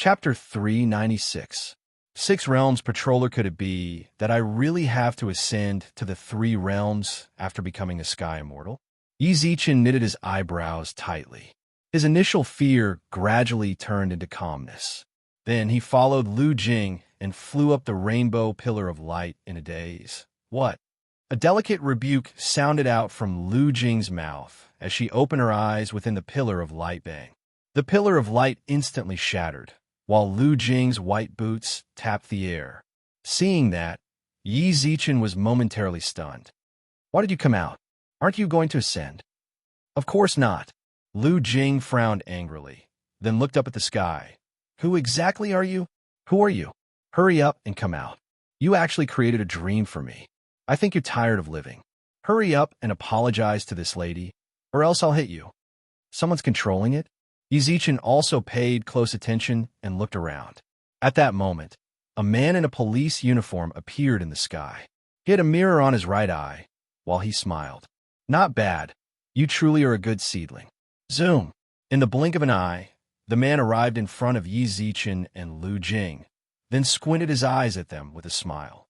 Chapter 396. Six Realms Patroller. Could it be that I really have to ascend to the three realms after becoming a Sky Immortal? Yi Zichen knitted his eyebrows tightly. His initial fear gradually turned into calmness. Then he followed Lu Jing and flew up the rainbow pillar of light in a daze. What? A delicate rebuke sounded out from Lu Jing's mouth as she opened her eyes within the pillar of light. Bang. The pillar of light instantly shattered, while Lu Jing's white boots tapped the air. Seeing that, Yi Zichen was momentarily stunned. Why did you come out? Aren't you going to ascend? Of course not. Lu Jing frowned angrily, then looked up at the sky. Who exactly are you? Who are you? Hurry up and come out. You actually created a dream for me. I think you're tired of living. Hurry up and apologize to this lady, or else I'll hit you. Someone's controlling it? Yi Zichen also paid close attention and looked around. At that moment, a man in a police uniform appeared in the sky. He had a mirror on his right eye, while he smiled. Not bad. You truly are a good seedling. Zoom. In the blink of an eye, the man arrived in front of Yi Zichen and Lu Jing, then squinted his eyes at them with a smile.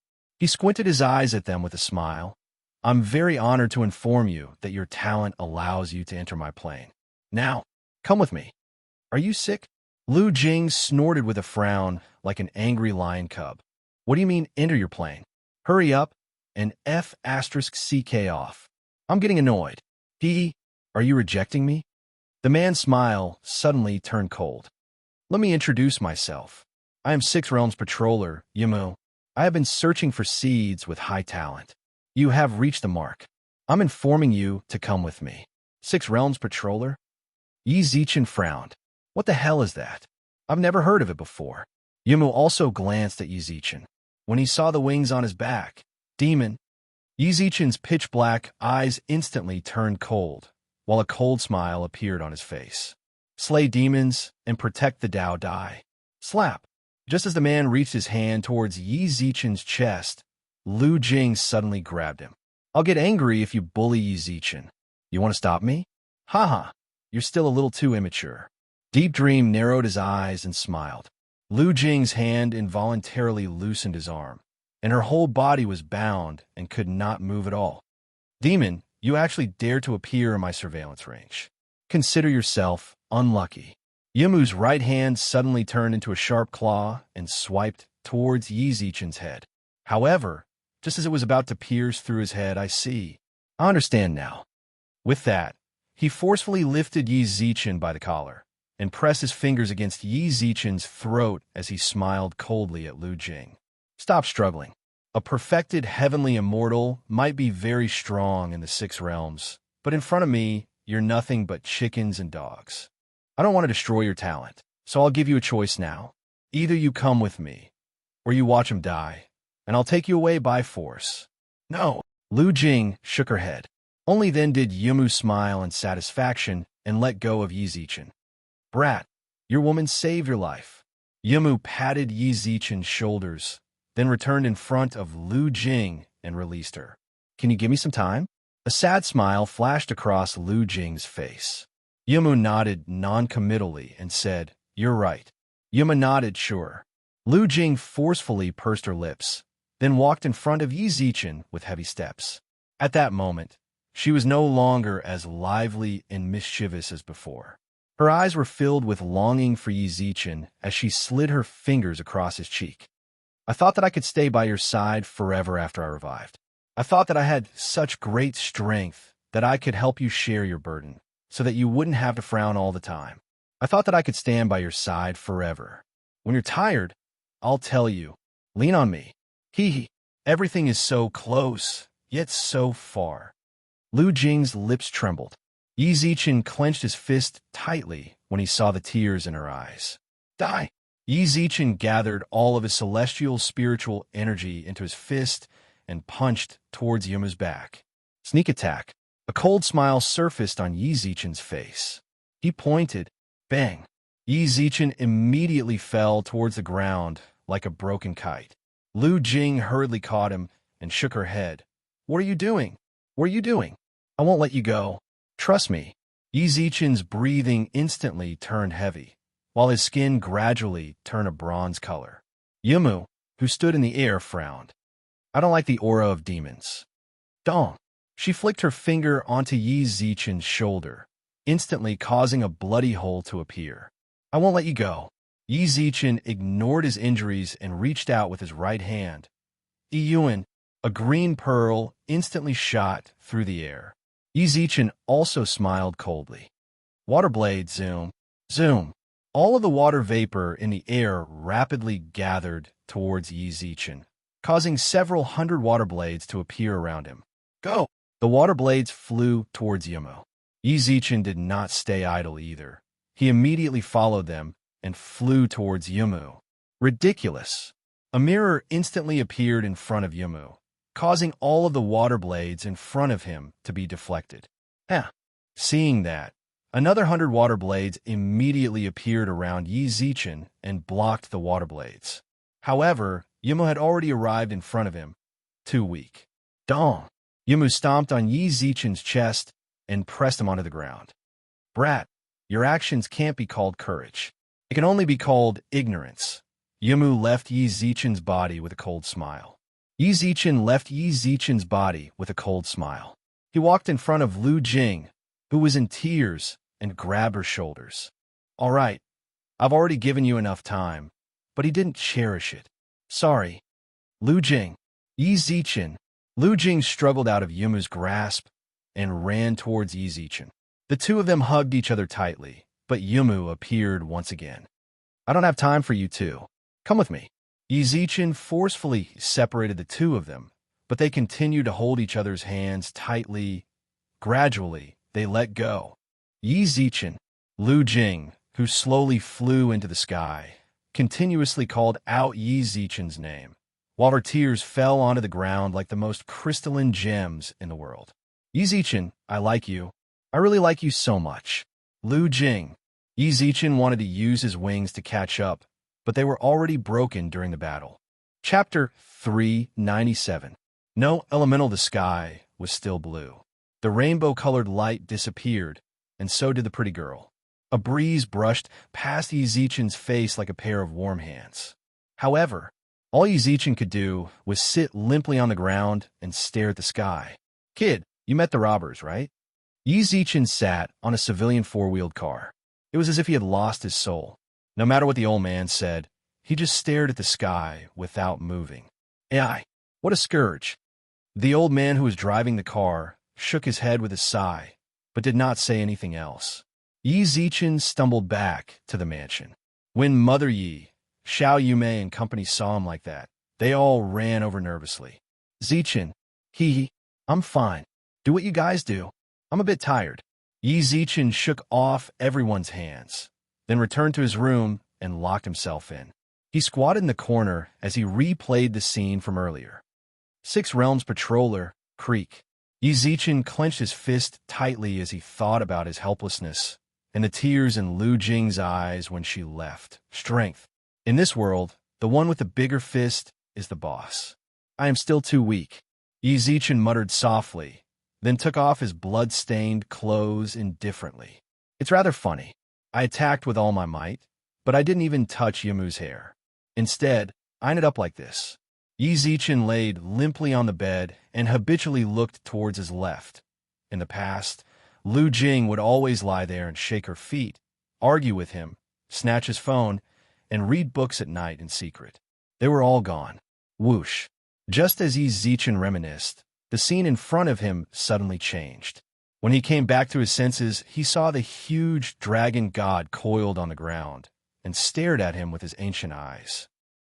I'm very honored to inform you that your talent allows you to enter my plane. Now, come with me. Are you sick? Lu Jing snorted with a frown like an angry lion cub. What do you mean, enter your plane? Hurry up and F***ck off. I'm getting annoyed. Are you rejecting me? The man's smile suddenly turned cold. Let me introduce myself. I am Six Realms Patroller, Yimu. I have been searching for seeds with high talent. You have reached the mark. I'm informing you to come with me. Six Realms Patroller? Yi Zichen frowned. What the hell is that? I've never heard of it before. Yimu also glanced at Yi Zichen. When he saw the wings on his back, demon. Yi Zichen's pitch-black eyes instantly turned cold, while a cold smile appeared on his face. Slay demons and protect the Dao Dai. Slap. Just as the man reached his hand towards Yi Zichen's chest, Lu Jing suddenly grabbed him. I'll get angry if you bully Yi Zichen. You want to stop me? Haha, you're still a little too immature. Deep Dream narrowed his eyes and smiled. Lu Jing's hand involuntarily loosened his arm, and her whole body was bound and could not move at all. Demon, you actually dare to appear in my surveillance range. Consider yourself unlucky. Yimu's right hand suddenly turned into a sharp claw and swiped towards Yi Zichen's head. However, just as it was about to pierce through his head, I understand now. With that, he forcefully lifted Yi Zichen by the collar and pressed his fingers against Yi Zichen's throat as he smiled coldly at Lu Jing. Stop struggling. A perfected heavenly immortal might be very strong in the six realms, but in front of me, you're nothing but chickens and dogs. I don't want to destroy your talent, so I'll give you a choice now. Either you come with me, or you watch him die, and I'll take you away by force. No. Lu Jing shook her head. Only then did Yimu smile in satisfaction and let go of Yi Zichen. Brat, your woman saved your life. Yimu patted Yi Zichen's shoulders, then returned in front of Lu Jing and released her. Can you give me some time? A sad smile flashed across Lu Jing's face. Yimu nodded non-committally and said, You're right. Yimu nodded sure. Lu Jing forcefully pursed her lips, then walked in front of Yi Zichen with heavy steps. At that moment, she was no longer as lively and mischievous as before. Her eyes were filled with longing for Yi Zichen as she slid her fingers across his cheek. I thought that I could stay by your side forever after I revived. I thought that I had such great strength that I could help you share your burden, so that you wouldn't have to frown all the time. I thought that I could stand by your side forever. When you're tired, I'll tell you, lean on me. Everything is so close, yet so far. Lu Jing's lips trembled. Yi Zichen clenched his fist tightly when he saw the tears in her eyes. Die! Yi Zichen gathered all of his celestial spiritual energy into his fist and punched towards Yimu's back. Sneak attack. A cold smile surfaced on Yi Zichen's face. He pointed. Bang! Yi Zichen immediately fell towards the ground like a broken kite. Lu Jing hurriedly caught him and shook her head. What are you doing? What are you doing? I won't let you go. Trust me. Yi Zichen's breathing instantly turned heavy, while his skin gradually turned a bronze color. Yumu, who stood in the air, frowned. I don't like the aura of demons. Dong. She flicked her finger onto Yi Zichen's shoulder, instantly causing a bloody hole to appear. I won't let you go. Yi Zichen ignored his injuries and reached out with his right hand. Yuan, a green pearl, instantly shot through the air. Yi Zichen also smiled coldly. Water blade, zoom, zoom. All of the water vapor in the air rapidly gathered towards Yi Zichen, causing several hundred water blades to appear around him. Go! The water blades flew towards Yumu. Yi Zichen did not stay idle either. He immediately followed them and flew towards Yumu. Ridiculous! A mirror instantly appeared in front of Yumu, causing all of the water blades in front of him to be deflected. Seeing that, another 100 water blades immediately appeared around Yi Zichen and blocked the water blades. However, Yumu had already arrived in front of him, too weak. Dong! Yumu stomped on Yi Zichen's chest and pressed him onto the ground. Brat, your actions can't be called courage. It can only be called ignorance. Yumu left Yi Zichen's body with a cold smile. Yi Zichen left Yi Zichen's body with a cold smile. He walked in front of Lu Jing, who was in tears, and grabbed her shoulders. All right, I've already given you enough time, but he didn't cherish it. Sorry. Lu Jing. Yi Zichen. Lu Jing struggled out of Yumu's grasp and ran towards Yi Zichen. The two of them hugged each other tightly, but Yumu appeared once again. I don't have time for you two. Come with me. Yi Zichen forcefully separated the two of them, but they continued to hold each other's hands tightly. Gradually, they let go. Yi Zichen, Lu Jing, who slowly flew into the sky, continuously called out Yi Zichen's name, while her tears fell onto the ground like the most crystalline gems in the world. Yi Zichen, I like you. I really like you so much. Lu Jing. Yi Zichen wanted to use his wings to catch up, but they were already broken during the battle. Chapter 397. No elemental, the sky was still blue. The rainbow-colored light disappeared, and so did the pretty girl. A breeze brushed past Yi Zichen's face like a pair of warm hands. However, all Yi Zichen could do was sit limply on the ground and stare at the sky. Kid, you met the robbers, right? Yi Zichen sat on a civilian four-wheeled car. It was as if he had lost his soul. No matter what the old man said, he just stared at the sky without moving. AI, what a scourge. The old man who was driving the car shook his head with a sigh, but did not say anything else. Yi Zichen stumbled back to the mansion. When Mother Yi, Xiao Yumei and company saw him like that, they all ran over nervously. Zichen, I'm fine. Do what you guys do. I'm a bit tired. Yi Zichen shook off everyone's hands, then returned to his room and locked himself in. He squatted in the corner as he replayed the scene from earlier. 6 Realms Patroller, Creek. Yi Zichen clenched his fist tightly as he thought about his helplessness and the tears in Lu Jing's eyes when she left. Strength. In this world, the one with the bigger fist is the boss. I am still too weak. Yi Zichen muttered softly, then took off his blood-stained clothes indifferently. It's rather funny. I attacked with all my might, but I didn't even touch Yumu's hair. Instead, I ended up like this. Yi Zichen laid limply on the bed and habitually looked towards his left. In the past, Lu Jing would always lie there and shake her feet, argue with him, snatch his phone, and read books at night in secret. They were all gone. Whoosh. Just as Yi Zichen reminisced, the scene in front of him suddenly changed. When he came back to his senses, he saw the huge dragon god coiled on the ground and stared at him with his ancient eyes.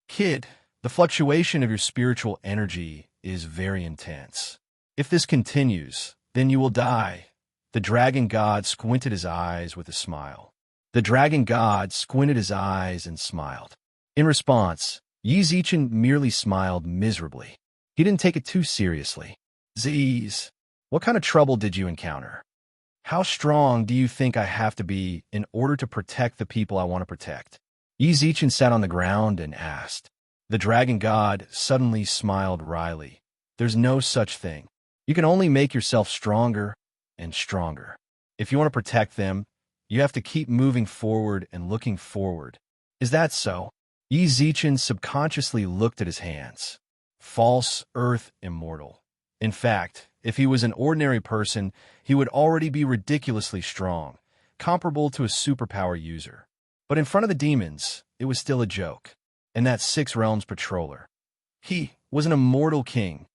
Kid, the fluctuation of your spiritual energy is very intense. If this continues, then you will die. The dragon god squinted his eyes with a smile. The dragon god squinted his eyes and smiled. In response, Yi Zichen merely smiled miserably. He didn't take it too seriously. Z's, what kind of trouble did you encounter? How strong do you think I have to be in order to protect the people I want to protect? Yi Zichen sat on the ground and asked. The dragon god suddenly smiled wryly. There's no such thing. You can only make yourself stronger and stronger. If you want to protect them, You have to keep moving forward and looking forward. Is that so? Yi Zichen subconsciously looked at his hands. False, earth, immortal. In fact, if he was an ordinary person, he would already be ridiculously strong, comparable to a superpower user. But in front of the demons, it was still a joke. And that Six Realms patroller. He was an immortal king.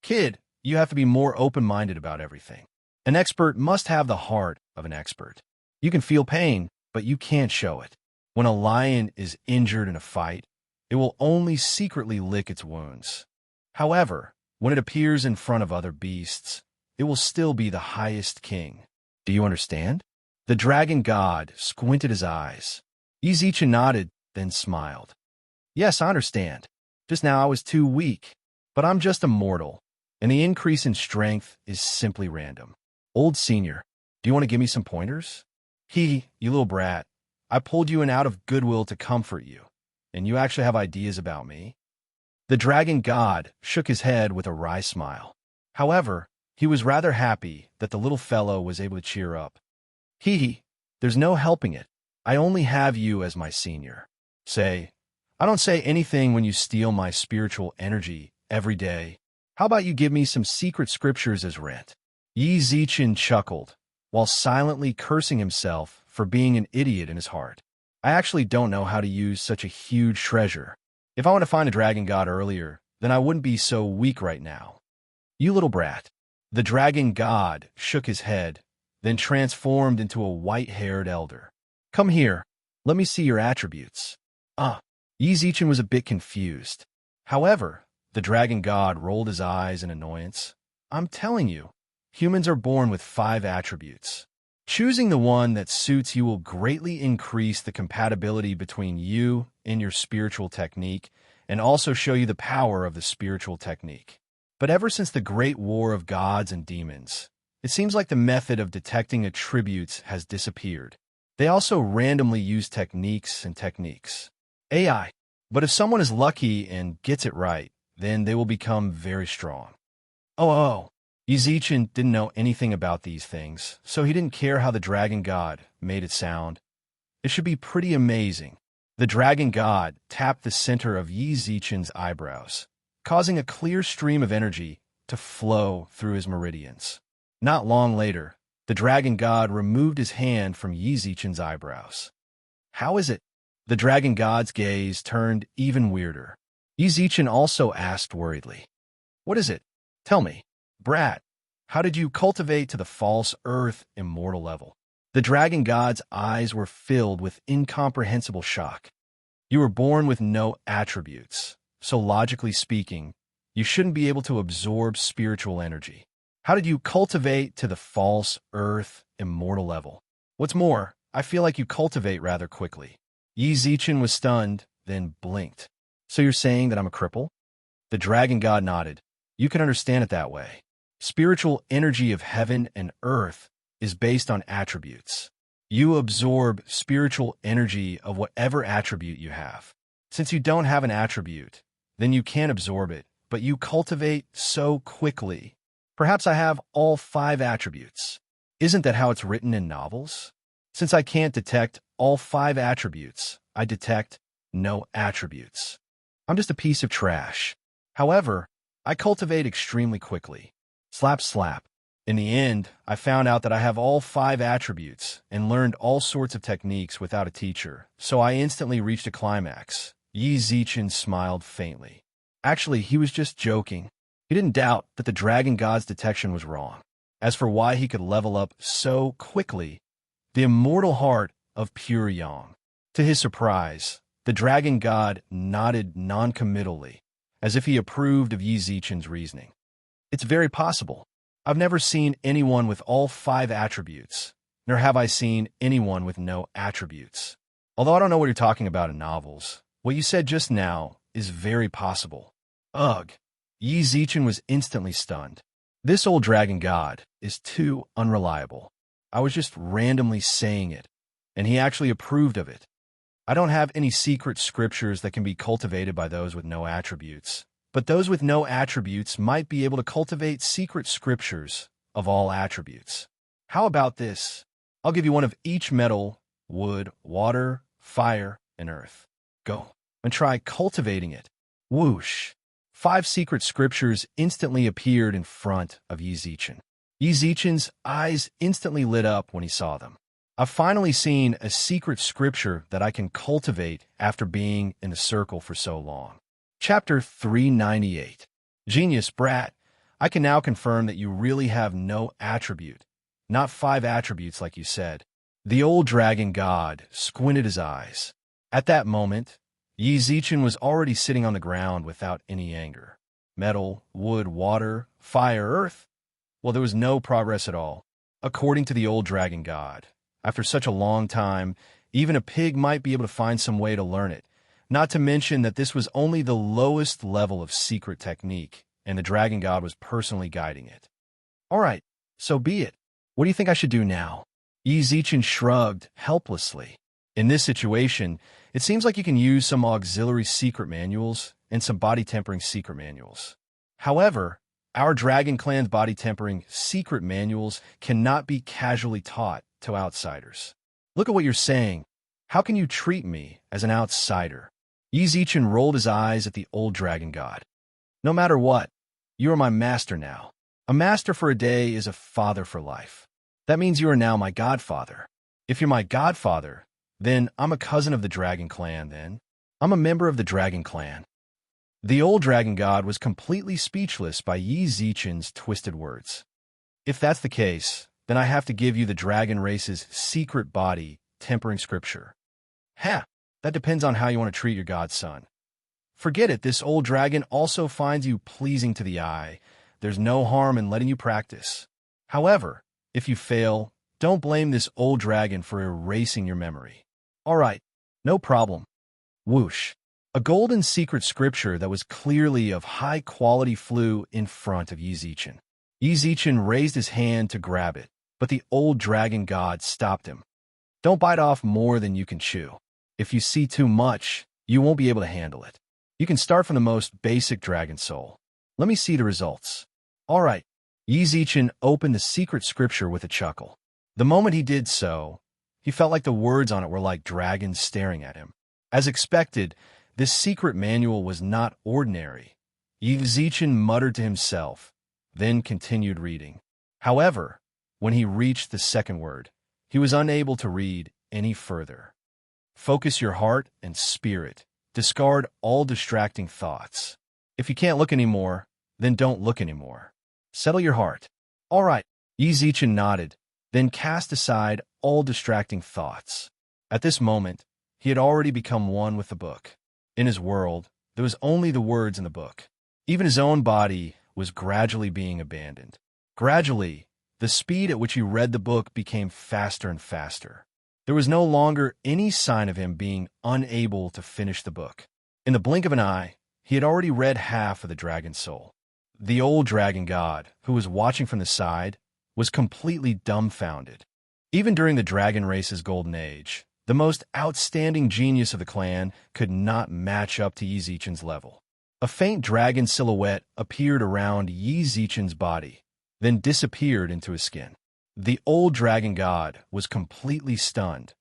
Kid, you have to be more open-minded about everything. An expert must have the heart of an expert. You can feel pain, but you can't show it. When a lion is injured in a fight, it will only secretly lick its wounds. However, when it appears in front of other beasts, it will still be the highest king. Do you understand? The dragon god squinted his eyes. Yi Zichen nodded, then smiled. Yes, I understand. Just now I was too weak, but I'm just a mortal, and the increase in strength is simply random. Old senior, do you want to give me some pointers? You little brat, I pulled you in out of goodwill to comfort you, and you actually have ideas about me? The dragon god shook his head with a wry smile. However, he was rather happy that the little fellow was able to cheer up. There's no helping it. I only have you as my senior. I don't say anything when you steal my spiritual energy every day. How about you give me some secret scriptures as rent? Yi Zichen chuckled, while silently cursing himself for being an idiot in his heart. I actually don't know how to use such a huge treasure. If I want to find a dragon god earlier, then I wouldn't be so weak right now. You little brat. The dragon god shook his head, then transformed into a white-haired elder. Come here. Let me see your attributes. Yi Zichen was a bit confused. However, the dragon god rolled his eyes in annoyance. I'm telling you, humans are born with 5 attributes. Choosing the one that suits you will greatly increase the compatibility between you and your spiritual technique, and also show you the power of the spiritual technique. But ever since the great war of gods and demons, it seems like the method of detecting attributes has disappeared. They also randomly use techniques and techniques. AI. But if someone is lucky and gets it right, then they will become very strong. Yi Zichen didn't know anything about these things, so he didn't care how the dragon god made it sound. It should be pretty amazing. The dragon god tapped the center of Yi Zichen's eyebrows, causing a clear stream of energy to flow through his meridians. Not long later, the dragon god removed his hand from Yi Zichen's eyebrows. How is it? The dragon god's gaze turned even weirder. Yi Zichen also asked worriedly. What is it? Tell me. Brat, how did you cultivate to the false earth immortal level? The dragon god's eyes were filled with incomprehensible shock. You were born with no attributes, so logically speaking, you shouldn't be able to absorb spiritual energy. How did you cultivate to the false earth immortal level? What's more, I feel like you cultivate rather quickly. Yi Zichen was stunned, then blinked. So you're saying that I'm a cripple? The dragon god nodded. You can understand it that way. Spiritual energy of heaven and earth is based on attributes. You absorb spiritual energy of whatever attribute you have. Since you don't have an attribute, then you can't absorb it, but you cultivate so quickly. Perhaps I have all 5 attributes. Isn't that how it's written in novels? Since I can't detect all 5 attributes, I detect no attributes. I'm just a piece of trash. However, I cultivate extremely quickly. Slap, slap. In the end, I found out that I have all 5 attributes and learned all sorts of techniques without a teacher, so I instantly reached a climax. Yi Zichen smiled faintly. Actually, he was just joking. He didn't doubt that the dragon god's detection was wrong. As for why he could level up so quickly, the immortal heart of pure yang. To his surprise, the dragon god nodded non-committally, as if he approved of Yi Zichen's reasoning. It's very possible. I've never seen anyone with all 5 attributes, nor have I seen anyone with no attributes. Although I don't know what you're talking about in novels, what you said just now is very possible. Ugh. Yi Zichen was instantly stunned. This old dragon god is too unreliable. I was just randomly saying it, and he actually approved of it. I don't have any secret scriptures that can be cultivated by those with no attributes, but those with no attributes might be able to cultivate secret scriptures of all attributes. How about this? I'll give you one of each metal, wood, water, fire, and earth. Go and try cultivating it. Whoosh! 5 secret scriptures instantly appeared in front of Yi Zichen. Yi Zichen's eyes instantly lit up when he saw them. I've finally seen a secret scripture that I can cultivate after being in a circle for so long. Chapter 398. Genius, brat. I can now confirm that you really have no attribute. Not 5 attributes like you said. The old dragon god squinted his eyes. At that moment, Yi Zichen was already sitting on the ground without any anger. Metal, wood, water, fire, earth. Well, there was no progress at all. According to the old dragon god, after such a long time, even a pig might be able to find some way to learn it. Not to mention that this was only the lowest level of secret technique, and the dragon god was personally guiding it. All right, so be it. What do you think I should do now? Yi Zichen shrugged helplessly. In this situation, it seems like you can use some auxiliary secret manuals and some body tempering secret manuals. However, our Dragon Clan's body tempering secret manuals cannot be casually taught to outsiders. Look at what you're saying. How can you treat me as an outsider? Yi Zichen rolled his eyes at the old dragon god. No matter what, you are my master now. A master for a day is a father for life. That means you are now my godfather. If you're my godfather, then I'm a cousin of the Dragon Clan then. I'm a member of the Dragon Clan. The old dragon god was completely speechless by Yi Zichen's twisted words. If that's the case, then I have to give you the dragon race's secret body tempering scripture. Ha! That depends on how you want to treat your godson. Forget it, this old dragon also finds you pleasing to the eye. There's no harm in letting you practice. However, if you fail, don't blame this old dragon for erasing your memory. All right, no problem. Whoosh. A golden secret scripture that was clearly of high quality flew in front of Yi Zichen. Yi Zichen raised his hand to grab it, but the old dragon god stopped him. Don't bite off more than you can chew. If you see too much, you won't be able to handle it. You can start from the most basic dragon soul. Let me see the results. All right. Yi Zichen opened the secret scripture with a chuckle. The moment he did so, he felt like the words on it were like dragons staring at him. As expected, this secret manual was not ordinary. Yi Zichen muttered to himself, then continued reading. However, when he reached the second word, he was unable to read any further. Focus your heart and spirit. Discard all distracting thoughts. If you can't look anymore, then don't look anymore. Settle your heart. All right, Yi Zichen nodded, then cast aside all distracting thoughts. At this moment, he had already become one with the book. In his world, there was only the words in the book. Even his own body was gradually being abandoned. Gradually, the speed at which he read the book became faster and faster. There was no longer any sign of him being unable to finish the book. In the blink of an eye, he had already read half of the dragon soul. The old dragon god, who was watching from the side, was completely dumbfounded. Even during the dragon race's golden age, the most outstanding genius of the clan could not match up to Yi Zichen's level. A faint dragon silhouette appeared around Yi Zichen's body, then disappeared into his skin. The old dragon god was completely stunned,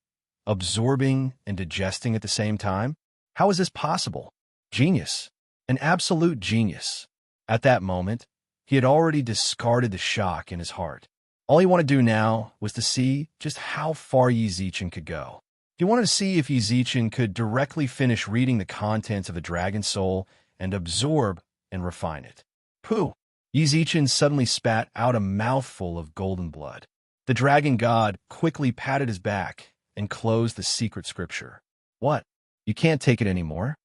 absorbing and digesting at the same time. How is this possible? Genius. An absolute genius. At that moment, he had already discarded the shock in his heart. All he wanted to do now was to see just how far Yi Zichen could go. He wanted to see if Yi Zichen could directly finish reading the contents of the dragon soul and absorb and refine it. Pooh! Yi Zichen suddenly spat out a mouthful of golden blood. The dragon god quickly patted his back and closed the secret scripture. What? You can't take it anymore?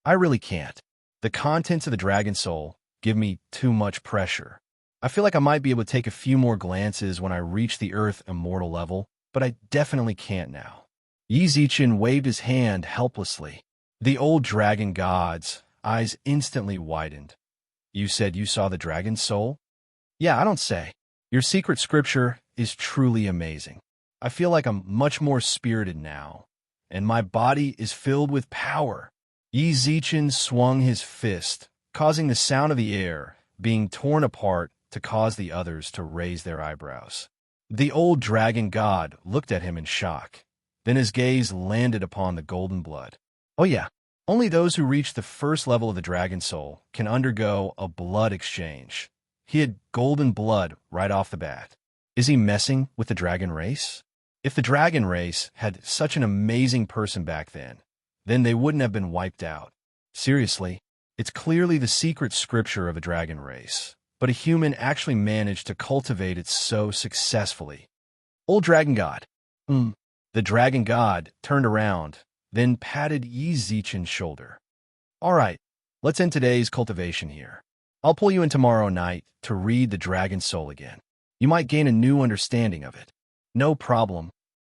I really can't. The contents of the dragon soul give me too much pressure. I feel like I might be able to take a few more glances when I reach the Earth Immortal level, but I definitely can't now. Yi Zichen waved his hand helplessly. The old dragon god's eyes instantly widened. You said you saw the dragon's soul? Yeah, I don't say. Your secret scripture is truly amazing. I feel like I'm much more spirited now, and my body is filled with power. Yi Zichen swung his fist, causing the sound of the air being torn apart to cause the others to raise their eyebrows. The old dragon god looked at him in shock. Then his gaze landed upon the golden blood. Oh yeah, only those who reach the first level of the dragon soul can undergo a blood exchange. He had golden blood right off the bat. Is he messing with the dragon race? If the dragon race had such an amazing person back then they wouldn't have been wiped out. Seriously, it's clearly the secret scripture of a dragon race, but a human actually managed to cultivate it so successfully. Old dragon god. The dragon god turned around, then patted Yi Zichen's shoulder. All right, let's end today's cultivation here. I'll pull you in tomorrow night to read the dragon soul again. You might gain a new understanding of it. No problem.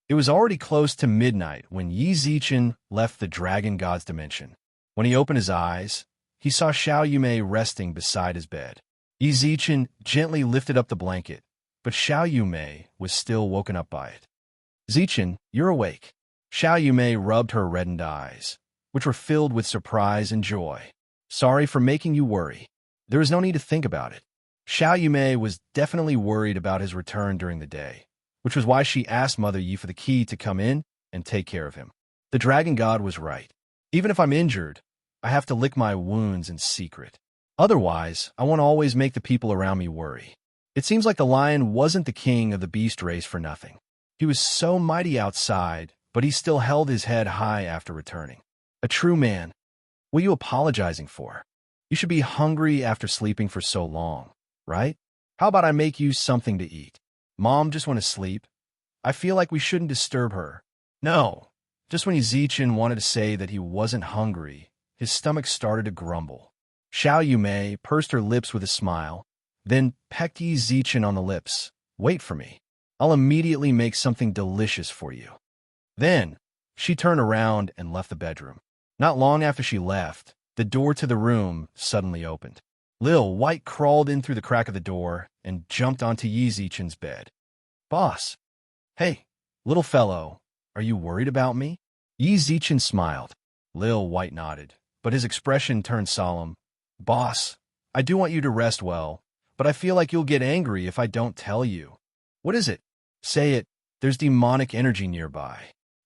It was already close to midnight when Yi Zichen left the dragon god's dimension. When he opened his eyes, he saw Xiao Yumei resting beside his bed. Yi Zichen gently lifted up the blanket, but Xiao Yumei was still woken up by it. Zichen, you're awake. Xiao Yumei rubbed her reddened eyes, which were filled with surprise and joy. Sorry for making you worry. There was no need to think about it. Xiao Yumei was definitely worried about his return during the day, which was why she asked Mother Yi for the key to come in and take care of him. The dragon god was right. Even if I'm injured, I have to lick my wounds in secret. Otherwise, I won't always make the people around me worry. It seems like the lion wasn't the king of the beast race for nothing. He was so mighty outside, but he still held his head high after returning. A true man. What are you apologizing for? You should be hungry after sleeping for so long, right? How about I make you something to eat? Mom just want to sleep. I feel like we shouldn't disturb her. No. Just when Yi Zichen wanted to say that he wasn't hungry, his stomach started to grumble. Xiao Yumei pursed her lips with a smile, then pecked Yi Zichen on the lips. Wait for me. I'll immediately make something delicious for you. Then, she turned around and left the bedroom. Not long after she left, the door to the room suddenly opened. Lil White crawled in through the crack of the door and jumped onto Yi Zichen's bed. Boss. Hey, little fellow, are you worried about me? Yi Zichen smiled. Lil White nodded, but his expression turned solemn. Boss, I do want you to rest well, but I feel like you'll get angry if I don't tell you. What is it? Say it. There's demonic energy nearby.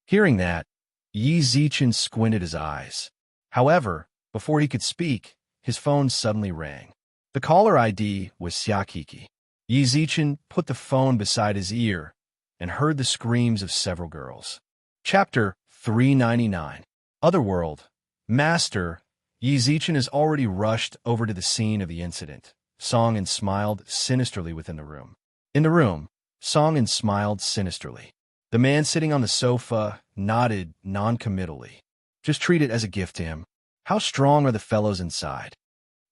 Hearing that, Yi Zichen squinted his eyes. However, before he could speak, his phone suddenly rang. The caller ID was Xia Kiki. Yi Zichen put the phone beside his ear and heard the screams of several girls. Chapter 399. Otherworld. Master, Yi Zichen has already rushed over to the scene of the incident. Song smiled sinisterly within the room. In the room, Song smiled sinisterly. The man sitting on the sofa nodded non-committally. Just treat it as a gift to him. How strong are the fellows inside?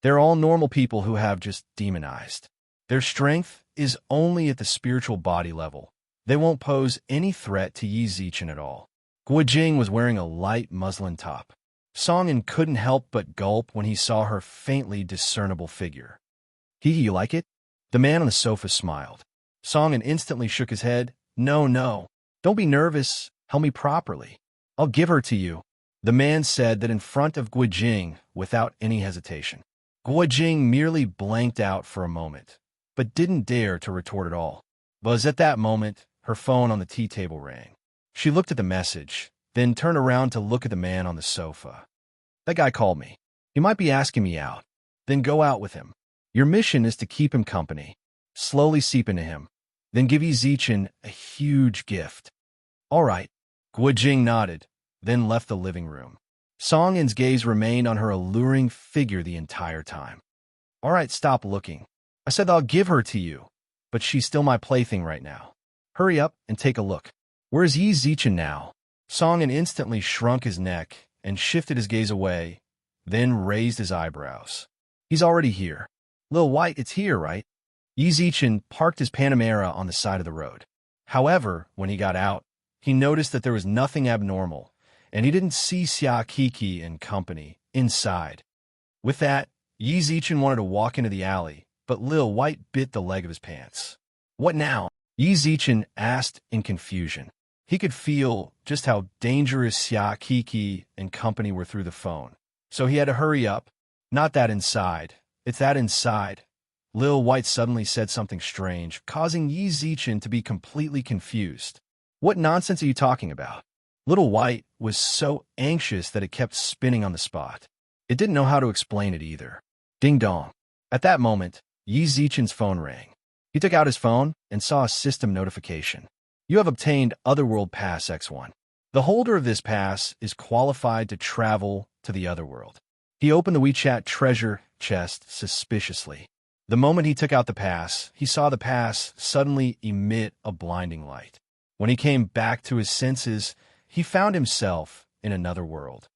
They're all normal people who have just demonized. Their strength is only at the spiritual body level. They won't pose any threat to Yi Zichen at all. Guojing was wearing a light muslin top. Song couldn't help but gulp when he saw her faintly discernible figure. You like it? The man on the sofa smiled. Song instantly shook his head. No. Don't be nervous. Help me properly. I'll give her to you. The man said that in front of Guojing without any hesitation. Guojing merely blanked out for a moment, but didn't dare to retort at all. But at that moment, her phone on the tea table rang. She looked at the message, then turned around to look at the man on the sofa. That guy called me. He might be asking me out. Then go out with him. Your mission is to keep him company. Slowly seep into him. Then give Yi Zichen a huge gift. All right. Guojing nodded, then left the living room. Song gaze remained on her alluring figure the entire time. All right, stop looking. I said I'll give her to you, but she's still my plaything right now. Hurry up and take a look. Where's Yi Zichen now? Song instantly shrunk his neck and shifted his gaze away, then raised his eyebrows. He's already here. Lil White, it's here, right? Yi Zichen parked his Panamera on the side of the road. However, when he got out, he noticed that there was nothing abnormal, and he didn't see Xia Kiki and company inside. With that, Yi Zichen wanted to walk into the alley, but Lil White bit the leg of his pants. What now? Yi Zichen asked in confusion. He could feel just how dangerous Xia Kiki and company were through the phone, so he had to hurry up. Not that inside. It's that inside. Lil White suddenly said something strange, causing Yi Zichen to be completely confused. What nonsense are you talking about? Little White was so anxious that it kept spinning on the spot. It didn't know how to explain it either. Ding dong. At that moment, Yi Zichen's phone rang. He took out his phone and saw a system notification. You have obtained Otherworld Pass X1. The holder of this pass is qualified to travel to the Otherworld. He opened the WeChat treasure chest suspiciously. The moment he took out the pass, he saw the pass suddenly emit a blinding light. When he came back to his senses, he found himself in another world.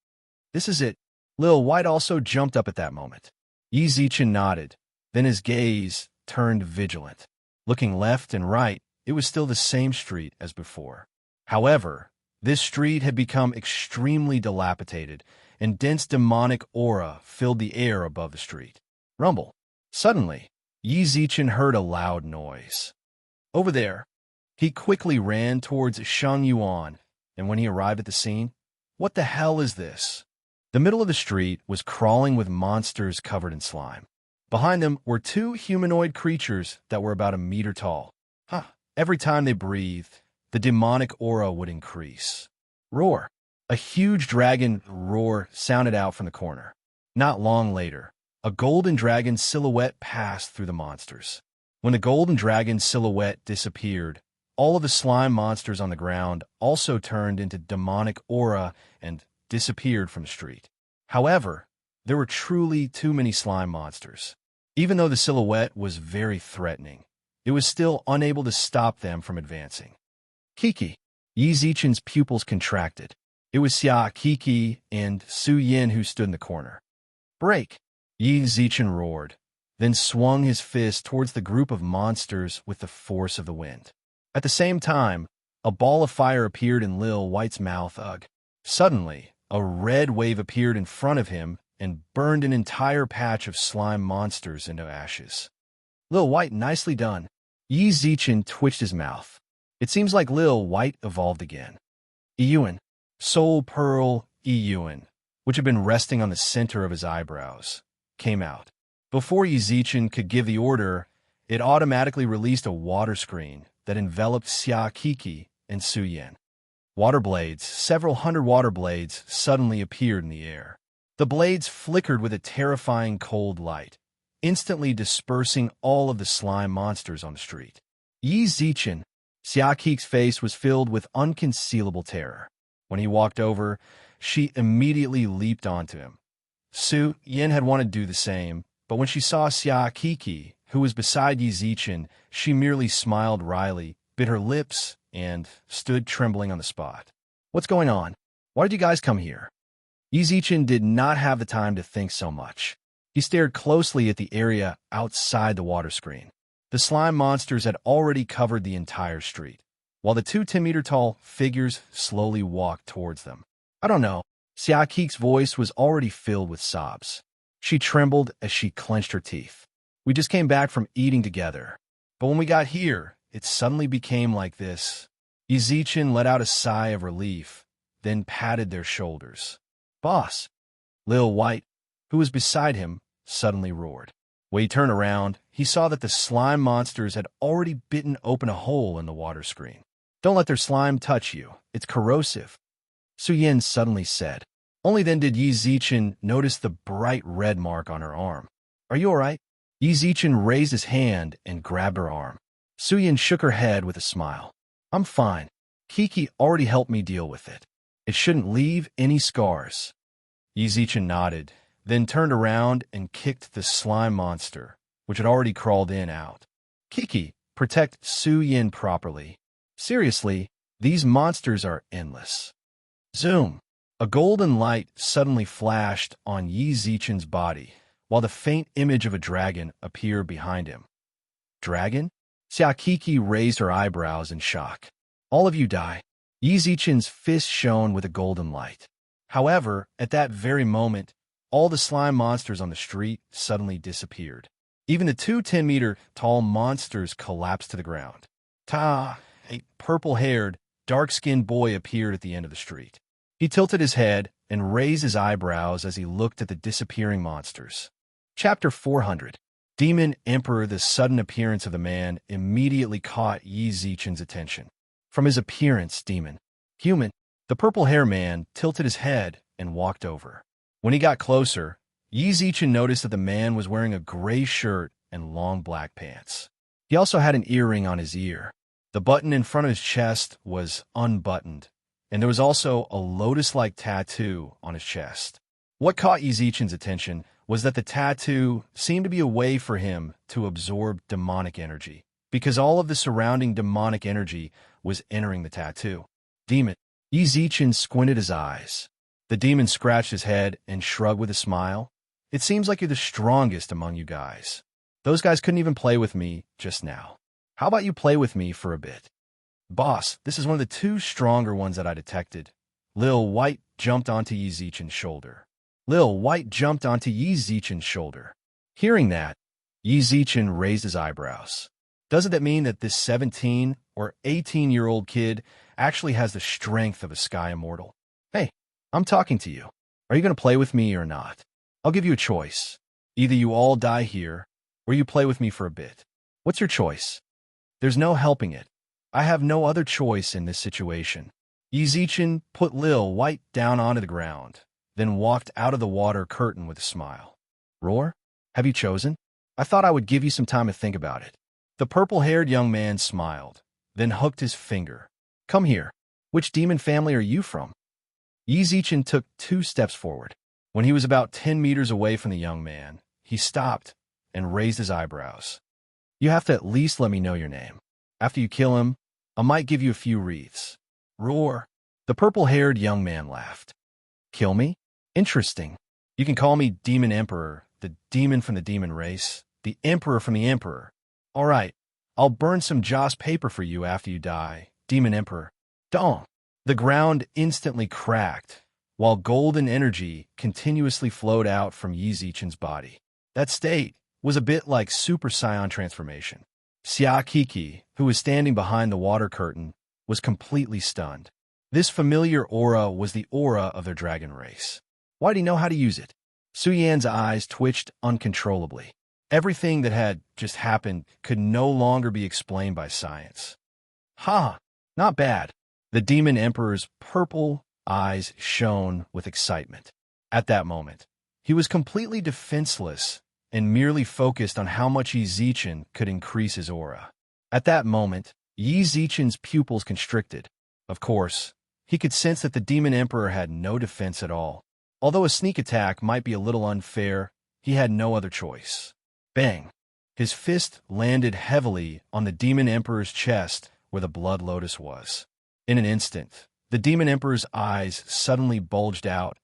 This is it. Lil White also jumped up at that moment. Yi Zichen nodded. Then his gaze turned vigilant. Looking left and right, it was still the same street as before. However, this street had become extremely dilapidated, and dense demonic aura filled the air above the street. Rumble. Suddenly, Yi Zichen heard a loud noise. Over there. He quickly ran towards Shang Yuan, and when he arrived at the scene, what the hell is this? The middle of the street was crawling with monsters covered in slime. Behind them were two humanoid creatures that were about a meter tall. Every time they breathed, the demonic aura would increase. Roar. A huge dragon roar sounded out from the corner. Not long later, a golden dragon silhouette passed through the monsters. When the golden dragon silhouette disappeared, all of the slime monsters on the ground also turned into demonic aura and disappeared from the street. However, there were truly too many slime monsters. Even though the silhouette was very threatening, it was still unable to stop them from advancing. Kiki. Yi Zichen's pupils contracted. It was Xia Kiki and Su Yin who stood in the corner. Break! Yi Zichen roared, then swung his fist towards the group of monsters with the force of the wind. At the same time, a ball of fire appeared in Lil White's mouth. Suddenly, a red wave appeared in front of him and burned an entire patch of slime monsters into ashes. Lil White, nicely done. Yi Zichen twitched his mouth. It seems like Lil White evolved again. Iyuan, Soul Pearl Iyuan, which had been resting on the center of his eyebrows, came out. Before Yi Zichen could give the order, it automatically released a water screen that enveloped Xia Kiki and Su Yin. Water blades, several hundred water blades, suddenly appeared in the air. The blades flickered with a terrifying cold light, instantly dispersing all of the slime monsters on the street. Yi Zichen, Xia Kiki's face was filled with unconcealable terror. When he walked over, she immediately leaped onto him. Su Yin had wanted to do the same, but when she saw Xia Kiki, who was beside Yi Zichen, she merely smiled wryly, bit her lips, and stood trembling on the spot. What's going on? Why did you guys come here? Yi Zichen did not have the time to think so much. He stared closely at the area outside the water screen. The slime monsters had already covered the entire street, while the two 10-meter-tall figures slowly walked towards them. I don't know. Xia Kiki's voice was already filled with sobs. She trembled as she clenched her teeth. We just came back from eating together. But when we got here, it suddenly became like this. Yi Zichen let out a sigh of relief, then patted their shoulders. Boss! Lil White, who was beside him, suddenly roared. When he turned around, he saw that the slime monsters had already bitten open a hole in the water screen. Don't let their slime touch you. It's corrosive. Su Yin suddenly said. Only then did Yi Zichen notice the bright red mark on her arm. Are you all right? Yi Zichen raised his hand and grabbed her arm. Su Yin shook her head with a smile. I'm fine. Kiki already helped me deal with it. It shouldn't leave any scars. Yi Zichen nodded, then turned around and kicked the slime monster, which had already crawled in, out. Kiki, protect Su Yin properly. Seriously, these monsters are endless. Zoom! A golden light suddenly flashed on Yi Zichen's body, while the faint image of a dragon appeared behind him. Dragon? Xia Kiki raised her eyebrows in shock. All of you die. Yi Zichen's fist shone with a golden light. However, at that very moment, all the slime monsters on the street suddenly disappeared. Even the two 10-meter-tall monsters collapsed to the ground. A purple-haired, dark-skinned boy appeared at the end of the street. He tilted his head and raised his eyebrows as he looked at the disappearing monsters. Chapter 400. Demon Emperor, the sudden appearance of the man immediately caught Yi Zichen's attention. From his appearance, demon, human, the purple-haired man tilted his head and walked over. When he got closer, Yi Zichen noticed that the man was wearing a gray shirt and long black pants. He also had an earring on his ear. The button in front of his chest was unbuttoned, and there was also a lotus-like tattoo on his chest. What caught Yi Zichen's attention was that the tattoo seemed to be a way for him to absorb demonic energy, because all of the surrounding demonic energy was entering the tattoo. Demon. Yi Zichen squinted his eyes. The demon scratched his head and shrugged with a smile. It seems like you're the strongest among you guys. Those guys couldn't even play with me just now. How about you play with me for a bit? Boss, this is one of the two stronger ones that I detected. Lil White jumped onto Yi Zichen's shoulder. Hearing that, Yi Zichen raised his eyebrows. Doesn't that mean that this 17 or 18-year-old kid actually has the strength of a sky immortal? Hey, I'm talking to you. Are you going to play with me or not? I'll give you a choice. Either you all die here, or you play with me for a bit. What's your choice? There's no helping it. I have no other choice in this situation. Yi Zichen put Lil White down onto the ground, then walked out of the water curtain with a smile. Roar? Have you chosen? I thought I would give you some time to think about it. The purple-haired young man smiled, then hooked his finger. Come here. Which demon family are you from? Yi Zichen took 2 steps forward. When he was about 10 meters away from the young man, he stopped and raised his eyebrows. You have to at least let me know your name. After you kill him, I might give you a few wreaths. Roar. The purple-haired young man laughed. Kill me? Interesting. You can call me Demon Emperor, the demon from the demon race, the emperor from the emperor. All right, I'll burn some Joss paper for you after you die, Demon Emperor. Dong! The ground instantly cracked, while golden energy continuously flowed out from Yi Zichen's body. That state was a bit like Super Saiyan transformation. Xia Kiki, who was standing behind the water curtain, was completely stunned. This familiar aura was the aura of their dragon race. Why did he know how to use it? Su Yan's eyes twitched uncontrollably. Everything that had just happened could no longer be explained by science. Ha! Not bad. The Demon Emperor's purple eyes shone with excitement. At that moment, he was completely defenseless and merely focused on how much Yi Zichen could increase his aura. At that moment, Yi Zichen's pupils constricted. Of course, he could sense that the Demon Emperor had no defense at all. Although a sneak attack might be a little unfair, he had no other choice. Bang! His fist landed heavily on the Demon Emperor's chest where the blood lotus was. In an instant, the Demon Emperor's eyes suddenly bulged out,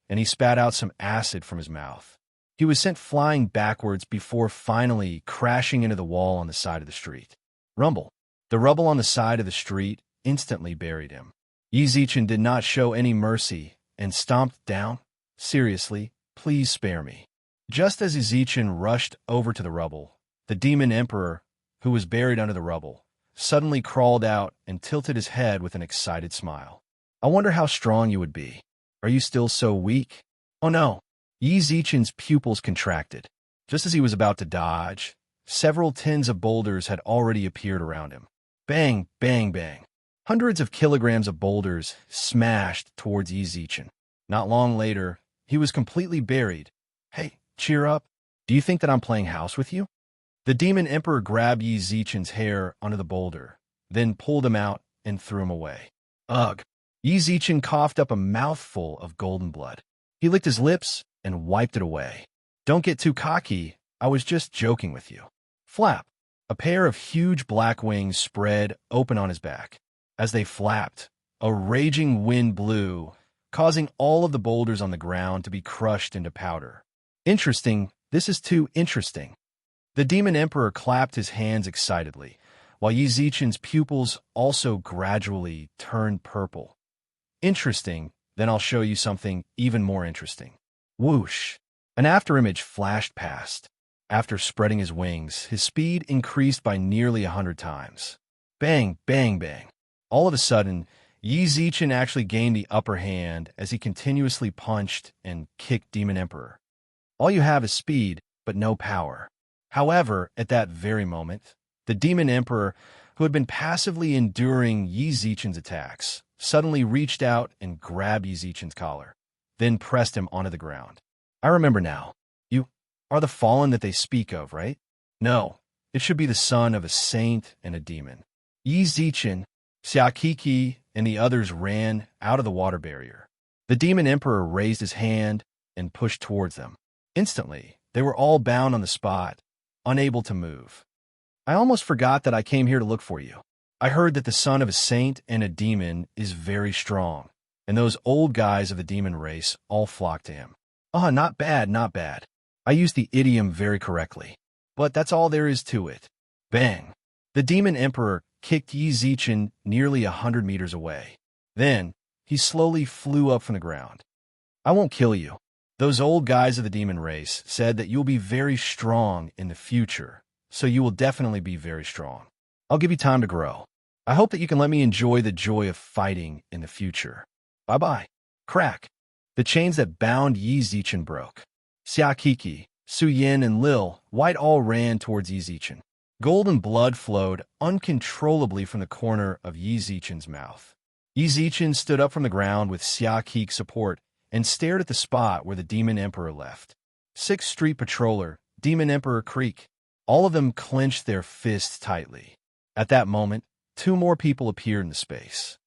and he spat out some acid from his mouth. He was sent flying backwards before finally crashing into the wall on the side of the street. Rumble. The rubble on the side of the street instantly buried him. Yi Zichen did not show any mercy and stomped down. Seriously, please spare me. Just as Yi Zichen rushed over to the rubble, the Demon Emperor, who was buried under the rubble, suddenly crawled out and tilted his head with an excited smile. I wonder how strong you would be. Are you still so weak? Oh no! Yi Zichen's pupils contracted. Just as he was about to dodge, several tins of boulders had already appeared around him. Bang, bang, bang. Hundreds of kilograms of boulders smashed towards Yi Zichen. Not long later, he was completely buried. Hey, cheer up. Do you think that I'm playing house with you? The Demon Emperor grabbed Yi Zichen's hair under the boulder, then pulled him out and threw him away. Ugh! Yi Zichen coughed up a mouthful of golden blood. He licked his lips and wiped it away. Don't get too cocky. I was just joking with you. Flap! A pair of huge black wings spread open on his back. As they flapped, a raging wind blew, causing all of the boulders on the ground to be crushed into powder. Interesting. This is too interesting. The Demon Emperor clapped his hands excitedly, while Yi Zichen's pupils also gradually turned purple. Interesting. Then I'll show you something even more interesting. Whoosh! An afterimage flashed past. After spreading his wings, his speed increased by nearly 100 times. Bang, bang, bang. All of a sudden, Yi Zichen actually gained the upper hand as he continuously punched and kicked Demon Emperor. All you have is speed, but no power. However, at that very moment, the demon emperor, who had been passively enduring Yi Zichen's attacks, suddenly reached out and grabbed Yi Zichen's collar, then pressed him onto the ground. I remember now. You are the fallen that they speak of, right? No, it should be the son of a saint and a demon. Yi Zichen, Xiaokiki, and the others ran out of the water barrier. The demon emperor raised his hand and pushed towards them. Instantly, they were all bound on the spot, unable to move. I almost forgot that I came here to look for you. I heard that the son of a saint and a demon is very strong, and those old guys of the demon race all flock to him. Not bad, not bad. I used the idiom very correctly. But that's all there is to it. Bang! The demon emperor kicked Yi Zichen nearly 100 meters away. Then, he slowly flew up from the ground. I won't kill you. Those old guys of the demon race said that you'll be very strong in the future, so you will definitely be very strong. I'll give you time to grow. I hope that you can let me enjoy the joy of fighting in the future. Bye-bye. Crack. The chains that bound Yi Zichen broke. Xiaokiki, Su Yin, and Lil White all ran towards Yi Zichen. Golden blood flowed uncontrollably from the corner of Yi Zichen's mouth. Yi Zichen stood up from the ground with Xiaoki's support and stared at the spot where the Demon Emperor left. 6th Street Patroller, Demon Emperor Creek. All of them clenched their fists tightly. At that moment, 2 more people appeared in the space.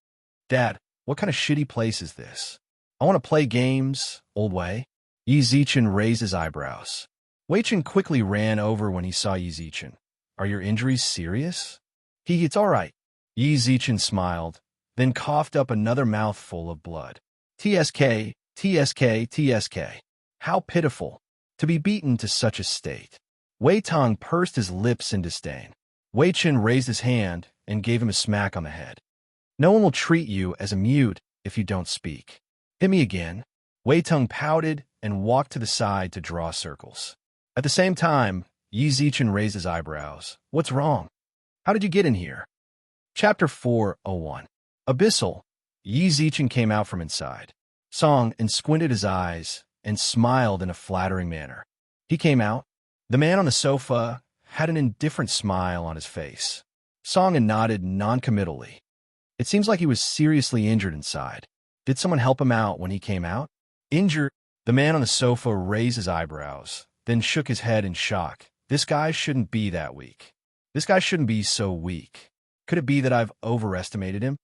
Dad, what kind of shitty place is this? I want to play games, old way. Yi Zichen raised his eyebrows. Wei Chen quickly ran over when he saw Yi Zichen. Are your injuries serious? It's all right. Yi Zichen smiled, then coughed up another mouthful of blood. TSK, TSK, TSK. How pitiful, to be beaten to such a state. Wei Tong pursed his lips in disdain. Wei Chen raised his hand and gave him a smack on the head. No one will treat you as a mute if you don't speak. Hit me again. Wei Tong pouted and walked to the side to draw circles. At the same time, Yi Zichen raised his eyebrows. What's wrong? How did you get in here? Chapter 401. Abyssal. Yi Zichen came out from inside. Song and squinted his eyes and smiled in a flattering manner. He came out. The man on the sofa had an indifferent smile on his face. Song nodded noncommittally. It seems like he was seriously injured inside. Did someone help him out when he came out? Injured? The man on the sofa raised his eyebrows, then shook his head in shock. This guy shouldn't be that weak. This guy shouldn't be so weak. Could it be that I've overestimated him?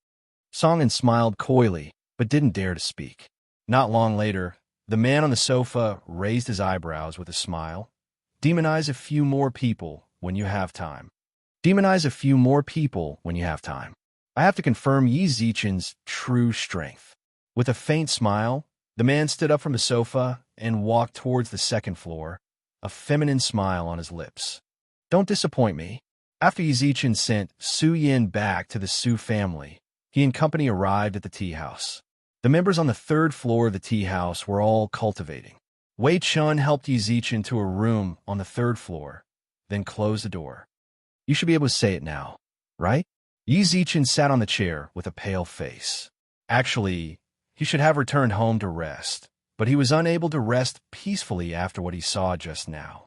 Song smiled coyly, but didn't dare to speak. Not long later, the man on the sofa raised his eyebrows with a smile. Demonize a few more people when you have time. Demonize a few more people when you have time. I have to confirm Yi Zichen's true strength. With a faint smile, the man stood up from the sofa and walked towards the 2nd floor, a feminine smile on his lips. Don't disappoint me. After Yi Zichen sent Su Yin back to the Su family, he and company arrived at the tea house. The members on the 3rd floor of the tea house were all cultivating. Wei Chun helped Yi Zichen to a room on the 3rd floor, then closed the door. You should be able to say it now, right? Yi Zichen sat on the chair with a pale face. Actually, he should have returned home to rest, but he was unable to rest peacefully after what he saw just now.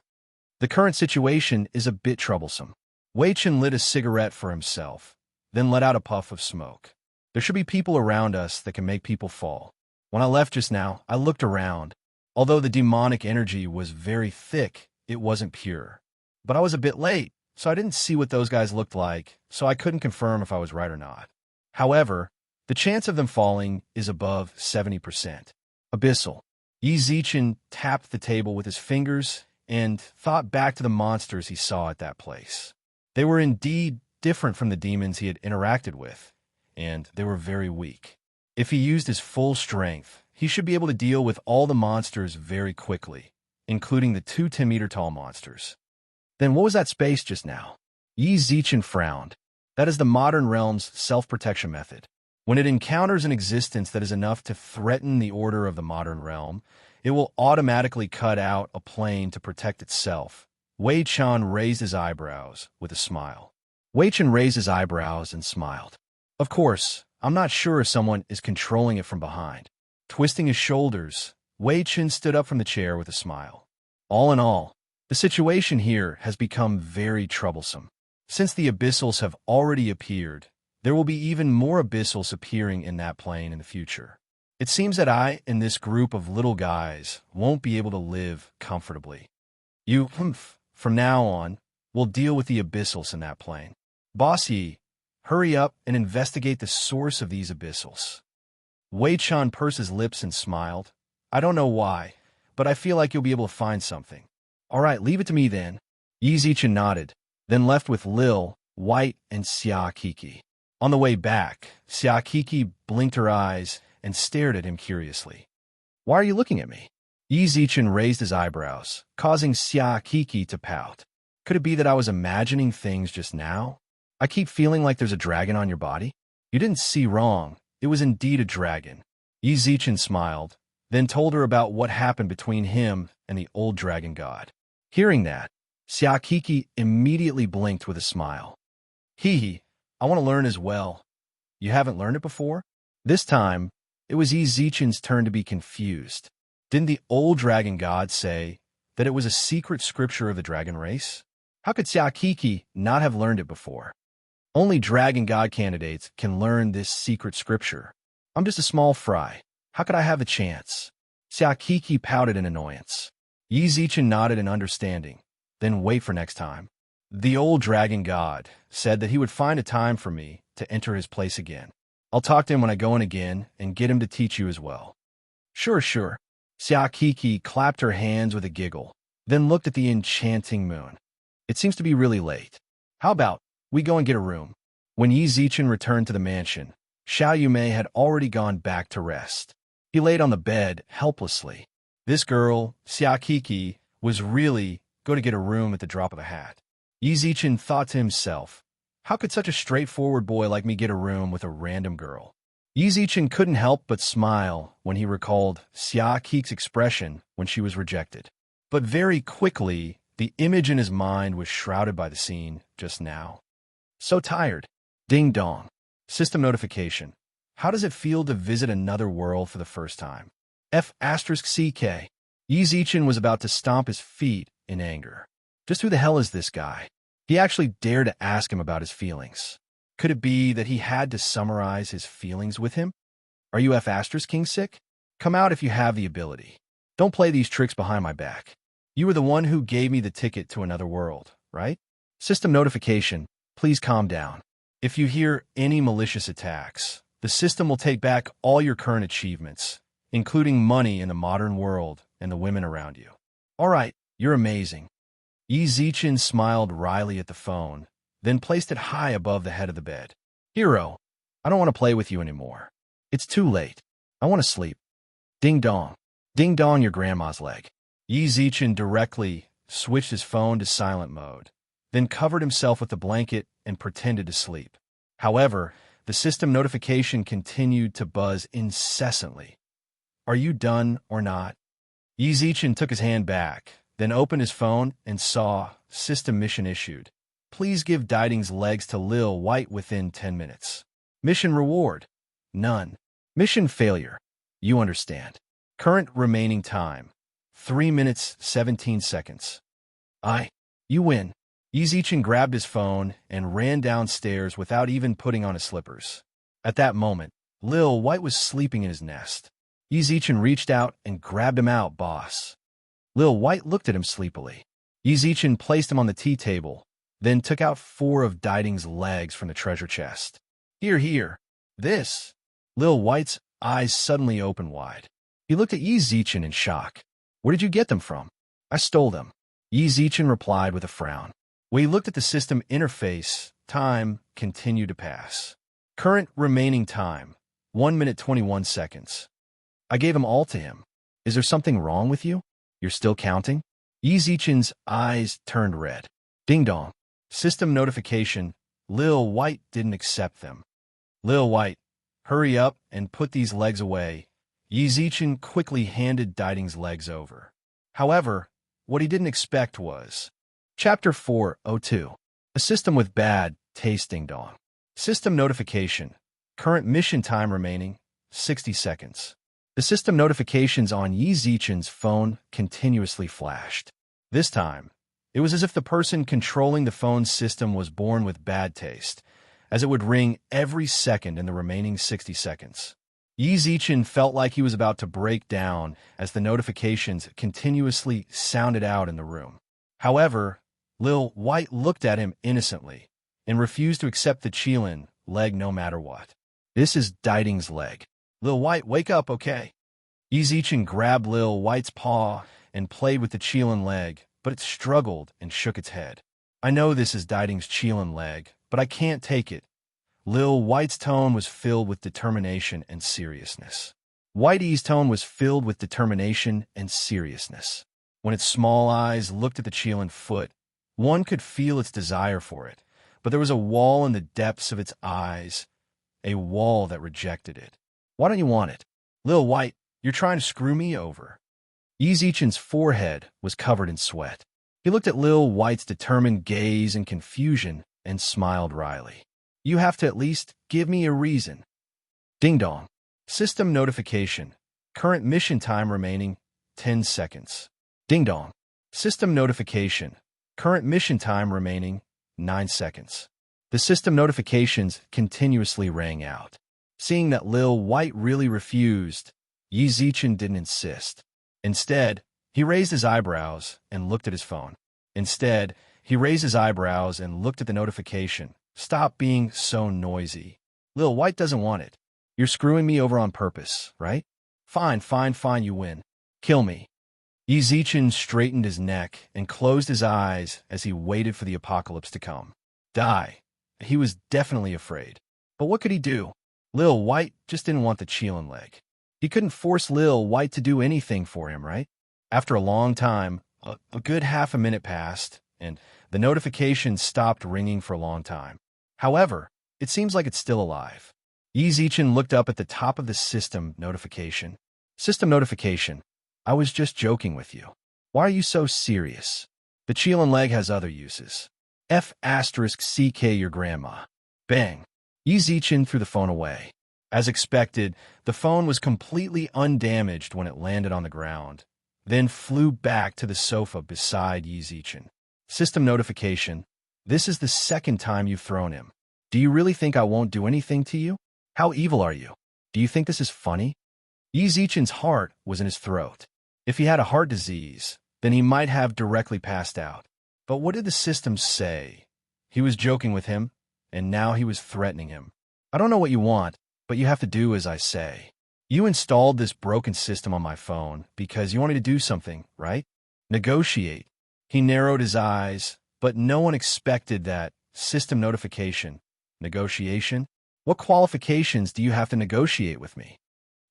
The current situation is a bit troublesome. Wei Chen lit a cigarette for himself, then let out a puff of smoke. There should be people around us that can make people fall. When I left just now, I looked around. Although the demonic energy was very thick, it wasn't pure. But I was a bit late, so I didn't see what those guys looked like, so I couldn't confirm if I was right or not. However, the chance of them falling is above 70%. Abyssal. Yi Zichen tapped the table with his fingers and thought back to the monsters he saw at that place. They were indeed different from the demons he had interacted with, and they were very weak. If he used his full strength, he should be able to deal with all the monsters very quickly, including the 2 10-meter-tall monsters. Then what was that space just now? Yi Zichen frowned. That is the modern realm's self-protection method. When it encounters an existence that is enough to threaten the order of the modern realm, it will automatically cut out a plane to protect itself. Wei Chan raised his eyebrows with a smile. Wei Chen raised his eyebrows and smiled. Of course, I'm not sure if someone is controlling it from behind. Twisting his shoulders, Wei Chen stood up from the chair with a smile. All in all, The situation here has become very troublesome. Since the abyssals have already appeared, there will be even more abyssals appearing in that plane in the future. It seems that I and this group of little guys won't be able to live comfortably. From now on, will deal with the abyssals in that plane. Boss Yi, hurry up and investigate the source of these abyssals. Wei Chan pursed his lips and smiled. I don't know why, but I feel like you'll be able to find something. All right, leave it to me then. Yi Zichen nodded, then left with Lil, White, and Xia Kiki. On the way back, Xia Kiki blinked her eyes and stared at him curiously. Why are you looking at me? Yi Zichen raised his eyebrows, causing Xia Kiki to pout. Could it be that I was imagining things just now? I keep feeling like there's a dragon on your body. You didn't see wrong. It was indeed a dragon. Yi Zichen smiled, then told her about what happened between him and the old dragon god. Hearing that, Xia Kiki immediately blinked with a smile. Hee, I want to learn as well. You haven't learned it before? This time, it was Yi Zichen's turn to be confused. Didn't the old dragon god say that it was a secret scripture of the dragon race? How could Xia Kiki not have learned it before? Only dragon god candidates can learn this secret scripture. I'm just a small fry. How could I have a chance? Xia Kiki pouted in annoyance. Yi Zichen nodded in understanding, then wait for next time. The old dragon god said that he would find a time for me to enter his place again. I'll talk to him when I go in again and get him to teach you as well. Sure. Xia Kiki clapped her hands with a giggle, then looked at the enchanting moon. It seems to be really late. How about we go and get a room? When Yi Zichen returned to the mansion, Xiao Yumei had already gone back to rest. He laid on the bed helplessly. This girl, Xia Kiki, was really going to get a room at the drop of a hat. Yi Zichen thought to himself, how could such a straightforward boy like me get a room with a random girl? Yi Zichen couldn't help but smile when he recalled Xia Kiki's expression when she was rejected. But very quickly, the image in his mind was shrouded by the scene just now. So tired. Ding dong. System notification. How does it feel to visit another world for the first time? F*CK. Yi Zichen was about to stomp his feet in anger. Just who the hell is this guy? He actually dared to ask him about his feelings. Could it be that he had to summarize his feelings with him? Are you F*King sick? Come out if you have the ability. Don't play these tricks behind my back. You were the one who gave me the ticket to another world, right? System notification. Please calm down. If you hear any malicious attacks, the system will take back all your current achievements, including money in the modern world and the women around you. All right, you're amazing. Yi Zichen smiled wryly at the phone, then placed it high above the head of the bed. Hero, I don't want to play with you anymore. It's too late. I want to sleep. Ding dong. Ding dong your grandma's leg. Yi Zichen directly switched his phone to silent mode, then covered himself with the blanket and pretended to sleep. However, the system notification continued to buzz incessantly. Are you done or not? Yi Zichen took his hand back, then opened his phone and saw System Mission Issued. Please give Diding's legs to Lil White within 10 minutes. Mission Reward. None. Mission Failure. You understand. Current remaining time. 3 minutes, 17 seconds. You win. Yi Zichen grabbed his phone and ran downstairs without even putting on his slippers. At that moment, Lil White was sleeping in his nest. Yi Zichen reached out and grabbed him out, boss. Lil White looked at him sleepily. Yi Zichen placed him on the tea table, then took out 4 of Diding's legs from the treasure chest. Here. This. Lil White's eyes suddenly opened wide. He looked at Yi Zichen in shock. Where did you get them from? I stole them. Yi Zichen replied with a frown. When he looked at the system interface, time continued to pass. Current remaining time, 1 minute 21 seconds. I gave them all to him. Is there something wrong with you? You're still counting? Yi Zichen's eyes turned red. Ding dong. System notification. Lil White didn't accept them. Lil White, hurry up and put these legs away. Yi Zichen quickly handed Diding's legs over. However, what he didn't expect was Chapter 402. A system with bad taste. Ding dong. System notification. Current mission time remaining, 60 seconds. The system notifications on Yi Zichen's phone continuously flashed. This time, It was as if the person controlling the phone system was born with bad taste, as it would ring every second in the remaining 60 seconds. Yi Zichen felt like he was about to break down as the notifications continuously sounded out in the room. However, Lil White looked at him innocently and refused to accept the Qilin leg no matter what. This is Diding's leg. Lil White, wake up, okay? Yi Zichen grabbed Lil White's paw and played with the Qilin leg, but it struggled and shook its head. I know this is Diding's Qilin leg, but I can't take it. Lil White's tone was filled with determination and seriousness. Whitey's tone was filled with determination and seriousness. When its small eyes looked at the Qilin foot, one could feel its desire for it, but there was a wall in the depths of its eyes, a wall that rejected it. Why don't you want it? Lil White, you're trying to screw me over. Yi Zichen's forehead was covered in sweat. He looked at Lil White's determined gaze in confusion and smiled wryly. You have to at least give me a reason. Ding dong. System notification. Current mission time remaining 10 seconds. Ding dong. System notification. Current mission time remaining 9 seconds. The system notifications continuously rang out. Seeing that Lil White really refused, Yi Zichen didn't insist. Instead, he raised his eyebrows and looked at his phone. Instead, he raised his eyebrows and looked at the notification. Stop being so noisy. Lil White doesn't want it. You're screwing me over on purpose, right? Fine, you win. Kill me. Yi Zichen straightened his neck and closed his eyes as he waited for the apocalypse to come. Die. He was definitely afraid. But what could he do? Lil White just didn't want the Qilin leg. He couldn't force Lil White to do anything for him, right? After a long time, a good half a minute passed, and the notification stopped ringing for a long time. However, it seems like it's still alive. Yi Zichen looked up at the top of the system notification. System notification. I was just joking with you. Why are you so serious? The Qilin leg has other uses. F***CK your grandma. Bang. Yi Zichen threw the phone away. As expected, the phone was completely undamaged when it landed on the ground, then flew back to the sofa beside Yi Zichen. System notification. This is the second time you've thrown him. Do you really think I won't do anything to you? How evil are you? Do you think this is funny? Yi Zichen's heart was in his throat. If he had a heart disease, then he might have directly passed out. But what did the system say? He was joking with him, and now he was threatening him. I don't know what you want, but you have to do as I say. You installed this broken system on my phone because you wanted to do something, right? Negotiate. He narrowed his eyes, but no one expected that. System notification. Negotiation? What qualifications do you have to negotiate with me?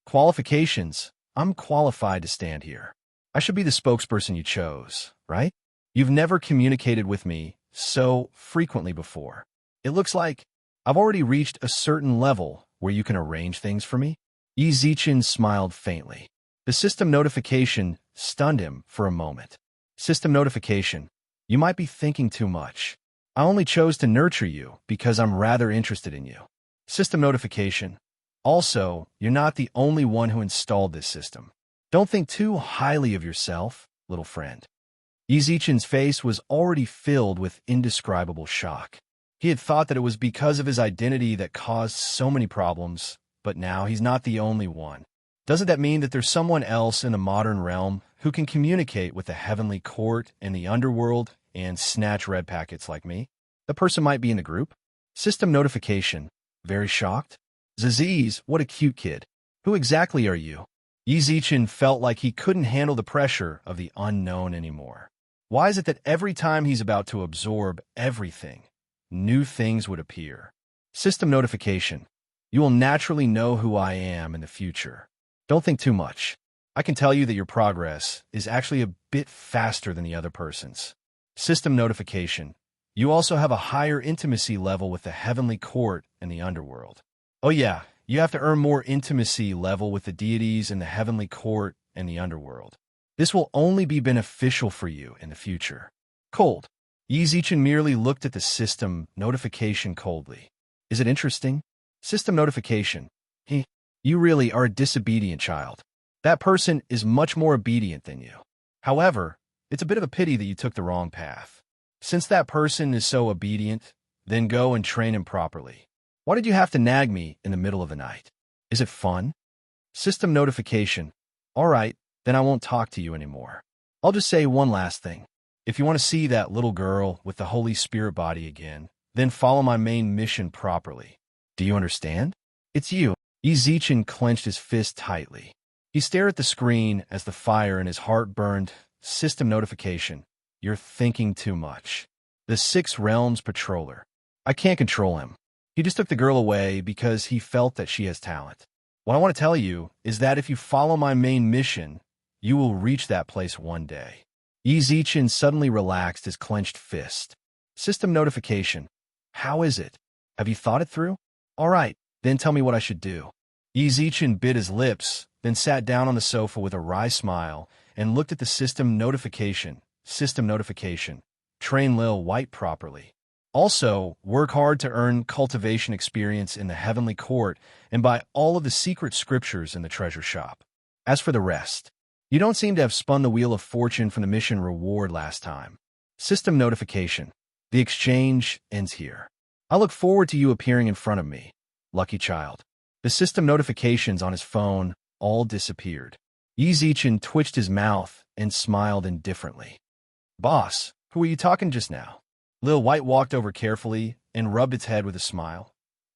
Qualifications? I'm qualified to stand here. I should be the spokesperson you chose, right? You've never communicated with me so frequently before. It looks like I've already reached a certain level where you can arrange things for me. Yi Zichen smiled faintly. The system notification stunned him for a moment. System notification. You might be thinking too much. I only chose to nurture you because I'm rather interested in you. System notification. Also, you're not the only one who installed this system. Don't think too highly of yourself, little friend. Yi Zichen's face was already filled with indescribable shock. He had thought that it was because of his identity that caused so many problems, but now he's not the only one. Doesn't that mean that there's someone else in the modern realm who can communicate with the heavenly court and the underworld and snatch red packets like me? The person might be in the group. System notification. Very shocked? Zaziz, what a cute kid. Who exactly are you? Yi Zichen felt like he couldn't handle the pressure of the unknown anymore. Why is it that every time he's about to absorb everything, new things would appear? System notification. You will naturally know who I am in the future. Don't think too much. I can tell you that your progress is actually a bit faster than the other person's. System notification. You also have a higher intimacy level with the heavenly court and the underworld. Oh yeah, you have to earn more intimacy level with the deities in the heavenly court and the underworld. This will only be beneficial for you in the future. Cold. Yi Zichen merely looked at the system notification coldly. Is it interesting? System notification. You really are a disobedient child. That person is much more obedient than you. However, It's a bit of a pity that you took the wrong path. Since that person is so obedient, then go and train him properly. Why did you have to nag me in the middle of the night? Is it fun? System notification. All right, then I won't talk to you anymore. I'll just say one last thing. If you want to see that little girl with the Holy Spirit body again, then follow my main mission properly. Do you understand? It's you. Ezichin clenched his fist tightly. He stared at the screen as the fire in his heart burned. System notification. You're thinking too much. The Six Realms Patroller. I can't control him. He just took the girl away because he felt that she has talent. What I want to tell you is that if you follow my main mission, you will reach that place one day. Ezichin suddenly relaxed his clenched fist. System notification. How is it? Have you thought it through? All right, then tell me what I should do. Ezichin bit his lips, then sat down on the sofa with a wry smile and looked at the system notification. System notification. Train Lil White properly. Also, work hard to earn cultivation experience in the Heavenly Court and buy all of the secret scriptures in the treasure shop. As for the rest, you don't seem to have spun the Wheel of Fortune from the mission reward last time. System notification. The exchange ends here. I look forward to you appearing in front of me. Lucky child. The system notifications on his phone all disappeared. Ezichin twitched his mouth and smiled indifferently. Boss, who were you talking just now? Lil White walked over carefully and rubbed its head with a smile.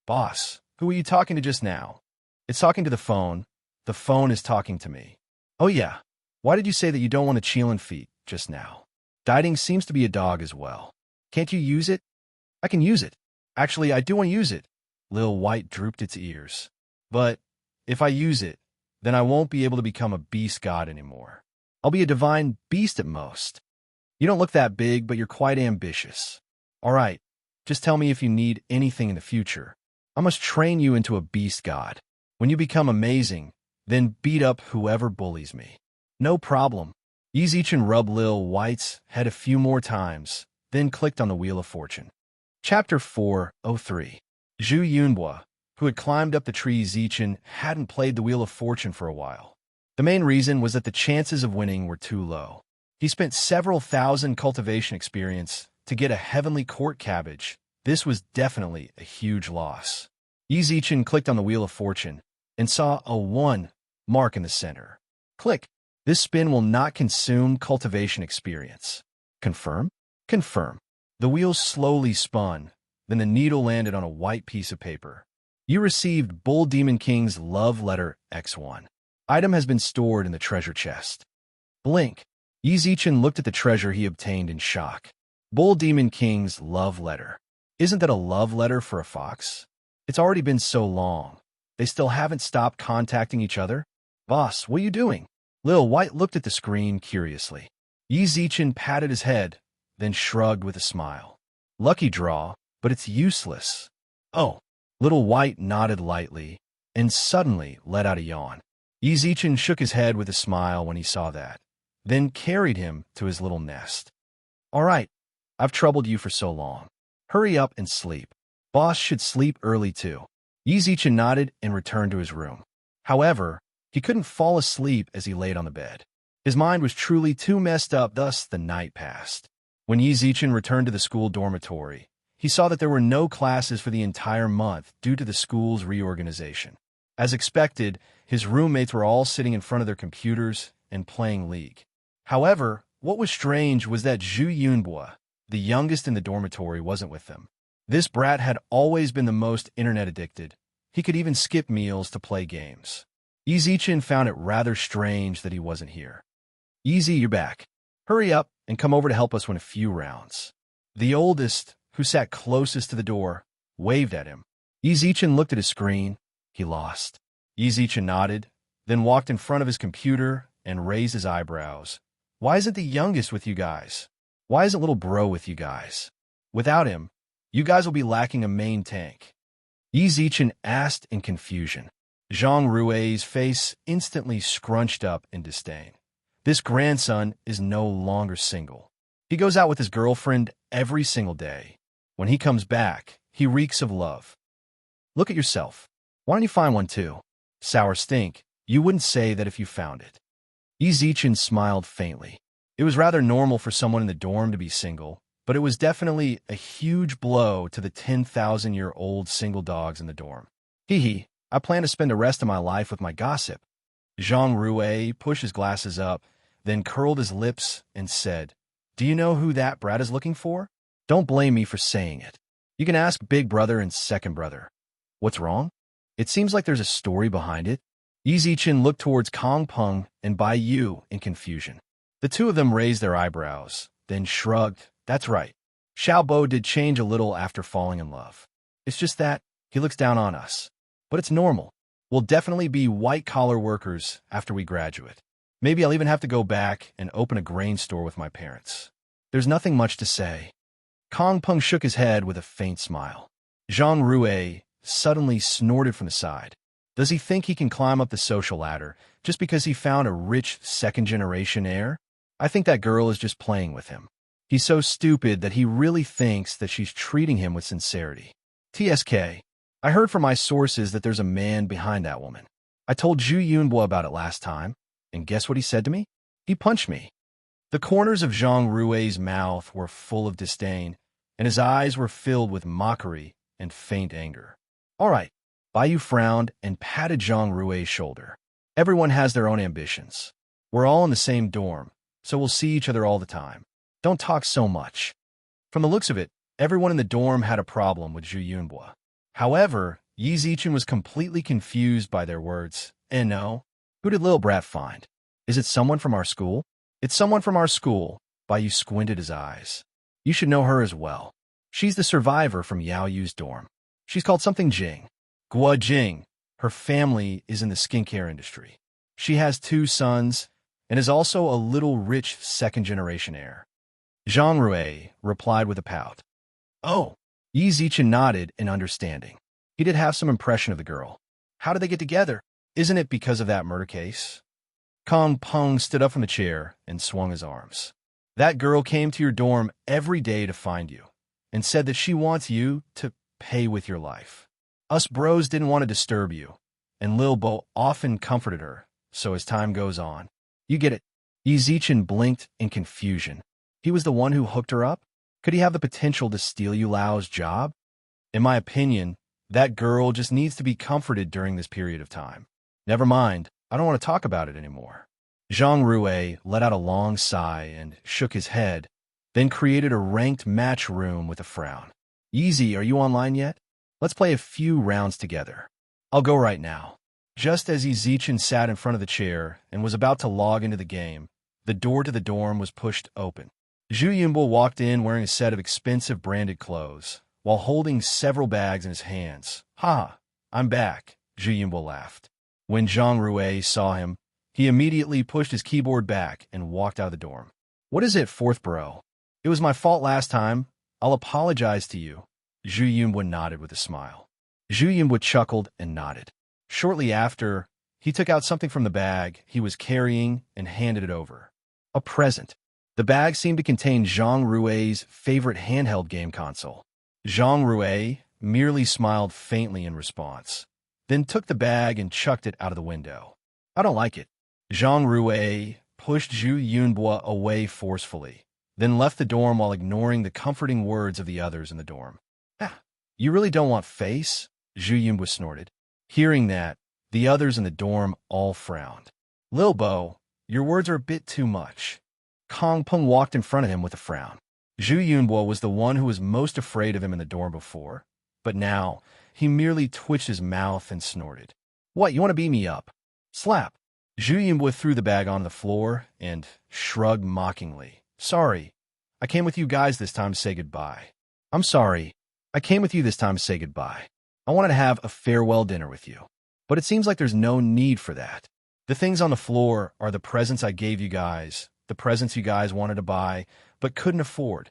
Boss, who were you talking to just now? It's talking to the phone. The phone is talking to me. Oh yeah. Why did you say that you don't want a Cheelin feat just now? Dieting seems to be a dog as well. Can't you use it? I can use it. Actually, I do want to use it. Lil White drooped its ears. But if I use it, then I won't be able to become a beast god anymore. I'll be a divine beast at most. You don't look that big, but you're quite ambitious. All right, just tell me if you need anything in the future. I must train you into a beast god. When you become amazing, then beat up whoever bullies me. No problem. Ezichin rubbed Lil White's head a few more times, then clicked on the Wheel of Fortune. Chapter 4:03. Zhu Yunhua, who had climbed up the tree Ezichin, hadn't played the Wheel of Fortune for a while. The main reason was that the chances of winning were too low. He spent several thousand cultivation experience to get a Heavenly Court cabbage. This was definitely a huge loss. Ezichin clicked on the Wheel of Fortune and saw a 1 mark in the center. Click. This spin will not consume cultivation experience. Confirm? Confirm. The wheel slowly spun, then the needle landed on a white piece of paper. You received Bull Demon King's love letter X1. Item has been stored in the treasure chest. Blink. Ezichin looked at the treasure he obtained in shock. Bull Demon King's love letter. Isn't that a love letter for a fox? It's already been so long. They still haven't stopped contacting each other? Boss, what are you doing? Lil White looked at the screen curiously. Ezichin patted his head, then shrugged with a smile. Lucky draw, but it's useless. Oh. Little White nodded lightly, and suddenly let out a yawn. Ezichin shook his head with a smile when he saw that, then carried him to his little nest. All right, I've troubled you for so long. Hurry up and sleep. Boss should sleep early too. Ezichin nodded and returned to his room. However, he couldn't fall asleep as he laid on the bed. His mind was truly too messed up, thus the night passed. When Ezichin returned to the school dormitory, he saw that there were no classes for the entire month due to the school's reorganization. As expected, his roommates were all sitting in front of their computers and playing League. However, what was strange was that Zhu Yunhua, the youngest in the dormitory, wasn't with them. This brat had always been the most internet addicted. He could even skip meals to play games. Ezichin found it rather strange that he wasn't here. Easy, you're back. Hurry up and come over to help us win a few rounds. The oldest, who sat closest to the door, waved at him. Ezichin looked at his screen. He lost. Ezichin nodded, then walked in front of his computer and raised his eyebrows. Why isn't the youngest with you guys? Why isn't little bro with you guys? Without him, you guys will be lacking a main tank. Ezichin asked in confusion. Zhang Rui's face instantly scrunched up in disdain. This grandson is no longer single. He goes out with his girlfriend every single day. When he comes back, he reeks of love. Look at yourself. Why don't you find one too? Sour stink. You wouldn't say that if you found it. Ezichin smiled faintly. It was rather normal for someone in the dorm to be single, but it was definitely a huge blow to the 10,000-year-old single dogs in the dorm. Hee hee, I plan to spend the rest of my life with my gossip. Jean Rouet pushed his glasses up, then curled his lips and said, "Do you know who that brat is looking for? Don't blame me for saying it. You can ask big brother and second brother." What's wrong? It seems like there's a story behind it. Yi Zichen looked towards Kong Peng and Bai Yu in confusion. The two of them raised their eyebrows, then shrugged. That's right. Xiao Bo did change a little after falling in love. It's just that he looks down on us. But it's normal. We'll definitely be white-collar workers after we graduate. Maybe I'll even have to go back and open a grain store with my parents. There's nothing much to say. Kong Peng shook his head with a faint smile. Jean Rouet suddenly snorted from the side. Does he think he can climb up the social ladder just because he found a rich second-generation heir? I think that girl is just playing with him. He's so stupid that he really thinks that she's treating him with sincerity. TSK, I heard from my sources that there's a man behind that woman. I told Zhu Yunbo about it last time, and guess what he said to me? He punched me. The corners of Zhang Rui's mouth were full of disdain, and his eyes were filled with mockery and faint anger. All right, Bai Yu frowned and patted Zhang Rui's shoulder. Everyone has their own ambitions. We're all in the same dorm, so we'll see each other all the time. Don't talk so much. From the looks of it, everyone in the dorm had a problem with Zhu Yunbo. However, Yi Zichen was completely confused by their words. No. Who did Lil Brat find? Is it someone from our school? It's someone from our school. Bai Yu squinted his eyes. You should know her as well. She's the survivor from Yao Yu's dorm. She's called something Jing. Guo Jing. Her family is in the skincare industry. She has 2 sons and is also a little rich second-generation heir. Zhang Rui replied with a pout. Oh. Yi Zichen nodded in understanding. He did have some impression of the girl. How did they get together? Isn't it because of that murder case? Kong Peng stood up from the chair and swung his arms. That girl came to your dorm every day to find you and said that she wants you to pay with your life. Us bros didn't want to disturb you, and Lil Bo often comforted her, so as time goes on. You get it. Yi Zichen blinked in confusion. He was the one who hooked her up? Could he have the potential to steal Yu Lao's job? In my opinion, that girl just needs to be comforted during this period of time. Never mind, I don't want to talk about it anymore. Zhang Rui let out a long sigh and shook his head, then created a ranked match room with a frown. Easy, are you online yet? Let's play a few rounds together. I'll go right now. Just as Yi Zichen sat in front of the chair and was about to log into the game, the door to the dorm was pushed open. Zhu Yunbo walked in wearing a set of expensive branded clothes, while holding several bags in his hands. Ha, I'm back, Zhu Yunbo laughed. When Zhang Rui saw him, he immediately pushed his keyboard back and walked out of the dorm. What is it, fourth bro? It was my fault last time. I'll apologize to you. Zhu Yunbo nodded with a smile. Zhu Yunbo chuckled and nodded. Shortly after, he took out something from the bag he was carrying and handed it over. A present. The bag seemed to contain Zhang Rui's favorite handheld game console. Zhang Rui merely smiled faintly in response, then took the bag and chucked it out of the window. I don't like it. Zhang Rui pushed Zhu Yunbo away forcefully, then left the dorm while ignoring the comforting words of the others in the dorm. Ah, you really don't want face? Zhu Yunbo snorted. Hearing that, the others in the dorm all frowned. Lil Bo, your words are a bit too much. Kong Peng walked in front of him with a frown. Zhu Yunbo was the one who was most afraid of him in the dorm before, but now he merely twitched his mouth and snorted. What, you want to beat me up? Slap. Zhu Yunbo threw the bag on the floor and shrugged mockingly. Sorry, I came with you guys this time to say goodbye. I'm sorry, I came with you this time to say goodbye. I wanted to have a farewell dinner with you, but it seems like there's no need for that. The things on the floor are the presents I gave you guys, the presents you guys wanted to buy, but couldn't afford.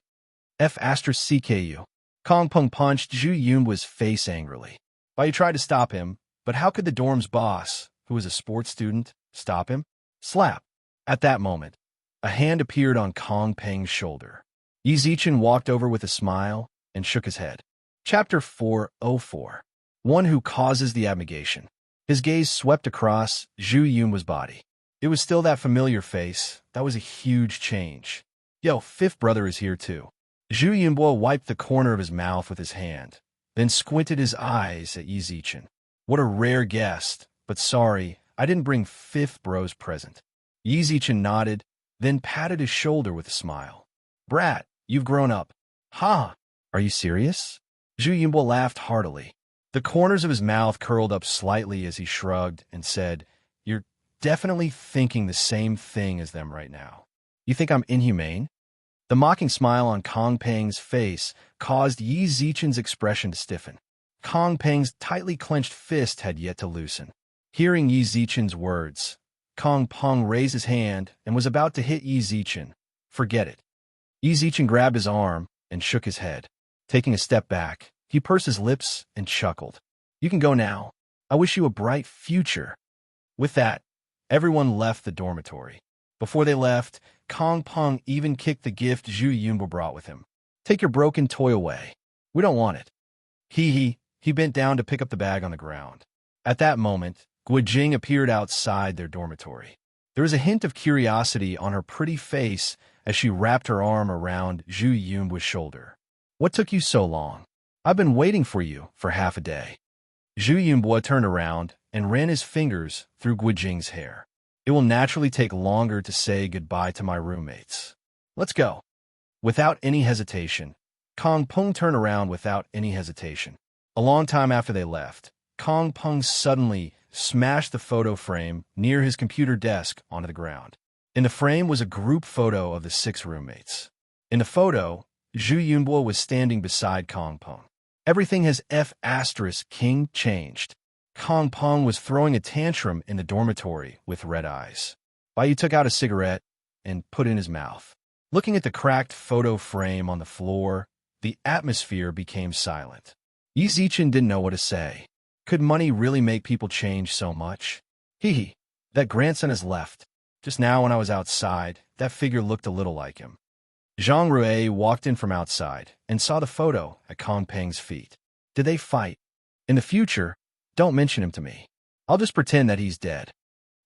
F***CKU. Kong Peng punched Zhu Yunbo's face angrily. Bai Yu tried to stop him, but how could the dorm's boss, who was a sports student, stop him? Slap. At that moment, a hand appeared on Kong Peng's shoulder. Yi Zichen walked over with a smile and shook his head. Chapter 404. One who causes the abnegation. His gaze swept across Zhu Yunbo's body. It was still that familiar face. That was a huge change. Yo, fifth brother is here too. Zhu Yunbo wiped the corner of his mouth with his hand, then squinted his eyes at Yi Zichen. What a rare guest, but sorry, I didn't bring fifth bro's present. Yi Zichen nodded, then patted his shoulder with a smile. Brat, you've grown up. Ha! Are you serious? Zhu Yunbo laughed heartily. The corners of his mouth curled up slightly as he shrugged and said, You're definitely thinking the same thing as them right now. You think I'm inhumane? The mocking smile on Kong Peng's face caused Yi Zichen's expression to stiffen. Kong Peng's tightly clenched fist had yet to loosen. Hearing Yi Zichen's words, Kong Peng raised his hand and was about to hit Yi Zichen. Forget it. Yi Zichen grabbed his arm and shook his head. Taking a step back, he pursed his lips and chuckled. You can go now. I wish you a bright future. With that, everyone left the dormitory. Before they left, Kong Peng even kicked the gift Zhu Yunbo brought with him. Take your broken toy away. We don't want it. He bent down to pick up the bag on the ground. At that moment, Guojing appeared outside their dormitory. There was a hint of curiosity on her pretty face as she wrapped her arm around Zhu Yunbo's shoulder. What took you so long? I've been waiting for you for half a day. Zhu Yunbo turned around and ran his fingers through Guojing's hair. It will naturally take longer to say goodbye to my roommates. Let's go. Without any hesitation, Kong Peng turned around without any hesitation. A long time after they left, Kong Peng suddenly smashed the photo frame near his computer desk onto the ground. In the frame was a group photo of the 6 roommates. In the photo, Zhu Yunbo was standing beside Kong Peng. Everything has F***king changed. Kong Peng was throwing a tantrum in the dormitory with red eyes. Bai took out a cigarette and put it in his mouth. Looking at the cracked photo frame on the floor, the atmosphere became silent. Yi Zichen didn't know what to say. Could money really make people change so much? That grandson has left. Just now when I was outside, that figure looked a little like him. Zhang Rui walked in from outside and saw the photo at Kong Peng's feet. Did they fight? In the future, don't mention him to me. I'll just pretend that he's dead.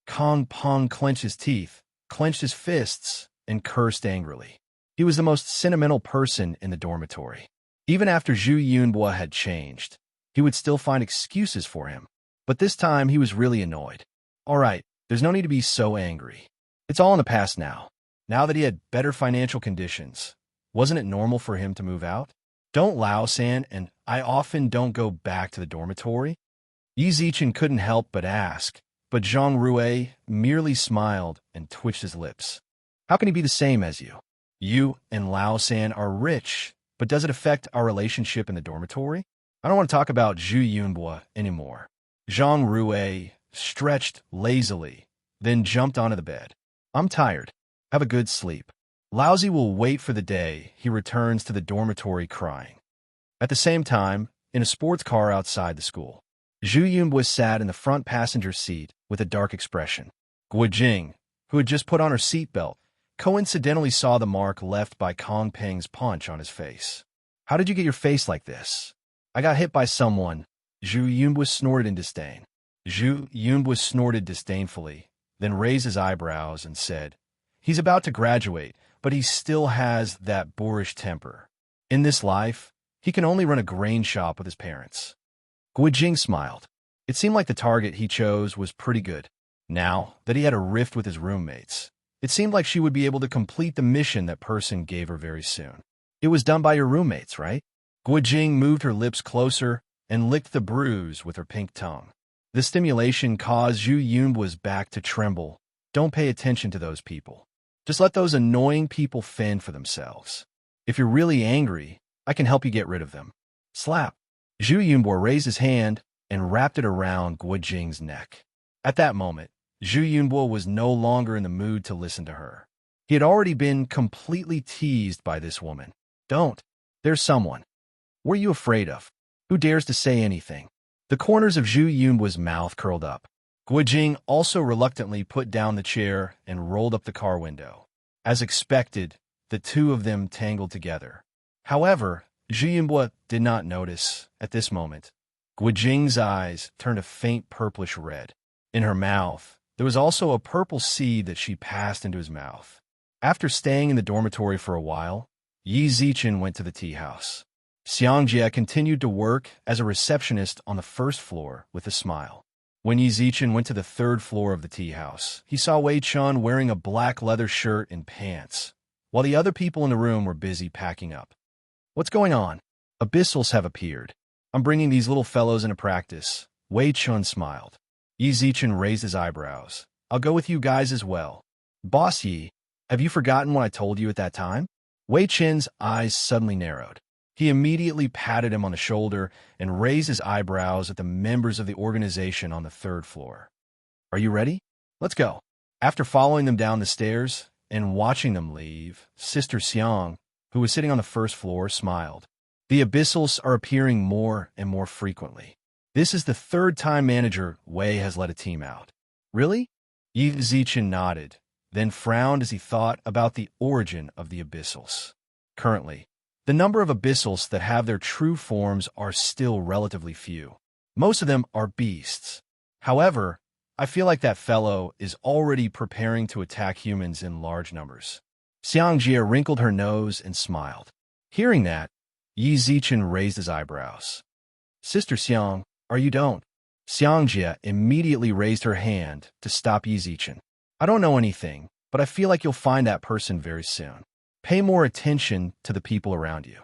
Kong Peng clenched his teeth, clenched his fists, and cursed angrily. He was the most sentimental person in the dormitory. Even after Zhu Yunbo had changed, he would still find excuses for him. But this time he was really annoyed. All right, there's no need to be so angry. It's all in the past now. Now that he had better financial conditions, wasn't it normal for him to move out? Don't Lao San and I often don't go back to the dormitory? Yi Zichen couldn't help but ask, but Zhang Rui merely smiled and twitched his lips. How can he be the same as you? You and Lao San are rich, but does it affect our relationship in the dormitory? I don't want to talk about Zhu Yunbo anymore. Zhang Rui stretched lazily, then jumped onto the bed. I'm tired. Have a good sleep. Laozi will wait for the day he returns to the dormitory crying. At the same time, in a sports car outside the school, Zhu Yunbo sat in the front passenger seat with a dark expression. Guojing, who had just put on her seatbelt, coincidentally saw the mark left by Kong Peng's punch on his face. How did you get your face like this? I got hit by someone. Zhu Yunbo snorted in disdain. Zhu Yunbo snorted disdainfully, then raised his eyebrows and said, He's about to graduate, but he still has that boorish temper. In this life, he can only run a grain shop with his parents. Guojing smiled. It seemed like the target he chose was pretty good. Now that he had a rift with his roommates, it seemed like she would be able to complete the mission that person gave her very soon. It was done by your roommates, right? Guojing moved her lips closer and licked the bruise with her pink tongue. The stimulation caused Zhu Yunbo's back to tremble. Don't pay attention to those people. Just let those annoying people fend for themselves. If you're really angry, I can help you get rid of them. Slap. Zhu Yunbo raised his hand and wrapped it around Guojing's neck. At that moment, Zhu Yunbo was no longer in the mood to listen to her. He had already been completely teased by this woman. Don't. There's someone. What are you afraid of? Who dares to say anything? The corners of Zhu Yunbo's mouth curled up. Guojing also reluctantly put down the chair and rolled up the car window. As expected, the two of them tangled together. However, Zhu Yunbo did not notice, at this moment. Guojing's eyes turned a faint purplish red. In her mouth, There was also a purple seed that she passed into his mouth. After staying in the dormitory for a while, Yi Zichen went to the tea house. Xiangjie continued to work as a receptionist on the first floor with a smile. When Yi Zichen went to the third floor of the tea house, he saw Wei Chun wearing a black leather shirt and pants, while the other people in the room were busy packing up. What's going on? Abyssals have appeared. I'm bringing these little fellows into practice. Wei Chun smiled. Yi Zichen raised his eyebrows. I'll go with you guys as well. Boss Yi, have you forgotten what I told you at that time? Wei Chen's eyes suddenly narrowed. He immediately patted him on the shoulder and raised his eyebrows at the members of the organization on the third floor. Are you ready? Let's go. After following them down the stairs and watching them leave, Sister Xiang, who was sitting on the first floor, smiled. The abyssals are appearing more and more frequently. This is the third time Manager Wei has let a team out. Really? Yi Zichen nodded, then frowned as he thought about the origin of the abyssals. Currently, the number of abyssals that have their true forms are still relatively few. Most of them are beasts. However, I feel like that fellow is already preparing to attack humans in large numbers. Xiangjie wrinkled her nose and smiled. Hearing that, Yi Zichen raised his eyebrows. Sister Xiang, are you don't? Xiangjie immediately raised her hand to stop Yi Zichen. I don't know anything, but I feel like you'll find that person very soon. Pay more attention to the people around you.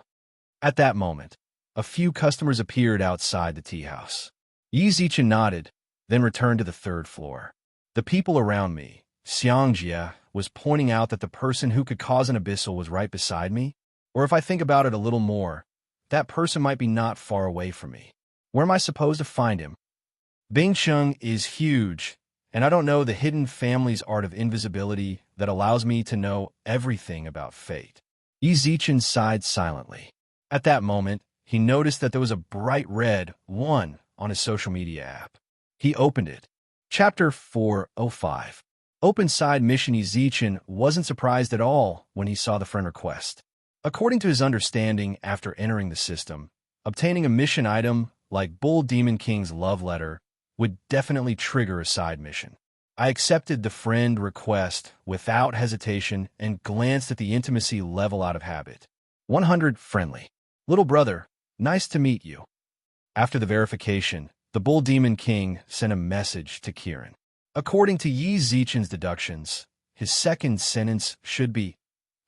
At that moment, a few customers appeared outside the tea house. Yi Zichen nodded, then returned to the third floor. The people around me, Xiangjie was pointing out that the person who could cause an abyssal was right beside me, or if I think about it a little more, that person might be not far away from me. Where am I supposed to find him? Bingcheng is huge, and I don't know the hidden family's art of invisibility that allows me to know everything about fate. Yi Zichen sighed silently. At that moment, he noticed that there was a bright red 1 on his social media app. He opened it. Chapter 405. Open side mission. Yi Zichen wasn't surprised at all when he saw the friend request. According to his understanding after entering the system, obtaining a mission item like Bull Demon King's love letter would definitely trigger a side mission. I accepted the friend request without hesitation and glanced at the intimacy level out of habit. 100 friendly. Little brother, nice to meet you. After the verification, the Bull Demon King sent a message to Kiran. According to Yi Zichen's deductions, his second sentence should be,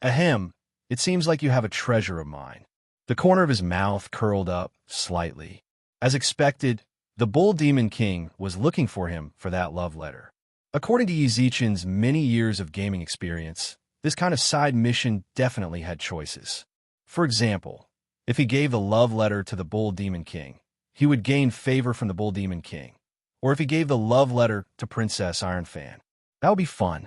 Ahem, it seems like you have a treasure of mine. The corner of his mouth curled up slightly. As expected, the Bull Demon King was looking for him for that love letter. According to Yi Zichen's many years of gaming experience, this kind of side mission definitely had choices. For example, if he gave the love letter to the Bull Demon King, he would gain favor from the Bull Demon King. Or if he gave the love letter to Princess Iron Fan. That would be fun.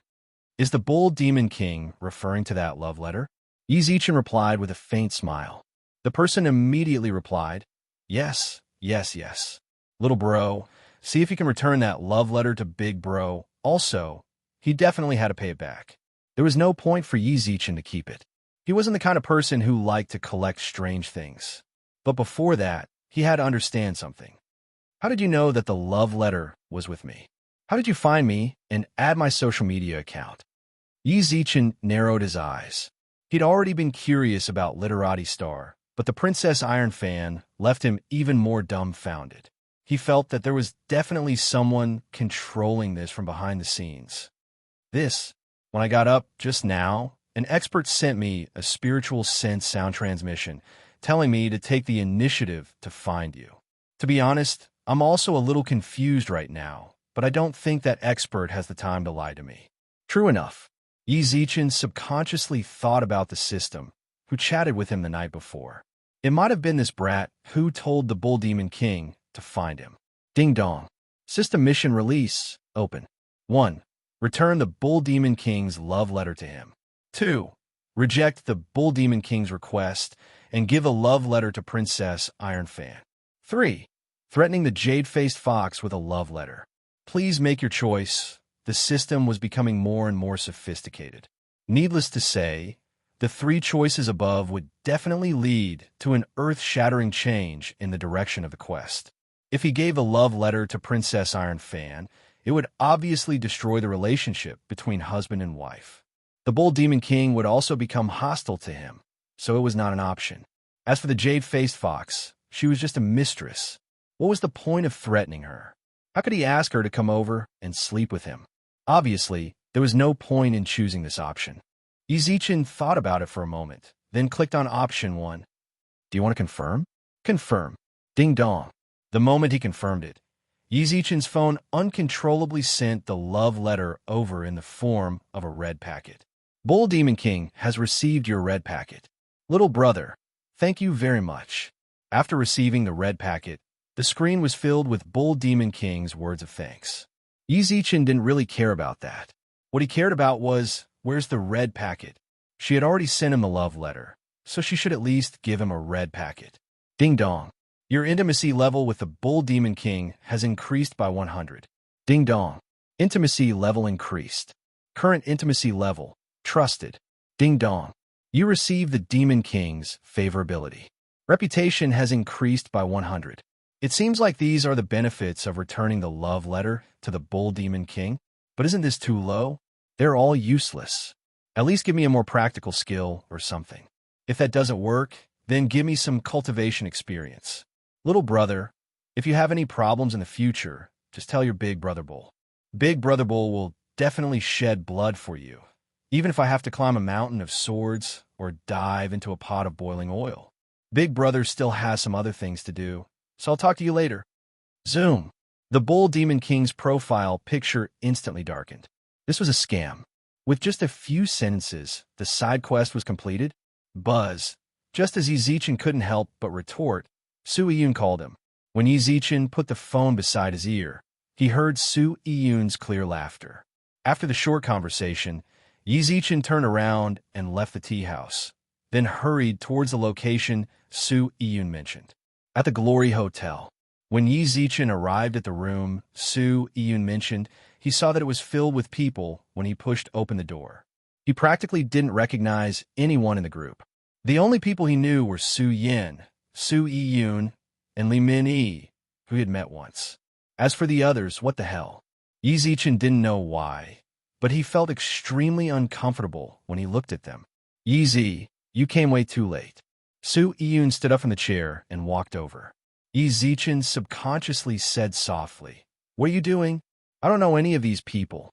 Is the Bull Demon King referring to that love letter? Yi Zichen replied with a faint smile. The person immediately replied, Yes, yes, yes. Little bro, see if you can return that love letter to Big Bro. Also, he definitely had to pay it back. There was no point for Yi Zichen to keep it. He wasn't the kind of person who liked to collect strange things. But before that, he had to understand something. How did you know that the love letter was with me? How did you find me and add my social media account? Yi Zichen narrowed his eyes. He'd already been curious about Literati Star, but the Princess Iron Fan left him even more dumbfounded. He felt that there was definitely someone controlling this from behind the scenes. When I got up just now, an expert sent me a spiritual sense sound transmission, telling me to take the initiative to find you. To be honest, I'm also a little confused right now, but I don't think that expert has the time to lie to me. True enough, Yi Zichen subconsciously thought about the system, who chatted with him the night before. It might have been this brat who told the Bull Demon King to find him. Ding dong. System mission release. Open. 1. Return the Bull Demon King's love letter to him. 2. Reject the Bull Demon King's request and give a love letter to Princess Iron Fan. 3. Threatening the jade-faced fox with a love letter. Please make your choice. The system was becoming more and more sophisticated. Needless to say, the 3 choices above would definitely lead to an earth-shattering change in the direction of the quest. If he gave a love letter to Princess Iron Fan, It would obviously destroy the relationship between husband and wife. The Bull Demon King would also become hostile to him, so it was not an option. As for the jade-faced fox, she was just a mistress. What was the point of threatening her? How could he ask her to come over and sleep with him? Obviously, there was no point in choosing this option. Yizichin thought about it for a moment, then clicked on option 1. Do you want to confirm? Confirm. Ding dong. The moment he confirmed it, Yizichin's phone uncontrollably sent the love letter over in the form of a red packet. Bull Demon King has received your red packet. Little brother, thank you very much. After receiving the red packet, the screen was filled with Bull Demon King's words of thanks. Yizichin didn't really care about that. What he cared about was, where's the red packet? She had already sent him the love letter, so she should at least give him a red packet. Ding dong. Your intimacy level with the Bull Demon King has increased by 100. Ding dong. Intimacy level increased. Current intimacy level, trusted. Ding dong. You receive the Demon King's favorability. Reputation has increased by 100. It seems like these are the benefits of returning the love letter to the Bull Demon King, but isn't this too low? They're all useless. At least give me a more practical skill or something. If that doesn't work, then give me some cultivation experience. Little brother, if you have any problems in the future, just tell your Big Brother Bull. Big Brother Bull will definitely shed blood for you, even if I have to climb a mountain of swords or dive into a pot of boiling oil. Big Brother still has some other things to do, so I'll talk to you later. Zoom. The Bull Demon King's profile picture instantly darkened. This was a scam. With just a few sentences, the side quest was completed. Buzz. Just as Yizichin couldn't help but retort, Su Iyun called him. When Yizichin put the phone beside his ear, he heard Su Iyun's clear laughter. After the short conversation, Yizichin turned around and left the tea house, then hurried towards the location Su Iyun mentioned. At the Glory Hotel. When Yizichin arrived at the room Su Iyun mentioned, he saw that it was filled with people when he pushed open the door. He practically didn't recognize anyone in the group. The only people he knew were Su Yin, Su Iyun, and Li Min-yi, who he had met once. As for the others, what the hell? Yizichin didn't know why, but he felt extremely uncomfortable when he looked at them. Yizi, you came way too late. Su Iyun stood up from the chair and walked over. Yizichin subconsciously said softly, What are you doing? I don't know any of these people.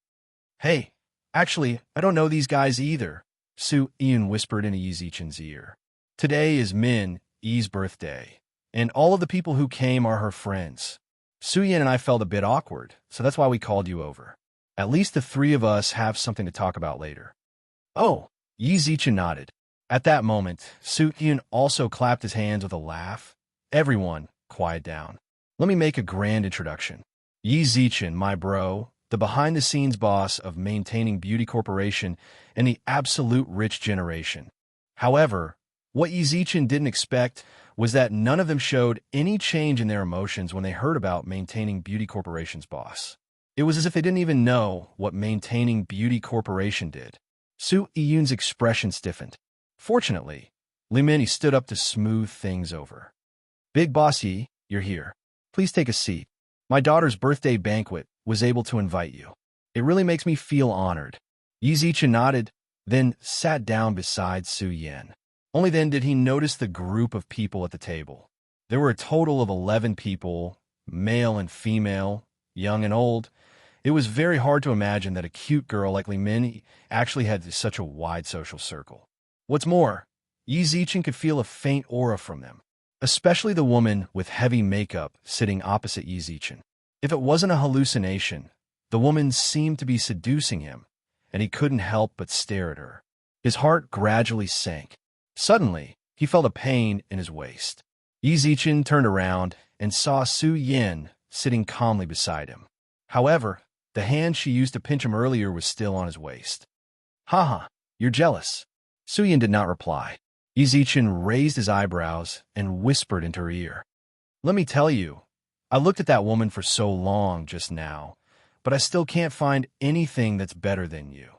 Hey, actually, I don't know these guys either, Su Iyun whispered into Yizichin's ear. Today is Min-yi's birthday, and all of the people who came are her friends. Su Yin and I felt a bit awkward, so that's why we called you over. At least the three of us have something to talk about later. Oh, Yizichin nodded. At that moment, Su Yin also clapped his hands with a laugh. Everyone, quiet down. Let me make a grand introduction. Yizichin, my bro, the behind-the-scenes boss of Maintaining Beauty Corporation and the absolute rich generation. However, what Yizichin didn't expect was that none of them showed any change in their emotions when they heard about Maintaining Beauty Corporation's boss. It was as if they didn't even know what Maintaining Beauty Corporation did. Su Iyun's expression stiffened. Fortunately, Li Min-yi stood up to smooth things over. Big Boss Yi, you're here. Please take a seat. My daughter's birthday banquet was able to invite you. It really makes me feel honored. Yizichin nodded, then sat down beside Su Yin. Only then did he notice the group of people at the table. There were a total of 11 people, male and female, young and old. It was very hard to imagine that a cute girl like Li Min actually had such a wide social circle. What's more, Yizichin could feel a faint aura from them, especially the woman with heavy makeup sitting opposite Yizichin. If it wasn't a hallucination, the woman seemed to be seducing him, and he couldn't help but stare at her. His heart gradually sank. Suddenly, he felt a pain in his waist. Yizichin turned around and saw Su Yin sitting calmly beside him. However, the hand she used to pinch him earlier was still on his waist. Haha, you're jealous. Su Yin did not reply. Yizichin raised his eyebrows and whispered into her ear. Let me tell you, I looked at that woman for so long just now, but I still can't find anything that's better than you.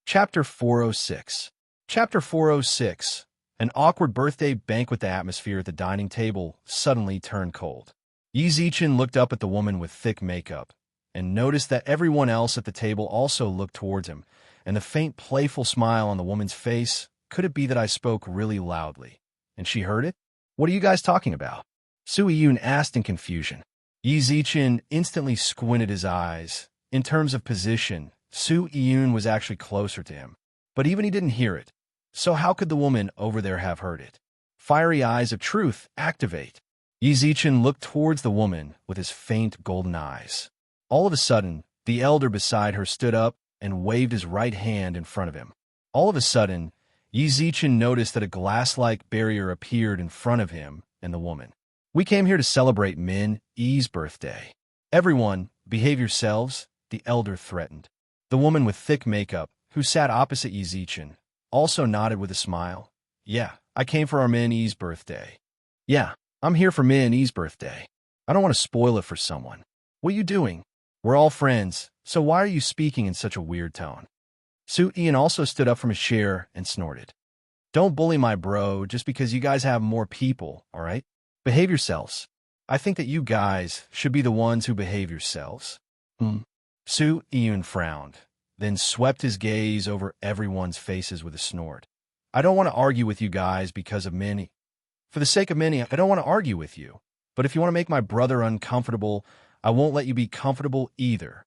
Chapter 406. Chapter 406. An awkward birthday banquet atmosphere at the dining table suddenly turned cold. Yizichin looked up at the woman with thick makeup, and noticed that everyone else at the table also looked towards him, and the faint, playful smile on the woman's face. Could it be that I spoke really loudly, and she heard it? What are you guys talking about? Su Yun asked in confusion. Yi Zichen instantly squinted his eyes. In terms of position, Su Yun was actually closer to him, but even he didn't hear it. So how could the woman over there have heard it? Fiery eyes of truth activate. Yi Zichen looked towards the woman with his faint golden eyes. All of a sudden, the elder beside her stood up and waved his right hand in front of him. All of a sudden, Yi Zichen noticed that a glass-like barrier appeared in front of him and the woman. We came here to celebrate Min Yi's birthday. Everyone, behave yourselves, the elder threatened. The woman with thick makeup, who sat opposite Yi Zichen, also nodded with a smile. Yeah, I came for our Min Yi's birthday. Yeah, I'm here for Min Yi's birthday. I don't want to spoil it for someone. What are you doing? We're all friends, so why are you speaking in such a weird tone? Su Ian also stood up from his chair and snorted. Don't bully my bro just because you guys have more people, all right? Behave yourselves. I think that you guys should be the ones who behave yourselves. Su Ian frowned, then swept his gaze over everyone's faces with a snort. I don't want to argue with you guys because of Minnie. For the sake of Minnie, I don't want to argue with you. But if you want to make my brother uncomfortable, I won't let you be comfortable either.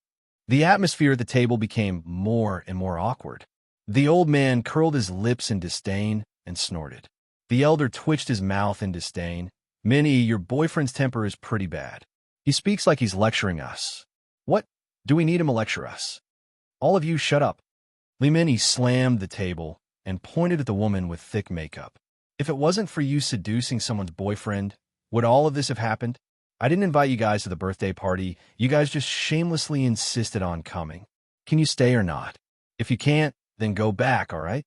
The atmosphere at the table became more and more awkward. The old man curled his lips in disdain and snorted. The elder twitched his mouth in disdain. Minnie, your boyfriend's temper is pretty bad. He speaks like he's lecturing us. What? Do we need him to lecture us? All of you shut up. Li Minnie slammed the table and pointed at the woman with thick makeup. If it wasn't for you seducing someone's boyfriend, would all of this have happened? I didn't invite you guys to the birthday party. You guys just shamelessly insisted on coming. Can you stay or not? If you can't, then go back, all right?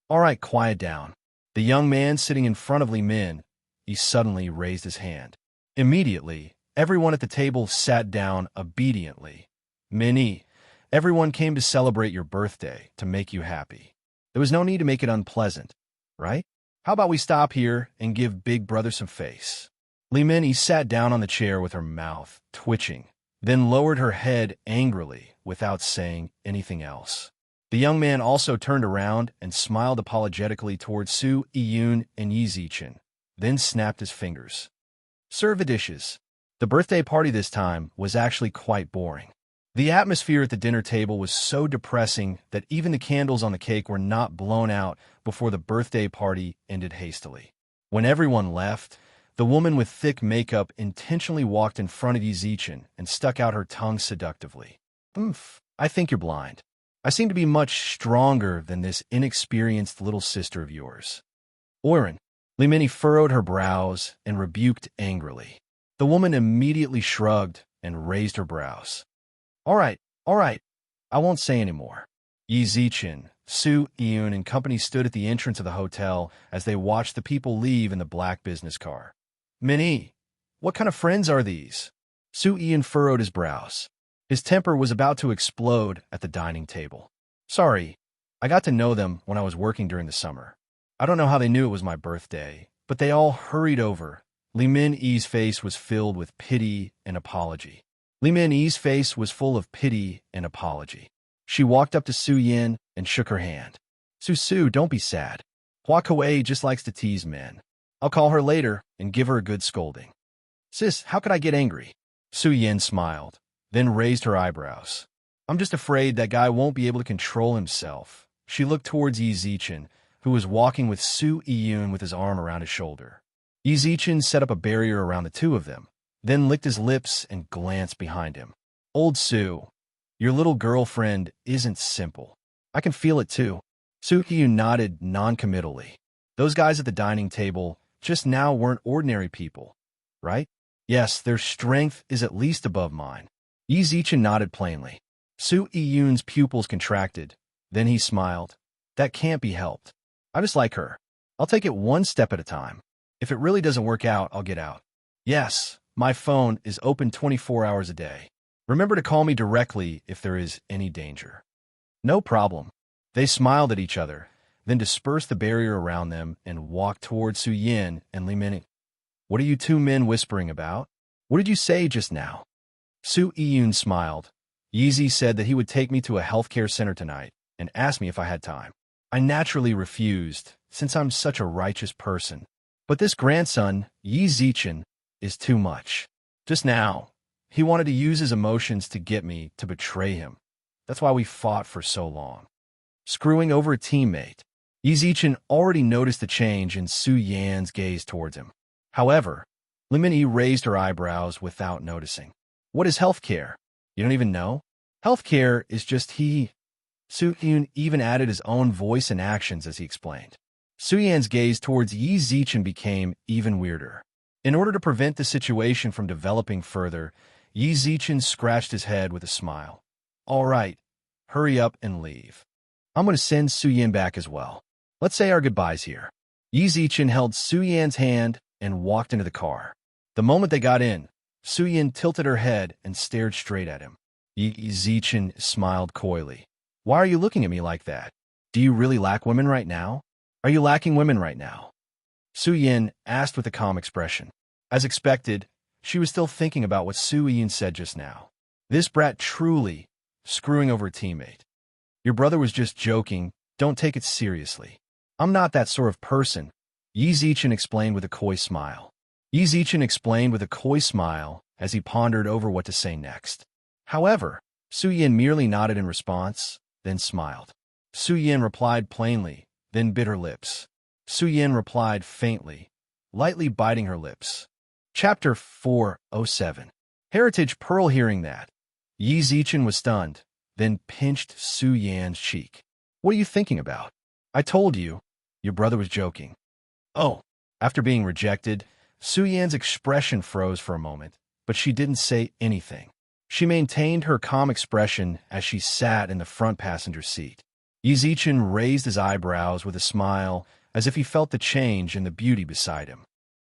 All right, quiet down. The young man sitting in front of Li Min, he suddenly raised his hand. Immediately, everyone at the table sat down obediently. Minnie, everyone came to celebrate your birthday, to make you happy. There was no need to make it unpleasant, right? How about we stop here and give Big Brother some face? Li Min sat down on the chair with her mouth twitching, then lowered her head angrily without saying anything else. The young man also turned around and smiled apologetically towards Su Yun and Yi Zichen, then snapped his fingers. Serve the dishes. The birthday party this time was actually quite boring. The atmosphere at the dinner table was so depressing that even the candles on the cake were not blown out before the birthday party ended hastily. When everyone left, the woman with thick makeup intentionally walked in front of Yi Zichen and stuck out her tongue seductively. I think you're blind. I seem to be much stronger than this inexperienced little sister of yours. Oren. Li Min furrowed her brows and rebuked angrily. The woman immediately shrugged and raised her brows. All right, I won't say any more. Yi Zichen, Su Yun, and company stood at the entrance of the hotel as they watched the people leave in the black business car. Minnie, what kind of friends are these? Su Yun furrowed his brows. His temper was about to explode at the dining table. Sorry, I got to know them when I was working during the summer. I don't know how they knew it was my birthday, but they all hurried over. Li Min's face was filled with pity and apology. Li Min's face was full of pity and apology. She walked up to Su Yin and shook her hand. Su, don't be sad. Hua Kuei just likes to tease men. I'll call her later and give her a good scolding. Sis, how could I get angry? Su Yin smiled, then raised her eyebrows. I'm just afraid that guy won't be able to control himself. She looked towards Yi Zichen, who was walking with Su Yun with his arm around his shoulder. Yi Zichen set up a barrier around the two of them, then licked his lips and glanced behind him. Old Su, your little girlfriend isn't simple. I can feel it too. Su Yun nodded non-committally. Those guys at the dining table just now weren't ordinary people, right? Yes, their strength is at least above mine. Yi Zichen nodded plainly. Su Yun's pupils contracted. Then he smiled. That can't be helped. I just like her. I'll take it one step at a time. If it really doesn't work out, I'll get out. Yes, my phone is open 24 hours a day. Remember to call me directly if there is any danger. No problem. They smiled at each other, then dispersed the barrier around them and walked toward Su Yin and Li Min. What are you two men whispering about? What did you say just now? Su Yun smiled, Yeezy said that he would take me to a healthcare center tonight and asked me if I had time. I naturally refused, since I'm such a righteous person. But this grandson, Yi Zichen, is too much. Just now, he wanted to use his emotions to get me to betray him. That's why we fought for so long. Screwing over a teammate. Yi Zichen already noticed the change in Su Yan's gaze towards him. However, Li Minyi raised her eyebrows without noticing. What is healthcare? You don't even know? Healthcare is just he. Su Yun even added his own voice and actions as he explained. Su Yan's gaze towards Yi Zichen became even weirder. In order to prevent the situation from developing further, Yi Zichen scratched his head with a smile. All right, hurry up and leave. I'm going to send Su Yan back as well. Let's say our goodbyes here. Yi Zichen held Su Yan's hand and walked into the car. The moment they got in, Su Yan tilted her head and stared straight at him. Yi Zichen smiled coyly. Why are you looking at me like that? Do you really lack women right now? Are you lacking women right now? Su Yan asked with a calm expression. As expected, she was still thinking about what Su Yan said just now. This brat truly screwing over a teammate. Your brother was just joking. Don't take it seriously. I'm not that sort of person, Yi Zichen explained with a coy smile. Yi Zichen explained with a coy smile as he pondered over what to say next. However, Su Yan merely nodded in response, then smiled. Su Yan replied plainly, then bit her lips. Su Yan replied faintly, lightly biting her lips. Chapter 407. Heritage Pearl. Hearing that, Yi Zichen was stunned, then pinched Su Yan's cheek. What are you thinking about? I told you, your brother was joking. Oh. After being rejected, Su Yan's expression froze for a moment, but she didn't say anything. She maintained her calm expression as she sat in the front passenger seat. Yi Zichen raised his eyebrows with a smile, as if he felt the change in the beauty beside him.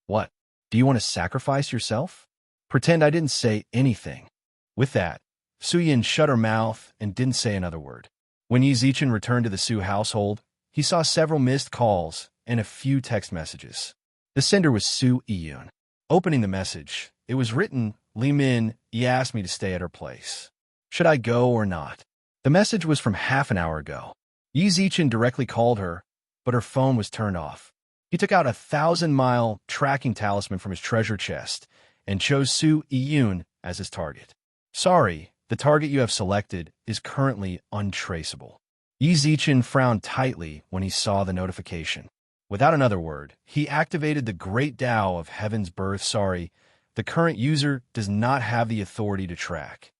What? Do you want to sacrifice yourself? Pretend I didn't say anything. With that, Su Yan shut her mouth and didn't say another word. When Yi Zichen returned to the Su household, he saw several missed calls and a few text messages. The sender was Su Yun. Opening the message, it was written, Li Minyi asked me to stay at her place. Should I go or not? The message was from half an hour ago. Yi Zichen directly called her, but her phone was turned off. He took out a 1,000-mile tracking talisman from his treasure chest and chose Su Yun as his target. Sorry, the target you have selected is currently untraceable. Yi Zichen frowned tightly when he saw the notification. Without another word, he activated the Great Tao of Heaven's Birth. Sorry, the current user does not have the authority to track.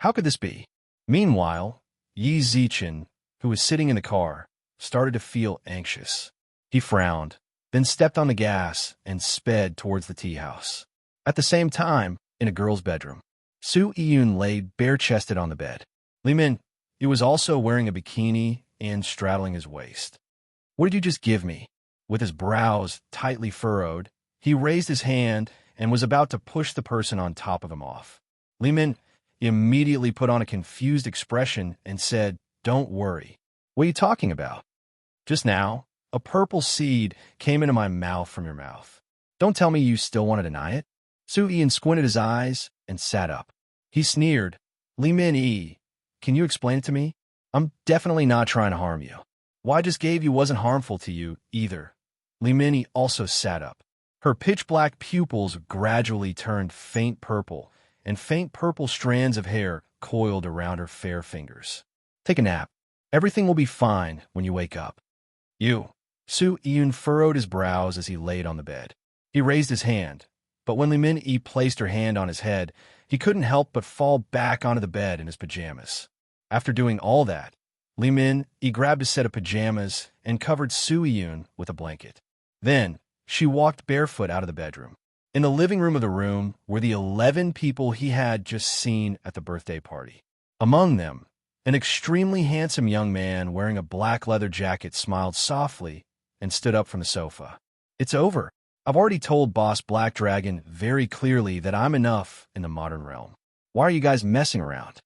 How could this be? Meanwhile, Yi Zichen, who was sitting in the car, started to feel anxious. He frowned, then stepped on the gas and sped towards the tea house. At the same time, in a girl's bedroom, Su Yun lay bare-chested on the bed. Li Minyi was also wearing a bikini and straddling his waist. What did you just give me? With his brows tightly furrowed, he raised his hand and was about to push the person on top of him off. Li Minyi immediately put on a confused expression and said, Don't worry. What are you talking about? Just now, a purple seed came into my mouth from your mouth. Don't tell me you still want to deny it. Su Yun squinted his eyes and sat up. He sneered, Li Minyi, can you explain it to me? I'm definitely not trying to harm you. What I just gave you wasn't harmful to you, either. Li Minyi also sat up. Her pitch-black pupils gradually turned faint purple, and faint purple strands of hair coiled around her fair fingers. Take a nap. Everything will be fine when you wake up. You. Su Yun furrowed his brows as he laid on the bed. He raised his hand, but when Li Minyi placed her hand on his head, he couldn't help but fall back onto the bed in his pajamas. After doing all that, Li Minyi grabbed a set of pajamas and covered Su Yun with a blanket. Then, she walked barefoot out of the bedroom. In the living room of the room were the 11 people he had just seen at the birthday party. Among them, an extremely handsome young man wearing a black leather jacket smiled softly and stood up from the sofa. It's over. I've already told Boss Black Dragon very clearly that I'm enough in the modern realm. Why are you guys messing around?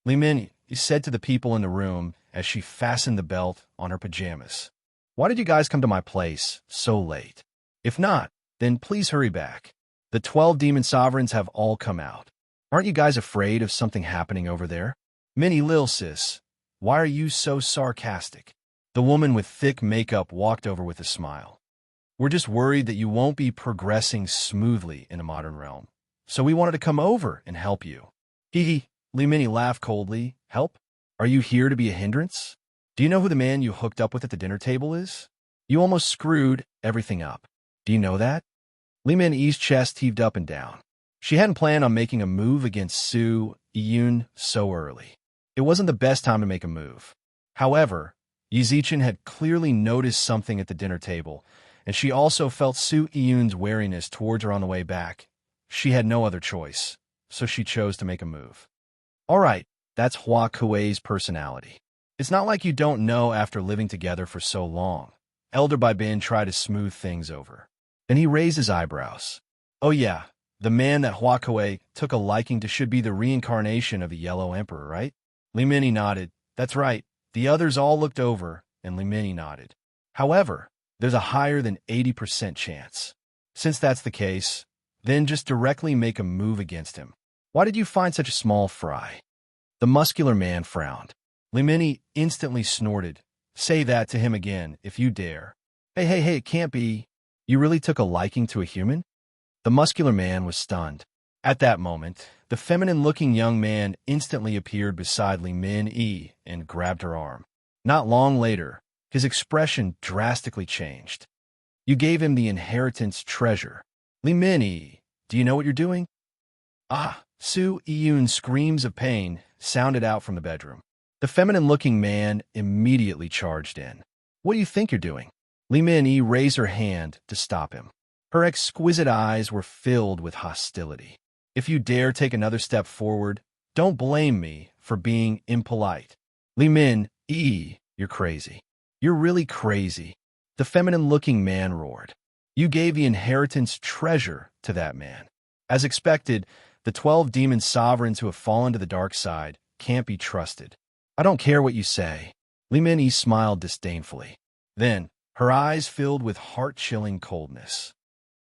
Li Minyi said to the people in the room as she fastened the belt on her pajamas. Why did you guys come to my place so late? If not, then please hurry back. The 12 demon sovereigns have all come out. Aren't you guys afraid of something happening over there? Minnie Lil sis, why are you so sarcastic? The woman with thick makeup walked over with a smile. We're just worried that you won't be progressing smoothly in a modern realm. So we wanted to come over and help you. Hee hee, Lee Minnie laughed coldly. Help? Are you here to be a hindrance? Do you know who the man you hooked up with at the dinner table is? You almost screwed everything up. Do you know that? Lee Min-ee's chest heaved up and down. She hadn't planned on making a move against Su Iyun so early. It wasn't the best time to make a move. However, Yi Zichen had clearly noticed something at the dinner table, and she also felt Su Iyun's wariness towards her on the way back. She had no other choice, so she chose to make a move. All right, that's Hua Kuei's personality. It's not like you don't know after living together for so long. Elder Bai Bin tried to smooth things over. Then he raised his eyebrows. Oh yeah, the man that Hua Kuei took a liking to should be the reincarnation of the Yellow Emperor, right? Li Minnie nodded. That's right. The others all looked over, and Li Minnie nodded. However, there's a higher than 80% chance. Since that's the case, then just directly make a move against him. Why did you find such a small fry? The muscular man frowned. Li Minnie instantly snorted. Say that to him again, if you dare. Hey, it can't be. You really took a liking to a human? The muscular man was stunned. At that moment, the feminine-looking young man instantly appeared beside Li Min-ee and grabbed her arm. Not long later, his expression drastically changed. You gave him the inheritance treasure. Li Min-ee, do you know what you're doing? Ah, Su Iyun's screams of pain sounded out from the bedroom. The feminine-looking man immediately charged in. What do you think you're doing? Li Min-ee raised her hand to stop him. Her exquisite eyes were filled with hostility. If you dare take another step forward, don't blame me for being impolite. Li Min-ee, you're crazy. You're really crazy. The feminine-looking man roared. You gave the inheritance treasure to that man. As expected, the 12 demon sovereigns who have fallen to the dark side can't be trusted. I don't care what you say. Li Min-ee smiled disdainfully. Then, her eyes filled with heart-chilling coldness.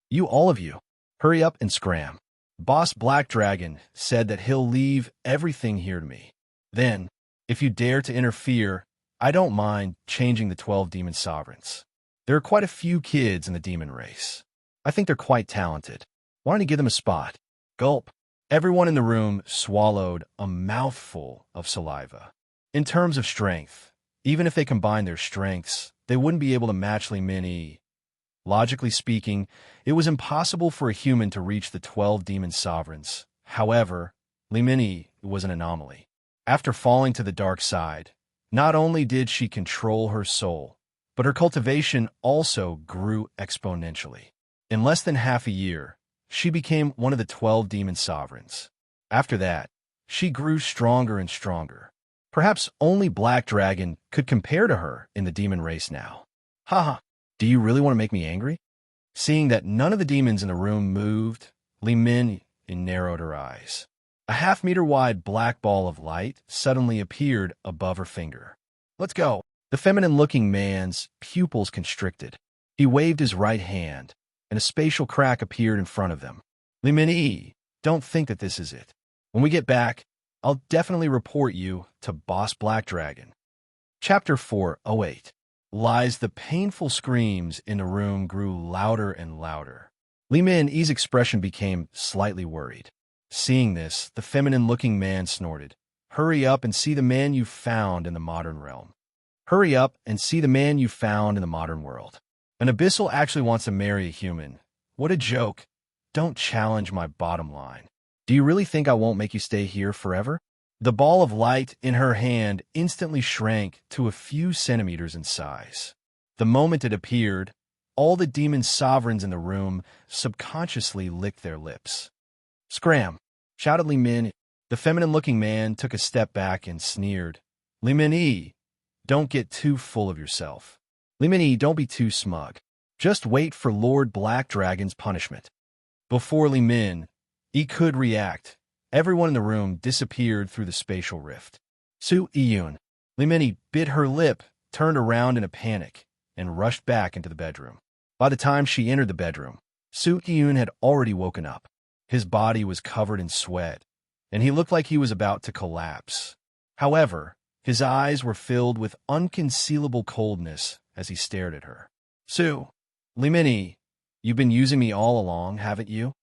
You, all of you, hurry up and scram. Boss Black Dragon said that he'll leave everything here to me. Then, if you dare to interfere, I don't mind changing the 12 demon sovereigns. There are quite a few kids in the demon race. I think they're quite talented. Why don't you give them a spot? Gulp. Everyone in the room swallowed a mouthful of saliva. In terms of strength, even if they combined their strengths, they wouldn't be able to match Li Min-ee. Logically speaking, it was impossible for a human to reach the 12 demon sovereigns. However, Li Min-ee was an anomaly. After falling to the dark side, not only did she control her soul, but her cultivation also grew exponentially. In less than half a year, she became one of the 12 demon sovereigns. After that, she grew stronger and stronger. Perhaps only Black Dragon could compare to her in the demon race now. Haha, do you really want to make me angry? Seeing that none of the demons in the room moved, Li Min narrowed her eyes. A half-meter-wide black ball of light suddenly appeared above her finger. Let's go. The feminine-looking man's pupils constricted. He waved his right hand, and a spatial crack appeared in front of them. Li Min-ee, don't think that this is it. When we get back, I'll definitely report you to Boss Black Dragon. Chapter 408. Lies. The painful screams in the room grew louder and louder. Li Min-ee's expression became slightly worried. Seeing this, the feminine-looking man snorted. Hurry up and see the man you found in the modern realm. Hurry up and see the man you found in the modern world. An abyssal actually wants to marry a human. What a joke. Don't challenge my bottom line. Do you really think I won't make you stay here forever? The ball of light in her hand instantly shrank to a few centimeters in size. The moment it appeared, all the demon sovereigns in the room subconsciously licked their lips. Scram! Shouted Li Min. The feminine-looking man took a step back and sneered. Li Min-ee, don't get too full of yourself. Li Min-ee, don't be too smug. Just wait for Lord Black Dragon's punishment. Before Li Min-ee could react, everyone in the room disappeared through the spatial rift. Su Iyun. Li Min-ee bit her lip, turned around in a panic, and rushed back into the bedroom. By the time she entered the bedroom, Su Iyun had already woken up. His body was covered in sweat, and he looked like he was about to collapse. However, his eyes were filled with unconcealable coldness as he stared at her. Su, Limini, you've been using me all along, haven't you?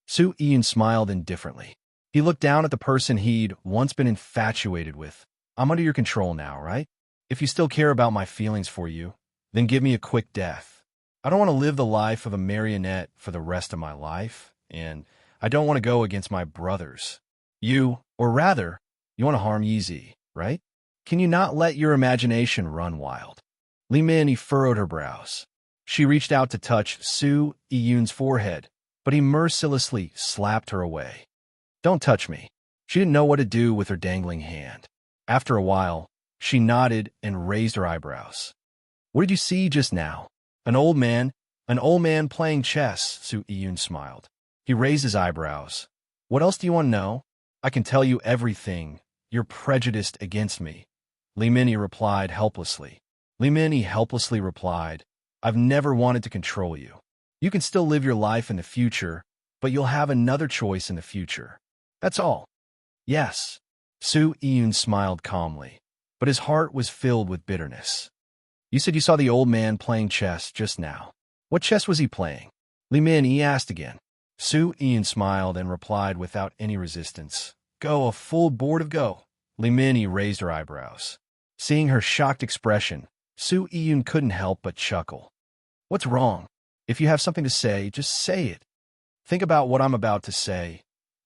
Su Ian smiled indifferently. He looked down at the person he'd once been infatuated with. I'm under your control now, right? If you still care about my feelings for you, then give me a quick death. I don't want to live the life of a marionette for the rest of my life, and I don't want to go against my brothers. Or rather, you want to harm Yeezy, right? Can you not let your imagination run wild? Li Min furrowed her brows. She reached out to touch Su Iyun's forehead, but he mercilessly slapped her away. Don't touch me. She didn't know what to do with her dangling hand. After a while, she nodded and raised her eyebrows. What did you see just now? An old man playing chess, Su Iyun smiled. He raised his eyebrows. What else do you want to know? I can tell you everything. You're prejudiced against me. Li Min replied helplessly. Li Min helplessly replied, I've never wanted to control you. You can still live your life in the future, but you'll have another choice in the future. That's all. Yes. Su Iyun smiled calmly, but his heart was filled with bitterness. You said you saw the old man playing chess just now. What chess was he playing? Li Min asked again. Su Iyun smiled and replied without any resistance. Go, a full board of Go. Li Min raised her eyebrows. Seeing her shocked expression, Su Iyun couldn't help but chuckle. What's wrong? If you have something to say, just say it. Think about what I'm about to say.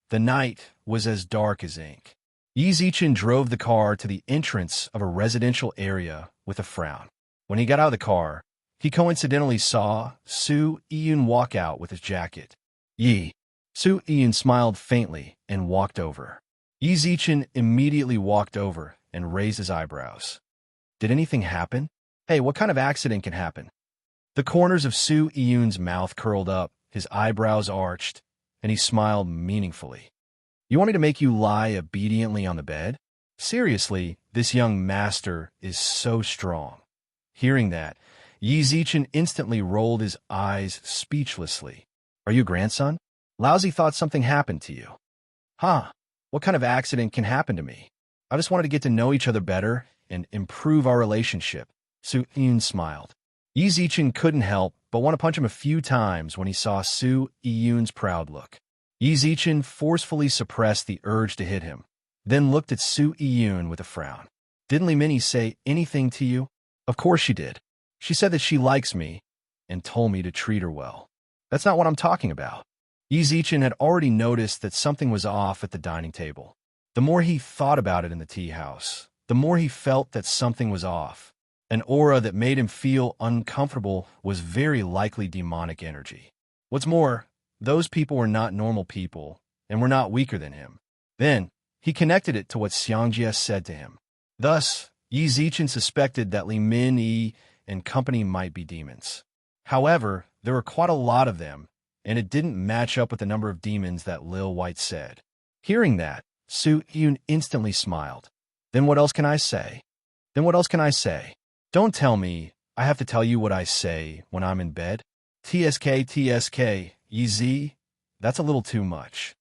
The night was as dark as ink. Yi Zichen drove the car to the entrance of a residential area with a frown. When he got out of the car, he coincidentally saw Su Iyun walk out with his jacket. Su Iyun smiled faintly and walked over. Yi Zichen immediately walked over and raised his eyebrows. Did anything happen? Hey, what kind of accident can happen? The corners of Su Iyun's mouth curled up, his eyebrows arched, and he smiled meaningfully. You want me to make you lie obediently on the bed? Seriously, this young master is so strong. Hearing that, Yi Zichen instantly rolled his eyes speechlessly. Are you a grandson? Lousy thought something happened to you. Huh? What kind of accident can happen to me? I just wanted to get to know each other better and improve our relationship. Su Iyun smiled. Yi Zichen couldn't help but want to punch him a few times when he saw Su Iyun's proud look. Yi Zichen forcefully suppressed the urge to hit him, then looked at Su Iyun with a frown. Didn't Li Min say anything to you? Of course she did. She said that she likes me and told me to treat her well. That's not what I'm talking about. Yi Zichen had already noticed that something was off at the dining table. The more he thought about it in the tea house, the more he felt that something was off. An aura that made him feel uncomfortable was very likely demonic energy. What's more, those people were not normal people and were not weaker than him. Then, he connected it to what Xiangjie said to him. Thus, Yi Zichen suspected that Li Min and company might be demons. However, there were quite a lot of them, and it didn't match up with the number of demons that Lil White said. Hearing that, Su Iyun instantly smiled. Then what else can I say? Don't tell me I have to tell you what I say when I'm in bed. TSK, Yi, that's a little too much.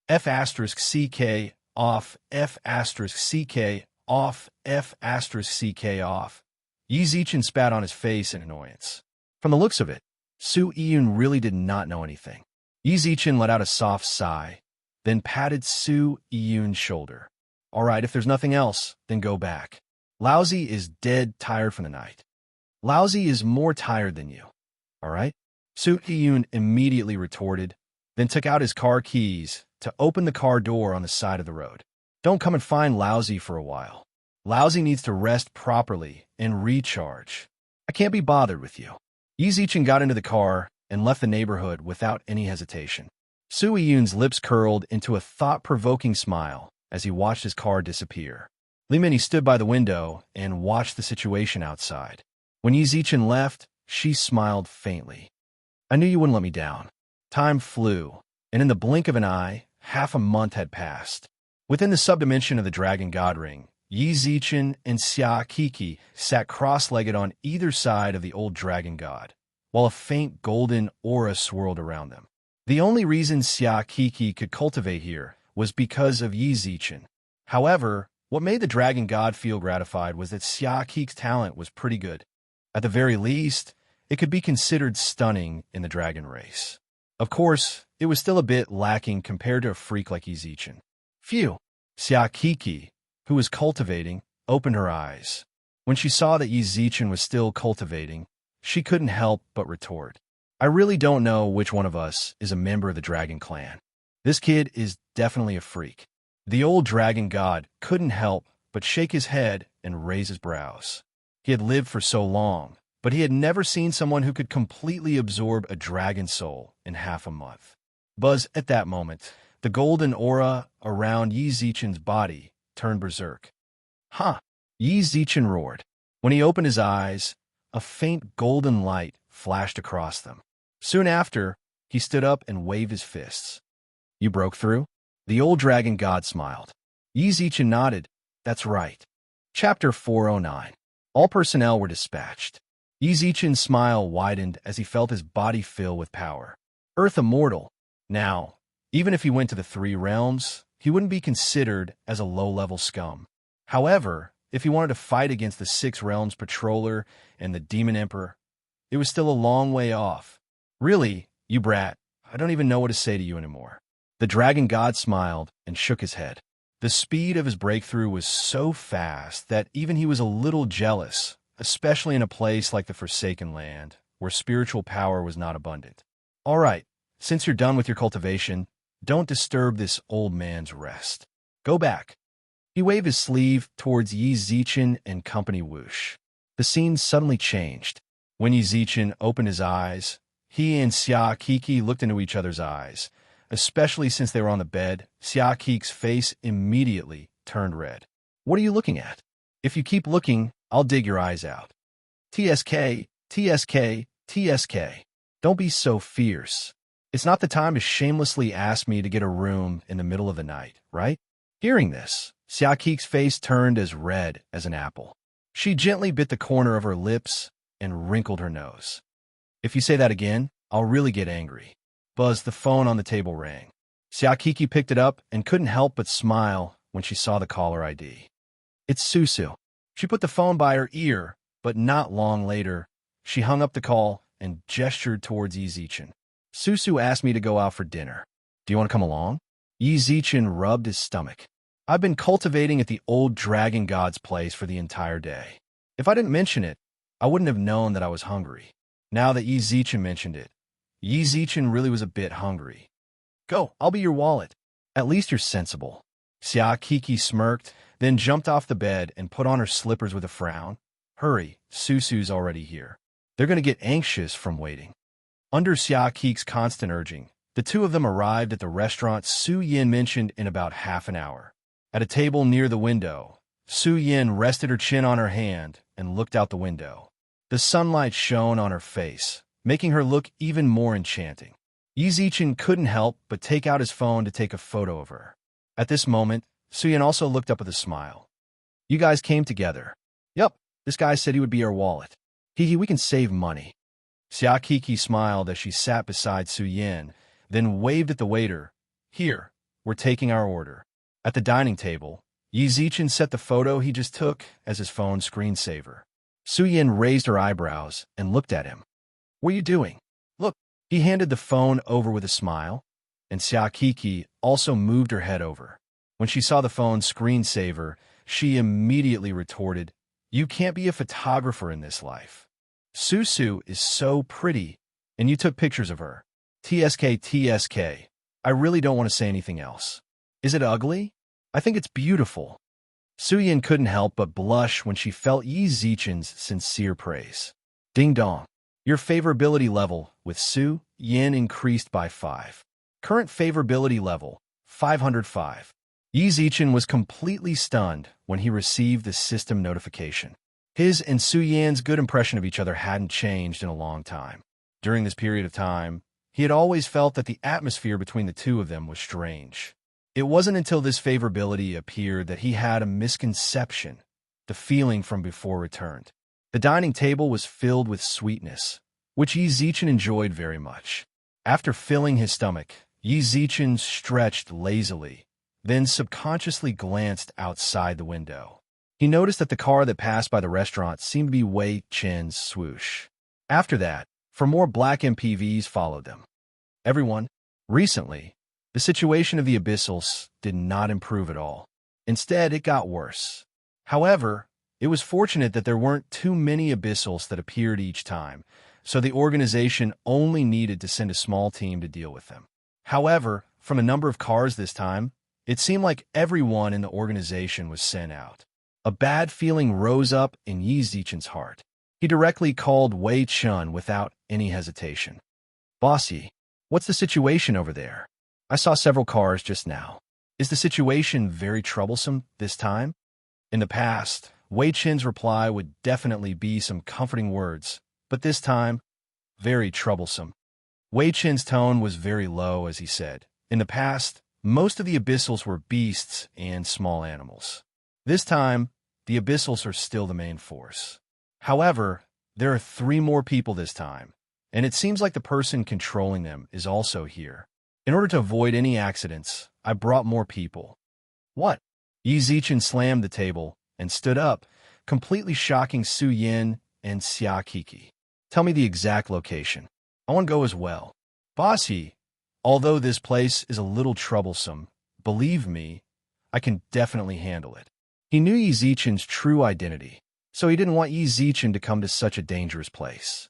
F*CK off, F*CK off, F*CK off. Yi Zichen spat on his face in annoyance. From the looks of it, Su Iyun really did not know anything. Yi Zichen let out a soft sigh, then patted Su Iyun's shoulder. All right, if there's nothing else, then go back. Lousy is dead tired from the night. Lousy is more tired than you. All right? Su Iyun immediately retorted, then took out his car keys to open the car door on the side of the road. Don't come and find Lousy for a while. Lousy needs to rest properly and recharge. I can't be bothered with you. Yi Zichen got into the car and left the neighborhood without any hesitation. Su Iyun's lips curled into a thought-provoking smile as he watched his car disappear. Li Min stood by the window and watched the situation outside. When Yi Zichen left, she smiled faintly. I knew you wouldn't let me down. Time flew, and in the blink of an eye, half a month had passed. Within the subdimension of the Dragon God Ring, Yi Zichen and Xia Kiki sat cross-legged on either side of the old dragon god, while a faint golden aura swirled around them. The only reason Xia Kiki could cultivate here was because of Yi Zichen. However, What made the dragon god feel gratified was that Xia Keek's talent was pretty good. At the very least, it could be considered stunning in the dragon race. Of course, it was still a bit lacking compared to a freak like Yizichin. Phew! Xia Kiki, who was cultivating, opened her eyes. When she saw that Yizichin was still cultivating, she couldn't help but retort. I really don't know which one of us is a member of the dragon clan. This kid is definitely a freak. The old dragon god couldn't help but shake his head and raise his brows. He had lived for so long, but he had never seen someone who could completely absorb a dragon soul in half a month. Buzz, at that moment, the golden aura around Yizichin's body turned berserk. Huh! Yizichin roared. When he opened his eyes, a faint golden light flashed across them. Soon after, he stood up and waved his fists. You broke through? The old dragon god smiled. Yizichin nodded. That's right. Chapter 409. All personnel were dispatched. Yizichin's smile widened as he felt his body fill with power. Earth immortal. Now, even if he went to the three realms, he wouldn't be considered as a low-level scum. However, if he wanted to fight against the Six Realms Patroller and the Demon Emperor, it was still a long way off. Really, you brat, I don't even know what to say to you anymore. The dragon god smiled and shook his head. The speed of his breakthrough was so fast that even he was a little jealous, especially in a place like the Forsaken Land, where spiritual power was not abundant. All right, since you're done with your cultivation, don't disturb this old man's rest. Go back. He waved his sleeve towards Yizichin and company whoosh. The scene suddenly changed. When Yizichin opened his eyes, he and Xia Kiki looked into each other's eyes. Especially since they were on the bed, Xia Keek's face immediately turned red. What are you looking at? If you keep looking, I'll dig your eyes out. TSK, TSK, TSK. Don't be so fierce. It's not the time to shamelessly ask me to get a room in the middle of the night, right? Hearing this, Xia Keek's face turned as red as an apple. She gently bit the corner of her lips and wrinkled her nose. If you say that again, I'll really get angry. Buzz, the phone on the table rang. Xia Kiki picked it up and couldn't help but smile when she saw the caller ID. It's Susu. She put the phone by her ear, but not long later, she hung up the call and gestured towards Yizichin. Susu asked me to go out for dinner. Do you want to come along? Yizichin rubbed his stomach. I've been cultivating at the old dragon god's place for the entire day. If I didn't mention it, I wouldn't have known that I was hungry. Now that Yizichin mentioned it, Yizichin really was a bit hungry. Go, I'll be your wallet. At least you're sensible. Xia Kiki smirked, then jumped off the bed and put on her slippers with a frown. Hurry, Susu's already here. They're going to get anxious from waiting. Under Xia Kiki's constant urging, the two of them arrived at the restaurant Su Yin mentioned in about half an hour. At a table near the window, Su Yin rested her chin on her hand and looked out the window. The sunlight shone on her face, making her look even more enchanting. Yizichin couldn't help but take out his phone to take a photo of her. At this moment, Suyin also looked up with a smile. You guys came together. Yup, this guy said he would be our wallet. Hee, we can save money. Xia Kiki smiled as she sat beside Suyin, then waved at the waiter. Here, we're taking our order. At the dining table, Yizichin set the photo he just took as his phone screensaver. Suyin raised her eyebrows and looked at him. What are you doing? Look, he handed the phone over with a smile, and Xia Kiki also moved her head over. When she saw the phone's screensaver, she immediately retorted, You can't be a photographer in this life. Susu is so pretty, and you took pictures of her. TSK, TSK. I really don't want to say anything else. Is it ugly? I think it's beautiful. Suyin couldn't help but blush when she felt Yizichin's sincere praise. Ding dong. Your favorability level with Su Yin increased by 5. Current favorability level, 505. Yizichin was completely stunned when he received the system notification. His and Su Yin's good impression of each other hadn't changed in a long time. During this period of time, he had always felt that the atmosphere between the two of them was strange. It wasn't until this favorability appeared that he had a misconception. The feeling from before returned. The dining table was filled with sweetness, which Yizichin enjoyed very much. After filling his stomach, Yizichin stretched lazily, then subconsciously glanced outside the window. He noticed that the car that passed by the restaurant seemed to be Wei Chen's swoosh. After that, for more black MPVs followed them. Everyone, recently, the situation of the Abyssals did not improve at all. Instead, it got worse. However, it was fortunate that there weren't too many Abyssals that appeared each time, so the organization only needed to send a small team to deal with them. However, from a number of cars this time, it seemed like everyone in the organization was sent out. A bad feeling rose up in Yi Zichen's heart. He directly called Wei Chun without any hesitation. "Bossy, what's the situation over there? I saw several cars just now. Is the situation very troublesome this time?" In the past, Wei Chen's reply would definitely be some comforting words, but this time, very troublesome. Wei Chen's tone was very low as he said, "In the past, most of the Abyssals were beasts and small animals. This time, the Abyssals are still the main force. However, there are 3 more people this time, and it seems like the person controlling them is also here. In order to avoid any accidents, I brought more people." "What?" Yi Zichen slammed the table and stood up, completely shocking Su Yin and Xia Kiki. "Tell me the exact location. I want to go as well." "Bossy, although this place is a little troublesome, believe me, I can definitely handle it." He knew Yi Zichen's true identity, so he didn't want Yi Zichen to come to such a dangerous place.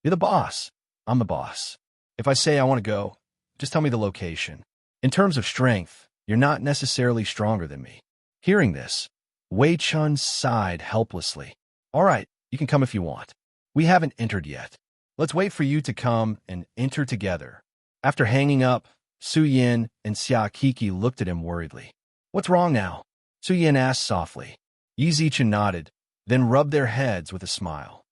"You're the boss. I'm the boss. If I say I want to go, just tell me the location. In terms of strength, you're not necessarily stronger than me." Hearing this, Wei Chun sighed helplessly. "All right, you can come if you want. We haven't entered yet. Let's wait for you to come and enter together." After hanging up, Su Yin and Xia Kiki looked at him worriedly. "What's wrong now?" Su Yin asked softly. Yi Zichen nodded, then rubbed their heads with a smile.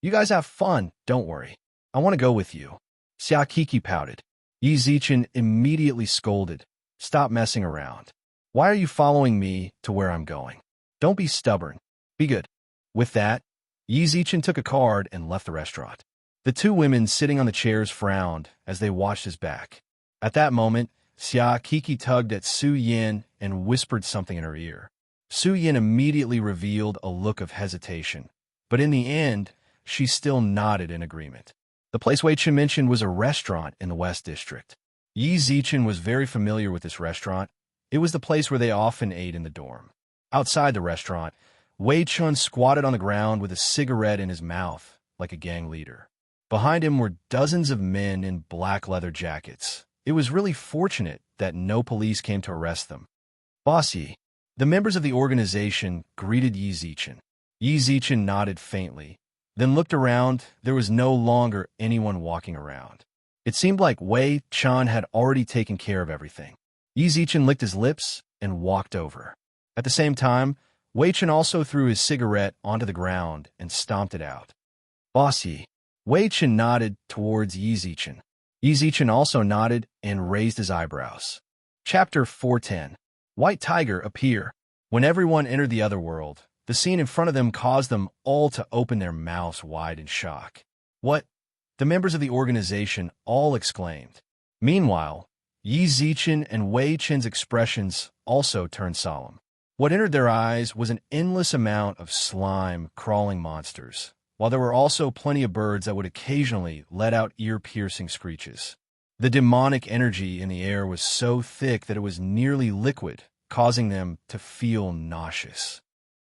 "You guys have fun, don't worry. I want to go with you." Xia Kiki pouted. Yi Zichen immediately scolded. "Stop messing around. Why are you following me to where I'm going? Don't be stubborn. Be good." With that, Yi Zichen took a card and left the restaurant. The 2 women sitting on the chairs frowned as they watched his back. At that moment, Xia Kiki tugged at Su Yin and whispered something in her ear. Su Yin immediately revealed a look of hesitation, but in the end, she still nodded in agreement. The place Wei Chen mentioned was a restaurant in the West District. Yi Zichen was very familiar with this restaurant. It was the place where they often ate in the dorm. Outside the restaurant, Wei Chun squatted on the ground with a cigarette in his mouth, like a gang leader. Behind him were dozens of men in black leather jackets. It was really fortunate that no police came to arrest them. "Bossy." The members of the organization greeted Yi Zichen. Yi Zichen nodded faintly, then looked around. There was no longer anyone walking around. It seemed like Wei Chun had already taken care of everything. Yi Zichen licked his lips and walked over. At the same time, Wei Chun also threw his cigarette onto the ground and stomped it out. "Bossy." Wei Chun nodded towards Yi Zichen. Yi Zichen also nodded and raised his eyebrows. Chapter 410. White Tiger appear. When everyone entered the other world, the scene in front of them caused them all to open their mouths wide in shock. "What?" the members of the organization all exclaimed. Meanwhile, Yi Zichen and Wei Chen's expressions also turned solemn. What entered their eyes was an endless amount of slime, crawling monsters, while there were also plenty of birds that would occasionally let out ear-piercing screeches. The demonic energy in the air was so thick that it was nearly liquid, causing them to feel nauseous.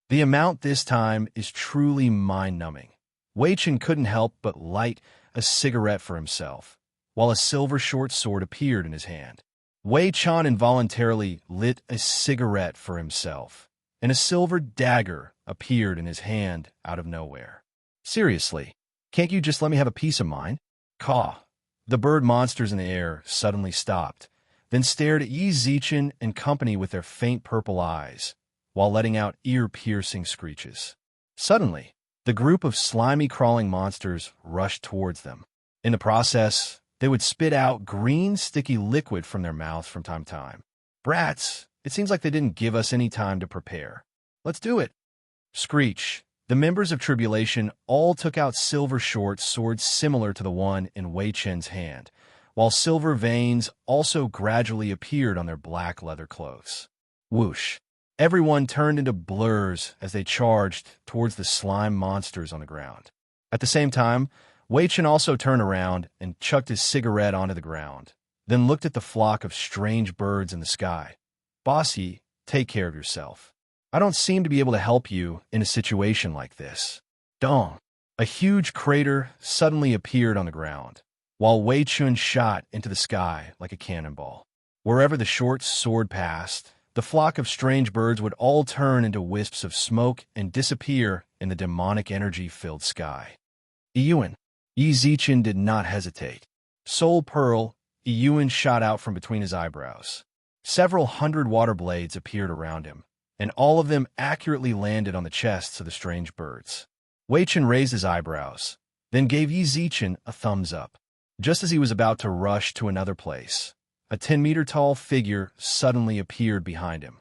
The amount this time is truly mind-numbing. Wei Chen couldn't help but light a cigarette for himself, while a silver short sword appeared in his hand. Wei Chen involuntarily lit a cigarette for himself, and a silver dagger appeared in his hand out of nowhere. "Seriously, can't you just let me have a peace of mind?" Caw. The bird monsters in the air suddenly stopped, then stared at Yi Zichen and company with their faint purple eyes, while letting out ear-piercing screeches. Suddenly, the group of slimy crawling monsters rushed towards them. In the process, they would spit out green, sticky liquid from their mouths from time to time. "Brats, it seems like they didn't give us any time to prepare. Let's do it." Screech. The members of Tribulation all took out silver short swords similar to the one in Wei Chen's hand, while silver veins also gradually appeared on their black leather clothes. Whoosh! Everyone turned into blurs as they charged towards the slime monsters on the ground. At the same time, Wei Chen also turned around and chucked his cigarette onto the ground, then looked at the flock of strange birds in the sky. Bossy, take care of yourself. I don't seem to be able to help you in a situation like this. Dong! A huge crater suddenly appeared on the ground, while Wei Chun shot into the sky like a cannonball. Wherever the short sword passed, the flock of strange birds would all turn into wisps of smoke and disappear in the demonic energy-filled sky. Iyuan. Yi Zichen did not hesitate. Soul Pearl, Iyuan shot out from between his eyebrows. Several hundred water blades appeared around him, and all of them accurately landed on the chests of the strange birds. Wei Chen raised his eyebrows, then gave Yi Zichen a thumbs up. Just as he was about to rush to another place, a 10-meter-tall figure suddenly appeared behind him.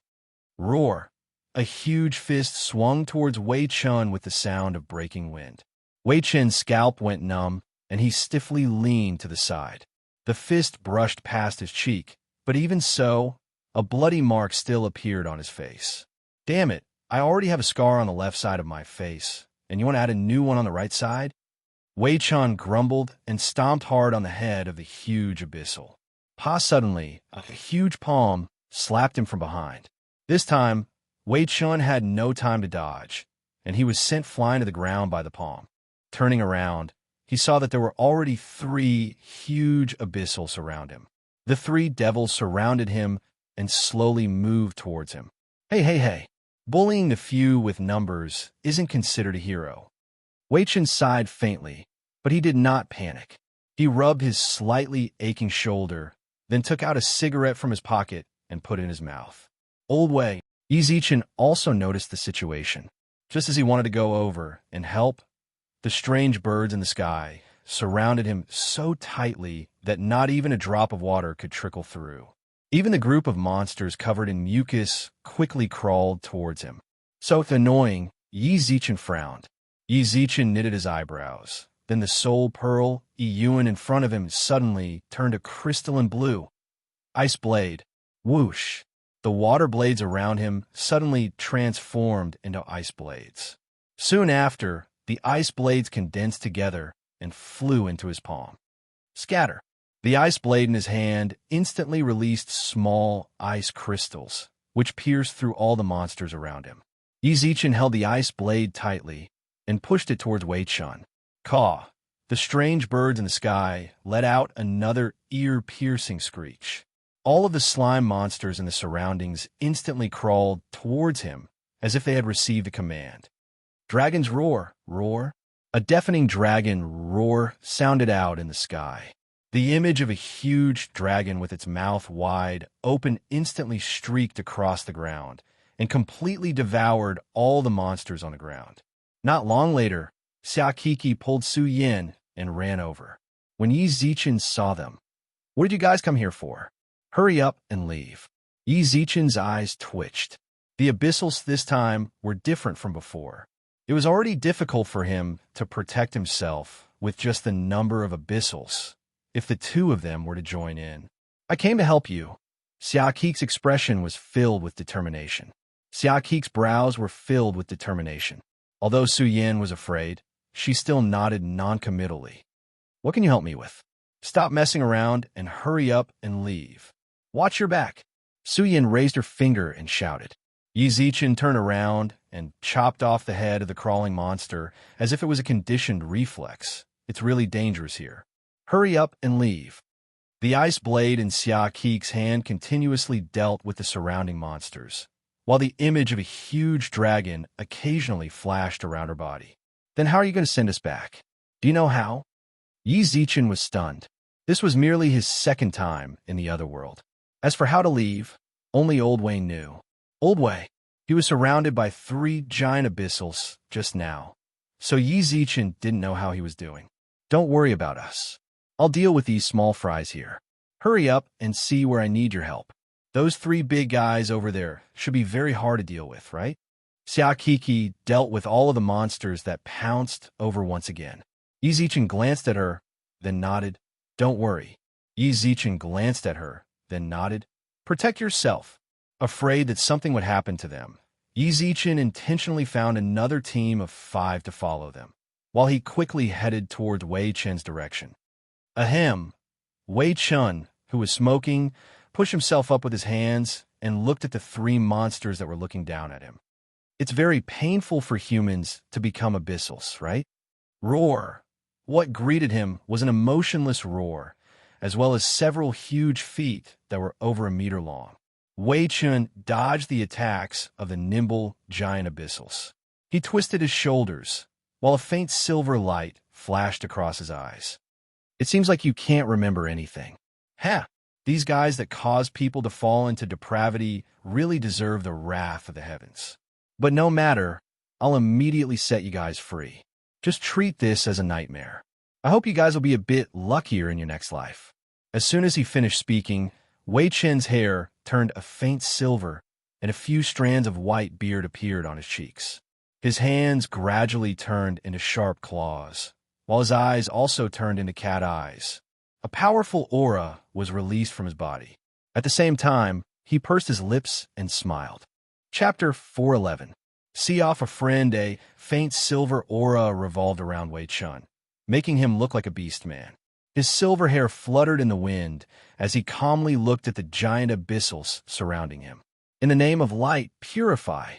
Roar! A huge fist swung towards Wei Chun with the sound of breaking wind. Wei Chen's scalp went numb, and he stiffly leaned to the side. The fist brushed past his cheek, but even so, a bloody mark still appeared on his face. Damn it, I already have a scar on the left side of my face, and you want to add a new one on the right side? Wei Chun grumbled and stomped hard on the head of the huge abyssal. Suddenly, a huge palm slapped him from behind. This time, Wei Chun had no time to dodge, and he was sent flying to the ground by the palm. Turning around, he saw that there were already 3 huge abyssals around him. The 3 devils surrounded him and slowly moved towards him. Hey. Bullying the few with numbers isn't considered a hero. Wei Chen sighed faintly, but he did not panic. He rubbed his slightly aching shoulder, then took out a cigarette from his pocket and put it in his mouth. Old Wei. Yi Zichen also noticed the situation. Just as he wanted to go over and help, the strange birds in the sky surrounded him so tightly that not even a drop of water could trickle through. Even the group of monsters covered in mucus quickly crawled towards him. So annoying, Yi Zichen frowned. Yi Zichen knitted his eyebrows. Then the Soul Pearl, Iyuan in front of him suddenly turned a crystalline blue. Ice Blade. Whoosh! The water blades around him suddenly transformed into ice blades. Soon after, the ice blades condensed together and flew into his palm. Scatter! The ice blade in his hand instantly released small ice crystals, which pierced through all the monsters around him. Yi Zichen held the ice blade tightly and pushed it towards Wei Chun. Caw! The strange birds in the sky let out another ear-piercing screech. All of the slime monsters in the surroundings instantly crawled towards him as if they had received a command. Dragon's roar, roar. A deafening dragon roar sounded out in the sky. The image of a huge dragon with its mouth wide open instantly streaked across the ground and completely devoured all the monsters on the ground. Not long later, Xia Kiki pulled Su Yin and ran over. When Yi Zichen saw them, "What did you guys come here for? Hurry up and leave." Yi Zichen's eyes twitched. The abyssals this time were different from before. It was already difficult for him to protect himself with just the number of abyssals, if the 2 of them were to join in. "I came to help you." Xia Kik's expression was filled with determination. Xia Kik's brows were filled with determination. Although Su Yin was afraid, she still nodded noncommittally. "What can you help me with? Stop messing around and hurry up and leave. Watch your back." Su Yin raised her finger and shouted. Yi Zichen turned around and chopped off the head of the crawling monster as if it was a conditioned reflex. "It's really dangerous here. Hurry up and leave." The ice blade in Xia Kik's hand continuously dealt with the surrounding monsters, while the image of a huge dragon occasionally flashed around her body. "Then how are you going to send us back? Do you know how?" Yi Zichen was stunned. This was merely his 2nd time in the other world. As for how to leave, only Old Wei knew. Old Wei. He was surrounded by 3 giant abyssals just now, so Yi Zichen didn't know how he was doing. "Don't worry about us. I'll deal with these small fries here. Hurry up and see where I need your help. Those 3 big guys over there should be very hard to deal with, right?" Xia Kiki dealt with all of the monsters that pounced over once again. Yi Zichen glanced at her, then nodded. "Don't worry. Yi Zichen glanced at her, then nodded. Protect yourself. Afraid that something would happen to them, Yi Zichen intentionally found another team of 5 to follow them, while he quickly headed toward Wei Chen's direction. Ahem! Wei Chen, who was smoking, pushed himself up with his hands and looked at the 3 monsters that were looking down at him. It's very painful for humans to become abyssals, right? Roar! What greeted him was an emotionless roar, as well as several huge feet that were over a meter long. Wei Chun dodged the attacks of the nimble giant abyssals. He twisted his shoulders, while a faint silver light flashed across his eyes. It seems like you can't remember anything. Ha! These guys that cause people to fall into depravity really deserve the wrath of the heavens. But no matter, I'll immediately set you guys free. Just treat this as a nightmare. I hope you guys will be a bit luckier in your next life. As soon as he finished speaking, Wei Chen's hair turned a faint silver, and a few strands of white beard appeared on his cheeks. His hands gradually turned into sharp claws, while his eyes also turned into cat eyes. A powerful aura was released from his body. At the same time, he pursed his lips and smiled. Chapter 411. See off a friend. A faint silver aura revolved around Wei Chun, making him look like a beast man. His silver hair fluttered in the wind as he calmly looked at the giant abyssals surrounding him. In the name of light, purify.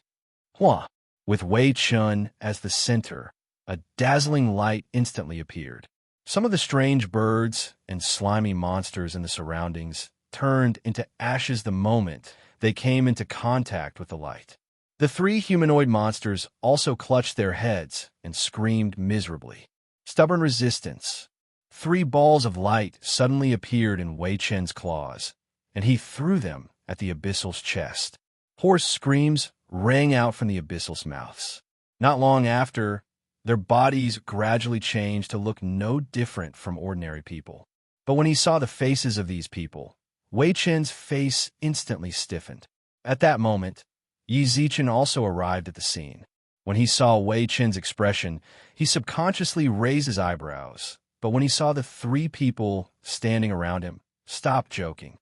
Hua! With Wei Chun as the center, a dazzling light instantly appeared. Some of the strange birds and slimy monsters in the surroundings turned into ashes the moment they came into contact with the light. The 3 humanoid monsters also clutched their heads and screamed miserably. Stubborn resistance. 3 balls of light suddenly appeared in Wei Chen's claws, and he threw them at the abyssal's chest. Hoarse screams rang out from the abyssal's mouths. Not long after, their bodies gradually changed to look no different from ordinary people. But when he saw the faces of these people, Wei Chen's face instantly stiffened. At that moment, Yi Zichen also arrived at the scene. When he saw Wei Chen's expression, he subconsciously raised his eyebrows. But when he saw the 3 people standing around him, stopped joking.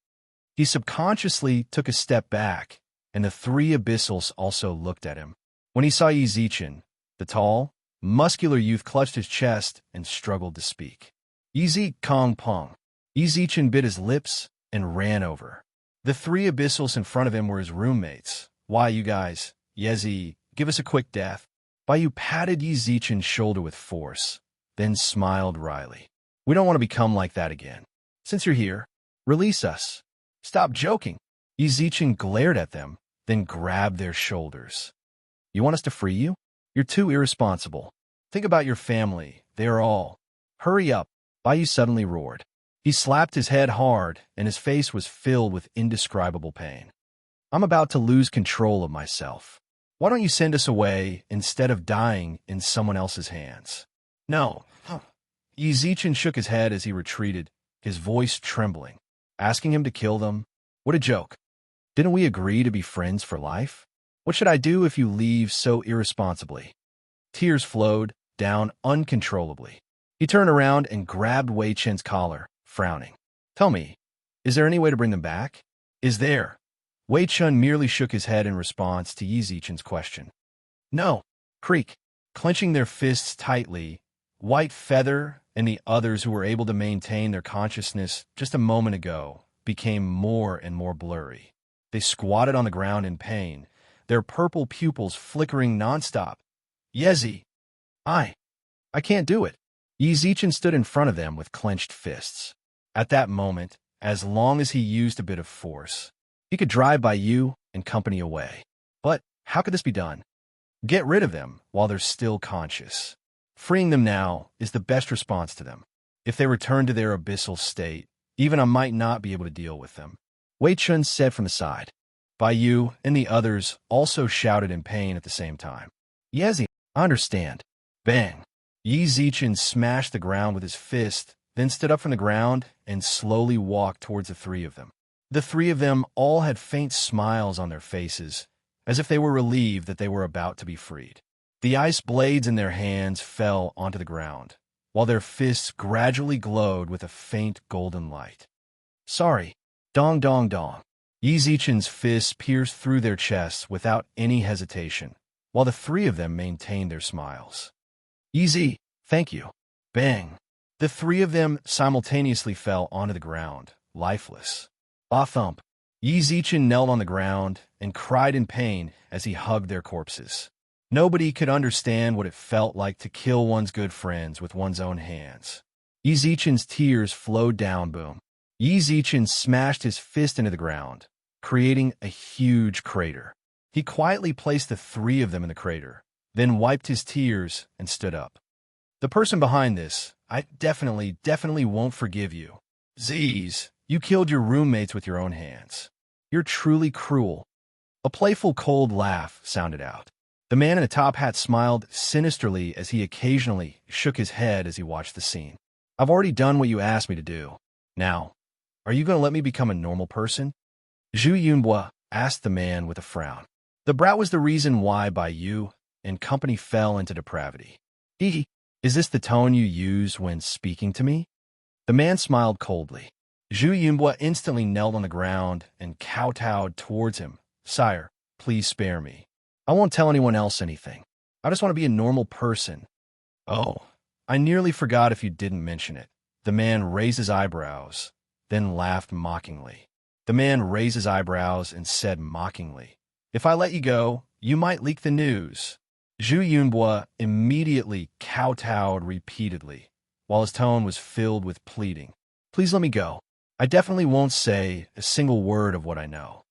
He subconsciously took a step back, and the 3 abyssals also looked at him. When he saw Yi Zichen, the tall, muscular youth clutched his chest and struggled to speak. Yi Zi Kong Pong. Yi Zichen bit his lips and ran over. The 3 abyssals in front of him were his roommates. Why, you guys? Yezi, give us a quick death. Bai patted Yi Zichen's shoulder with force, then smiled wryly. We don't want to become like that again. Since you're here, release us. Stop joking. Yi Zichen glared at them, then grabbed their shoulders. You want us to free you? You're too irresponsible. Think about your family. They are all. Hurry up. Bai suddenly roared. He slapped his head hard, and his face was filled with indescribable pain. I'm about to lose control of myself. Why don't you send us away instead of dying in someone else's hands? No. Yi Zichen shook his head as he retreated, his voice trembling. Asking him to kill them? What a joke. Didn't we agree to be friends for life? What should I do if you leave so irresponsibly? Tears flowed down uncontrollably. He turned around and grabbed Wei Chen's collar, frowning. Tell me, is there any way to bring them back? Is there? Wei Chen merely shook his head in response to Yi Zichen's question. No. Creak. Clenching their fists tightly, White Feather and the others who were able to maintain their consciousness just a moment ago became more and more blurry. They squatted on the ground in pain, their purple pupils flickering nonstop. Yezi! I can't do it. Yi Zichen stood in front of them with clenched fists. At that moment, as long as he used a bit of force, he could drive by you and company away. But how could this be done? Get rid of them while they're still conscious. Freeing them now is the best response to them. If they return to their abyssal state, even I might not be able to deal with them. Wei Chun said from the side. Bai Yu and the others also shouted in pain at the same time. Yezi, I understand. Bang! Yi Zichen smashed the ground with his fist, then stood up from the ground and slowly walked towards the 3 of them. The 3 of them all had faint smiles on their faces, as if they were relieved that they were about to be freed. The ice blades in their hands fell onto the ground, while their fists gradually glowed with a faint golden light. Sorry. Dong dong dong. Yi Zichen's fists pierced through their chests without any hesitation, while the three of them maintained their smiles. Easy, thank you. Bang. The three of them simultaneously fell onto the ground, lifeless. A thump. Yi Zichen knelt on the ground and cried in pain as he hugged their corpses. Nobody could understand what it felt like to kill one's good friends with one's own hands. Yi Zichen's tears flowed down. Boom. Yi Zichen smashed his fist into the ground, creating a huge crater. He quietly placed the three of them in the crater, then wiped his tears and stood up. The person behind this, I definitely won't forgive you. Z's, you killed your roommates with your own hands. You're truly cruel. A playful, cold laugh sounded out. The man in the top hat smiled sinisterly as he occasionally shook his head as he watched the scene. I've already done what you asked me to do. Now, are you going to let me become a normal person? Zhu Yunbua asked the man with a frown. The brat was the reason why Bai Yu and company fell into depravity. Is this the tone you use when speaking to me? The man smiled coldly. Zhu Yunbua instantly knelt on the ground and kowtowed towards him. Sire, please spare me. I won't tell anyone else anything. I just want to be a normal person. Oh, I nearly forgot if you didn't mention it. The man raised his eyebrows, then laughed mockingly. The man raised his eyebrows and said mockingly, If I let you go, you might leak the news. Zhu Yunbua immediately kowtowed repeatedly, while his tone was filled with pleading. Please let me go. I definitely won't say a single word of what I know.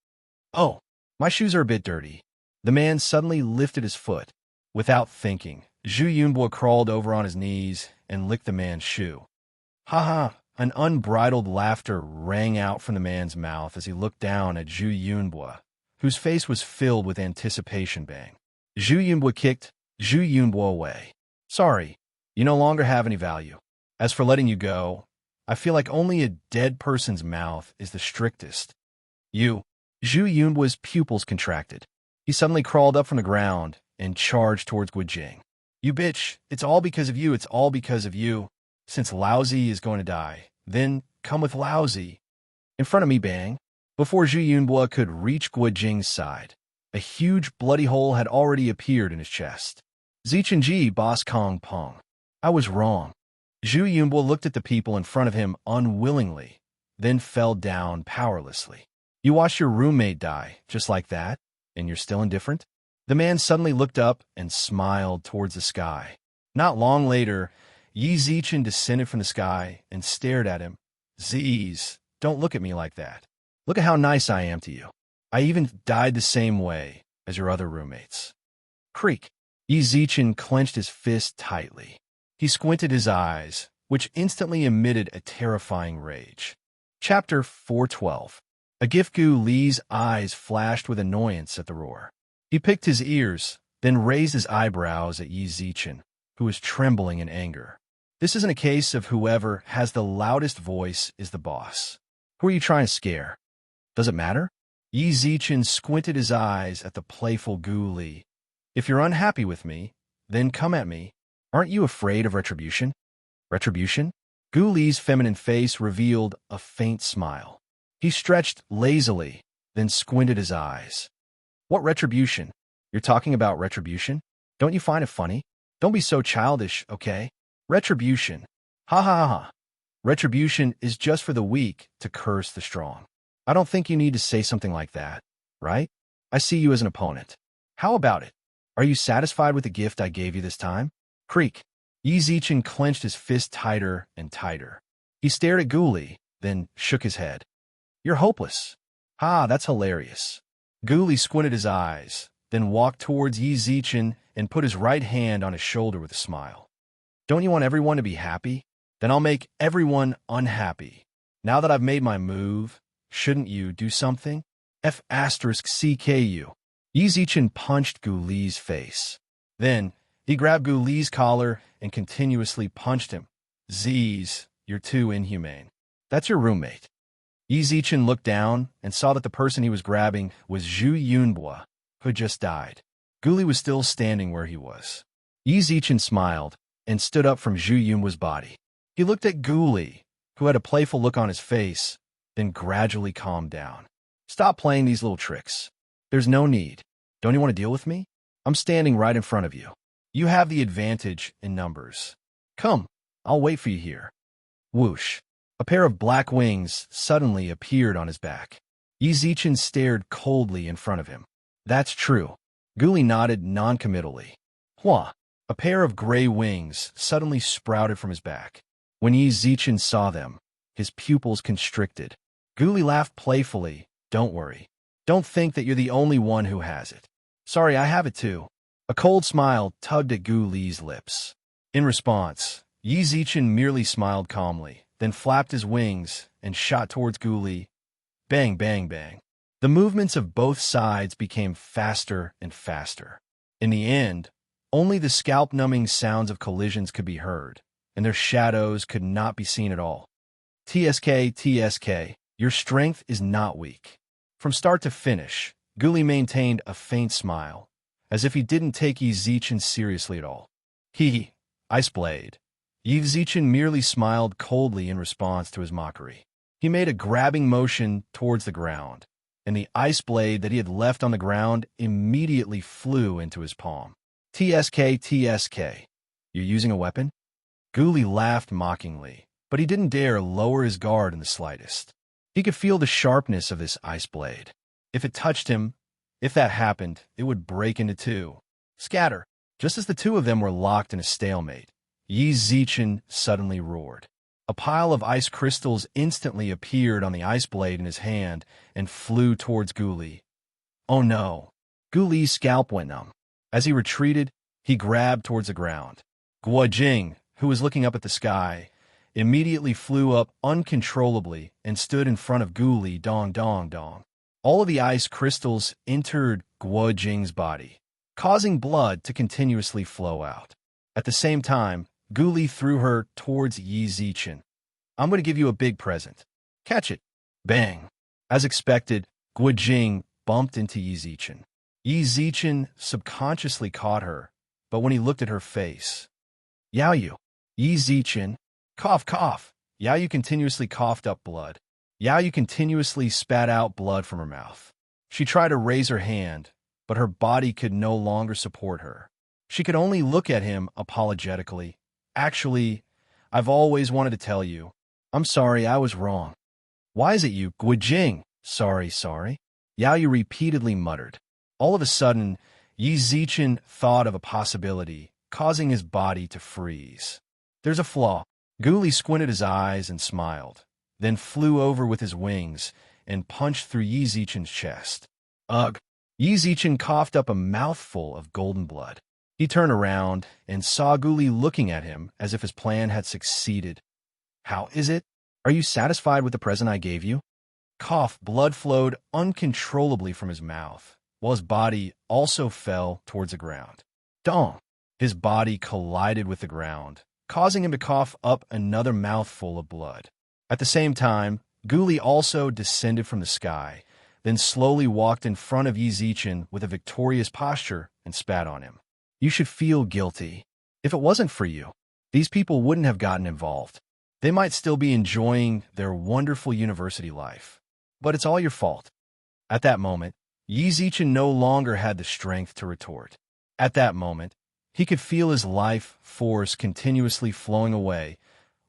Oh, my shoes are a bit dirty. The man suddenly lifted his foot. Without thinking, Zhu Yunbua crawled over on his knees and licked the man's shoe. Ha ha! An unbridled laughter rang out from the man's mouth as he looked down at Zhu Yunbua, whose face was filled with anticipation. Bang. Zhu Yunbua kicked Zhu Yunbua away. Sorry, you no longer have any value. As for letting you go, I feel like only a dead person's mouth is the strictest. Zhu Yunbua's pupils contracted. He suddenly crawled up from the ground and charged towards Guijing. You bitch, it's all because of you, it's all because of you. Since Laozi is going to die, then come with Laozi. In front of me, bang. Before Zhu Yunbua could reach Guijing's side, a huge bloody hole had already appeared in his chest. Zichenji Boss Kong Pong. I was wrong. Zhu Yunbua looked at the people in front of him unwillingly, then fell down powerlessly. You watched your roommate die, just like that, and you're still indifferent? The man suddenly looked up and smiled towards the sky. Not long later, Yi Zichen descended from the sky and stared at him. Z's, don't look at me like that. Look at how nice I am to you. I even died the same way as your other roommates. Creak. Yi Zichen clenched his fist tightly. He squinted his eyes, which instantly emitted a terrifying rage. Chapter 412. Agifgu Li's eyes flashed with annoyance at the roar. He picked his ears, then raised his eyebrows at Yi Zichen, who was trembling in anger. This isn't a case of whoever has the loudest voice is the boss. Who are you trying to scare? Does it matter? Yi Zichen squinted his eyes at the playful Gu Li. If you're unhappy with me, then come at me. Aren't you afraid of retribution? Retribution? Gu Li's feminine face revealed a faint smile. He stretched lazily, then squinted his eyes. What retribution? You're talking about retribution? Don't you find it funny? Don't be so childish, okay? Retribution. Ha ha ha. Retribution is just for the weak to curse the strong. I don't think you need to say something like that, right? I see you as an opponent. How about it? Are you satisfied with the gift I gave you this time? Creak. Yi Zichen clenched his fist tighter and tighter. He stared at Gu Li, then shook his head. You're hopeless. Ha, that's hilarious. Gu Li squinted his eyes, then walked towards Yi Zichen and put his right hand on his shoulder with a smile. Don't you want everyone to be happy? Then I'll make everyone unhappy. Now that I've made my move, shouldn't you do something? F*CKU. Yi Zichen punched Gu Li's face. Then, he grabbed Gu Li's collar and continuously punched him. Z's, you're too inhumane. That's your roommate. Yi Zichen looked down and saw that the person he was grabbing was Zhu Yunbua, who had just died. Gu Li was still standing where he was. Yi Zichen smiled and stood up from Zhu Yunbua's body. He looked at Gu Li, who had a playful look on his face, then gradually calmed down. Stop playing these little tricks. There's no need. Don't you want to deal with me? I'm standing right in front of you. You have the advantage in numbers. Come, I'll wait for you here. Whoosh. A pair of black wings suddenly appeared on his back. Yi Zichen stared coldly in front of him. That's true. Guli nodded noncommittally. Hua. A pair of gray wings suddenly sprouted from his back. When Yi Zichen saw them, his pupils constricted. Guli laughed playfully. Don't worry. Don't think that you're the only one who has it. Sorry, I have it too. A cold smile tugged at Guli's lips. In response, Yi Zichen merely smiled calmly, then flapped his wings and shot towards Guli. Bang, bang, bang. The movements of both sides became faster and faster. In the end, only the scalp-numbing sounds of collisions could be heard, and their shadows could not be seen at all. TSK, your strength is not weak. From start to finish, Guli maintained a faint smile, as if he didn't take Yi Zichen seriously at all. Ice Blade. Yi Zichen merely smiled coldly in response to his mockery. He made a grabbing motion towards the ground, and the ice blade that he had left on the ground immediately flew into his palm. TSK, you're using a weapon? Guli laughed mockingly, but he didn't dare lower his guard in the slightest. He could feel the sharpness of this ice blade. If it touched him, if that happened, it would break into two. Scatter! Just as the two of them were locked in a stalemate, Yi Zichen suddenly roared. A pile of ice crystals instantly appeared on the ice blade in his hand and flew towards Guli. Oh no! Guli's scalp went numb. As he retreated, he grabbed towards the ground. Guojing, who was looking up at the sky, immediately flew up uncontrollably and stood in front of Guli. Dong, dong, dong. All of the ice crystals entered Guojing's body, causing blood to continuously flow out. At the same time, Guli threw her towards Yi Zichen. I'm going to give you a big present. Catch it. Bang. As expected, Guojing bumped into Yi Zichen. Yi Zichen subconsciously caught her, but when he looked at her face, Yaoyu. Yi Zichen. Cough, cough. Yaoyu continuously coughed up blood. Yaoyu continuously spat out blood from her mouth. She tried to raise her hand, but her body could no longer support her. She could only look at him apologetically. Actually, I've always wanted to tell you. I'm sorry, I was wrong. Why is it you, Guojing? Sorry. Yaoyu repeatedly muttered. All of a sudden, Yi Zichen thought of a possibility, causing his body to freeze. There's a flaw. Guli squinted his eyes and smiled, then flew over with his wings and punched through Yi Zichen's chest. Ugh! Yi Zichen coughed up a mouthful of golden blood. He turned around and saw Guli looking at him as if his plan had succeeded. How is it? Are you satisfied with the present I gave you? Cough, blood flowed uncontrollably from his mouth, while his body also fell towards the ground. Dong! His body collided with the ground, causing him to cough up another mouthful of blood. At the same time, Guli also descended from the sky, then slowly walked in front of Yi Zichen with a victorious posture and spat on him. You should feel guilty. If it wasn't for you, these people wouldn't have gotten involved. They might still be enjoying their wonderful university life. But it's all your fault. At that moment, Yi Zichen no longer had the strength to retort. At that moment, he could feel his life force continuously flowing away,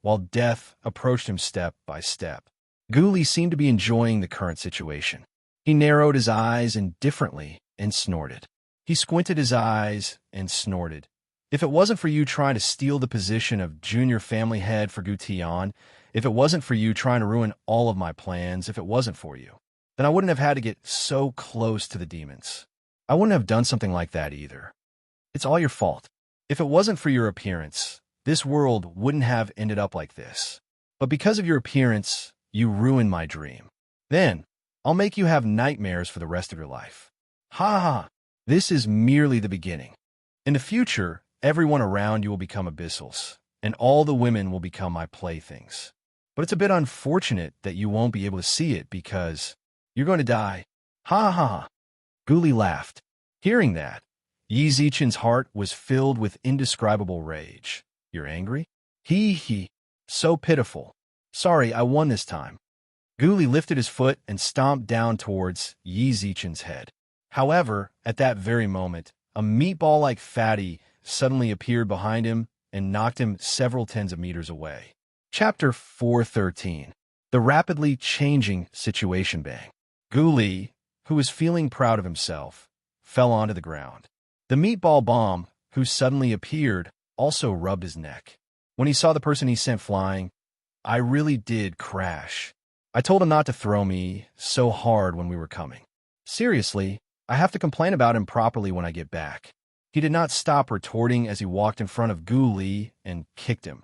while death approached him step by step. Guli seemed to be enjoying the current situation. He narrowed his eyes indifferently and snorted. He squinted his eyes and snorted. If it wasn't for you trying to steal the position of junior family head for Gu Tian, if it wasn't for you trying to ruin all of my plans, if it wasn't for you, then I wouldn't have had to get so close to the demons. I wouldn't have done something like that either. It's all your fault. If it wasn't for your appearance, this world wouldn't have ended up like this. But because of your appearance, you ruined my dream. Then, I'll make you have nightmares for the rest of your life. Ha ha! This is merely the beginning. In the future, everyone around you will become abyssals, and all the women will become my playthings. But it's a bit unfortunate that you won't be able to see it because you're going to die. Ha ha ha! Guli laughed. Hearing that, Yi Zichen's heart was filled with indescribable rage. You're angry? He. So pitiful. Sorry, I won this time. Ghoulie lifted his foot and stomped down towards Yi Zichen's head. However, at that very moment, a meatball-like fatty suddenly appeared behind him and knocked him several tens of meters away. Chapter 413. The Rapidly Changing Situation Bang. Ghoulie, who was feeling proud of himself, fell onto the ground. The meatball bomb, who suddenly appeared, also rubbed his neck. When he saw the person he sent flying, I really did crash. I told him not to throw me so hard when we were coming. Seriously, I have to complain about him properly when I get back. He did not stop retorting as he walked in front of Ghoulie and kicked him.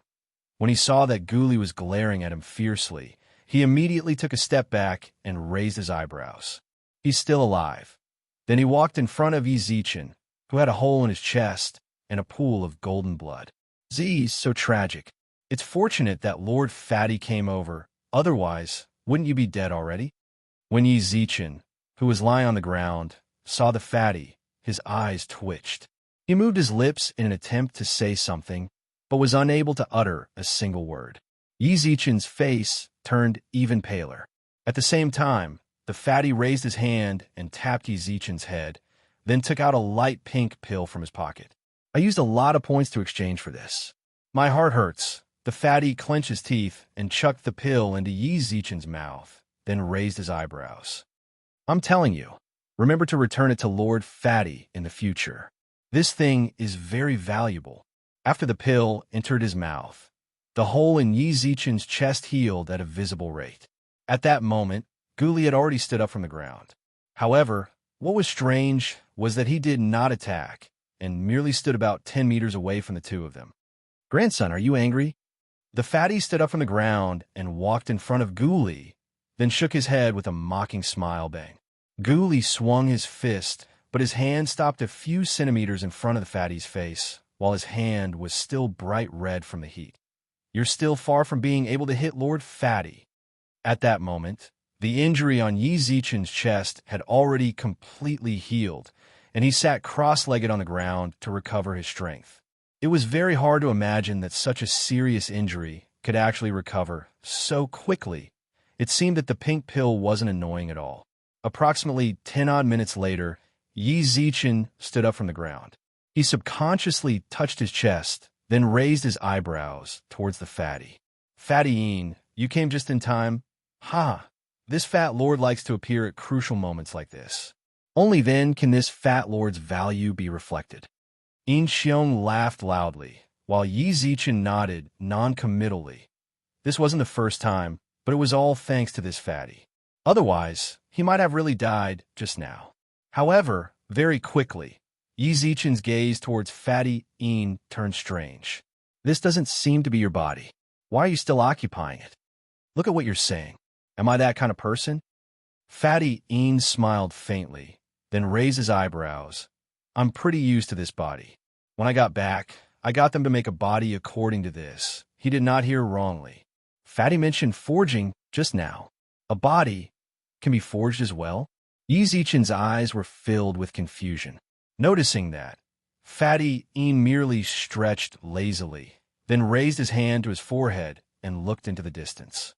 When he saw that Ghoulie was glaring at him fiercely, he immediately took a step back and raised his eyebrows. He's still alive. Then he walked in front of Yi Zichen, who had a hole in his chest and a pool of golden blood. Z's so tragic. It's fortunate that Lord Fatty came over, otherwise, wouldn't you be dead already? When Yi Zichen, who was lying on the ground, saw the fatty, his eyes twitched. He moved his lips in an attempt to say something, but was unable to utter a single word. Yi Zichen's face turned even paler. At the same time, the fatty raised his hand and tapped Yi Zichen's head, then took out a light pink pill from his pocket. I used a lot of points to exchange for this. My heart hurts. The fatty clenched his teeth and chucked the pill into Yi Zichen's mouth, then raised his eyebrows. I'm telling you, remember to return it to Lord Fatty in the future. This thing is very valuable. After the pill entered his mouth, the hole in Yi Zichen's chest healed at a visible rate. At that moment, Ghoulie had already stood up from the ground. However, what was strange was that he did not attack and merely stood about 10 meters away from the two of them. Grandson, are you angry? The fatty stood up from the ground and walked in front of Ghoulie, then shook his head with a mocking smile. Bang. Ghoulie swung his fist, but his hand stopped a few centimeters in front of the fatty's face, while his hand was still bright red from the heat. You're still far from being able to hit Lord Fatty. At that moment, the injury on Yi Zichen's chest had already completely healed, and he sat cross-legged on the ground to recover his strength. It was very hard to imagine that such a serious injury could actually recover so quickly. It seemed that the pink pill wasn't annoying at all. Approximately 10-odd minutes later, Yi Zichen stood up from the ground. He subconsciously touched his chest, then raised his eyebrows towards the fatty. Fatty-een, you came just in time. Ha! This fat lord likes to appear at crucial moments like this. Only then can this fat lord's value be reflected. Yin Xiong laughed loudly, while Yi Zichen nodded non-committally. This wasn't the first time, but it was all thanks to this fatty. Otherwise, he might have really died just now. However, very quickly, Yi Zichen's gaze towards Fatty Yin turned strange. This doesn't seem to be your body. Why are you still occupying it? Look at what you're saying. Am I that kind of person? Fatty Yin smiled faintly, then raised his eyebrows. I'm pretty used to this body. When I got back, I got them to make a body according to this. He did not hear wrongly. Fatty mentioned forging just now. A body can be forged as well? Yi Zichen's eyes were filled with confusion. Noticing that, Fatty Yin merely stretched lazily, then raised his hand to his forehead and looked into the distance.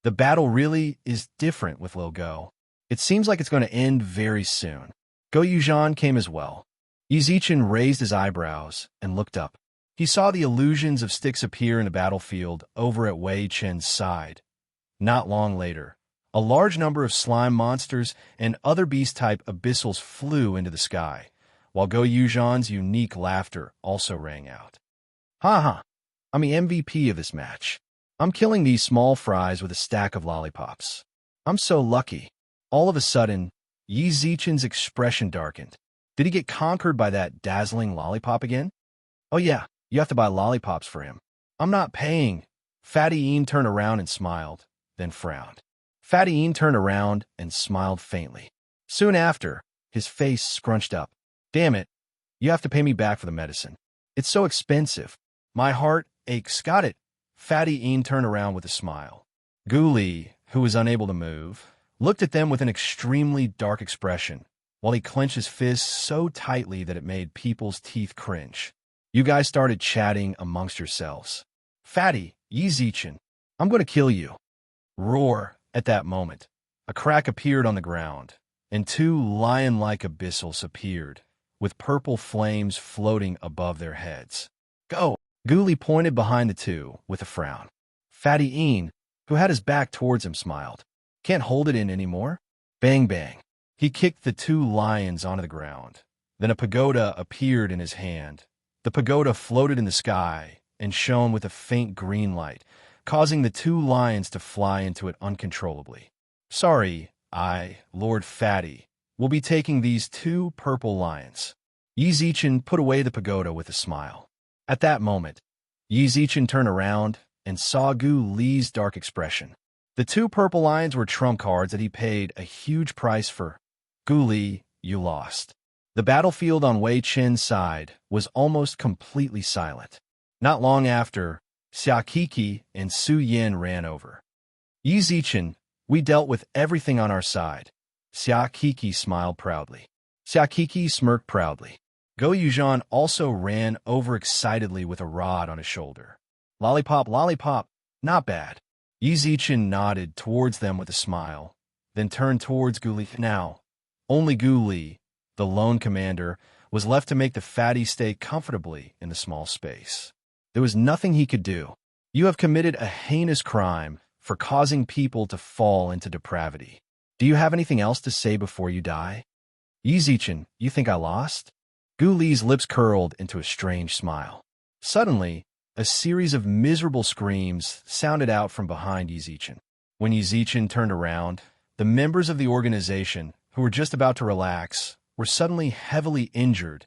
The battle really is different with Lil Go. It seems like it's going to end very soon. Go Yuzhan came as well. Yi Zichen raised his eyebrows and looked up. He saw the illusions of sticks appear in the battlefield over at Wei Chen's side. Not long later, a large number of slime monsters and other beast-type abyssals flew into the sky, while Go Yuzhan's unique laughter also rang out. Ha ha! I'm the MVP of this match. I'm killing these small fries with a stack of lollipops. I'm so lucky. All of a sudden, Yi Zichen's expression darkened. Did he get conquered by that dazzling lollipop again? Oh yeah, you have to buy lollipops for him. I'm not paying. Fatty Yin turned around and smiled, then frowned. Fatty Yin turned around and smiled faintly. Soon after, his face scrunched up. Damn it, you have to pay me back for the medicine. It's so expensive. My heart aches. Got it. Fatty Yin turned around with a smile. Ghoulie, who was unable to move, looked at them with an extremely dark expression, while he clenched his fists so tightly that it made people's teeth cringe. You guys started chatting amongst yourselves. Fatty, Yi Zichen, I'm going to kill you. Roar, At that moment, a crack appeared on the ground, and two lion-like abyssals appeared, with purple flames floating above their heads. Go! Ghoulie pointed behind the two with a frown. Fatty Een, who had his back towards him, smiled. Can't hold it in anymore? Bang bang. He kicked the two lions onto the ground. Then a pagoda appeared in his hand. The pagoda floated in the sky and shone with a faint green light, causing the two lions to fly into it uncontrollably. Sorry, Lord Fatty, will be taking these two purple lions. Yi Zichen put away the pagoda with a smile. At that moment, Yi Zichen turned around and saw Gu Li's dark expression. The two purple lions were trump cards that he paid a huge price for. Gu Li, you lost. The battlefield on Wei Chen's side was almost completely silent. Not long after, Xia Kiki and Su Yin ran over. Yi Zichen, we dealt with everything on our side. Xia Kiki smiled proudly. Xia Kiki smirked proudly. Go Yuzhan also ran over excitedly with a rod on his shoulder. Lollipop, lollipop, not bad. Yi Zichen nodded towards them with a smile, then turned towards Gu Li. Now, only Gu Li, the lone commander, was left to make the fatty stay comfortably in the small space. There was nothing he could do. You have committed a heinous crime for causing people to fall into depravity. Do you have anything else to say before you die? Yi Zichen, you think I lost? Gu Li's lips curled into a strange smile. Suddenly, a series of miserable screams sounded out from behind Yi Zichen. When Yi Zichen turned around, the members of the organization, who were just about to relax, were suddenly heavily injured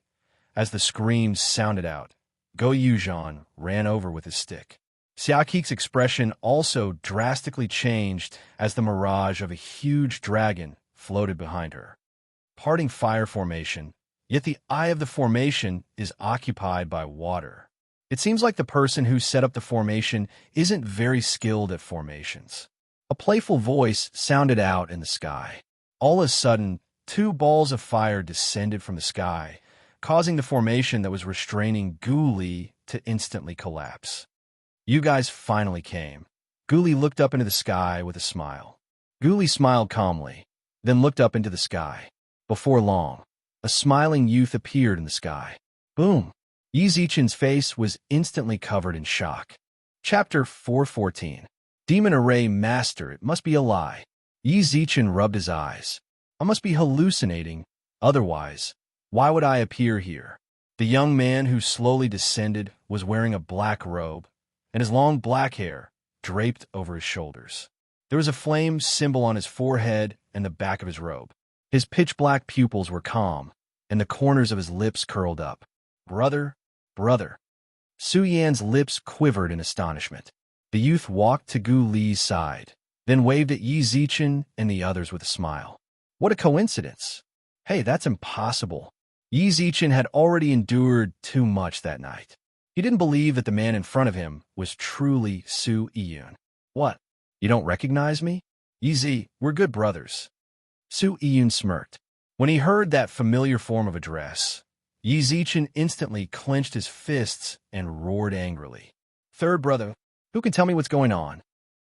as the screams sounded out. Go Yuzhan ran over with his stick. Xia Ki's expression also drastically changed as the mirage of a huge dragon floated behind her. Parting fire formation, yet the eye of the formation is occupied by water. It seems like the person who set up the formation isn't very skilled at formations. A playful voice sounded out in the sky. All of a sudden, two balls of fire descended from the sky, causing the formation that was restraining Gu Li to instantly collapse. You guys finally came. Gu Li looked up into the sky with a smile. Gu Li smiled calmly, then looked up into the sky. Before long, a smiling youth appeared in the sky. Boom! Yi Zichen's face was instantly covered in shock. Chapter 414. Demon Array Master, it must be a lie. Yi Zichen rubbed his eyes. I must be hallucinating. Otherwise, why would I appear here? The young man who slowly descended was wearing a black robe, and his long black hair draped over his shoulders. There was a flame symbol on his forehead and the back of his robe. His pitch-black pupils were calm, and the corners of his lips curled up. Brother, brother. Su Yan's lips quivered in astonishment. The youth walked to Gu Li's side, then waved at Yi Zichen and the others with a smile. What a coincidence. Hey, that's impossible. Yi Zichen had already endured too much that night. He didn't believe that the man in front of him was truly Su Yun. What? You don't recognize me? Yi Zi, we're good brothers. Su Yun smirked. When he heard that familiar form of address, Yi Zichen instantly clenched his fists and roared angrily. Third brother, who can tell me what's going on?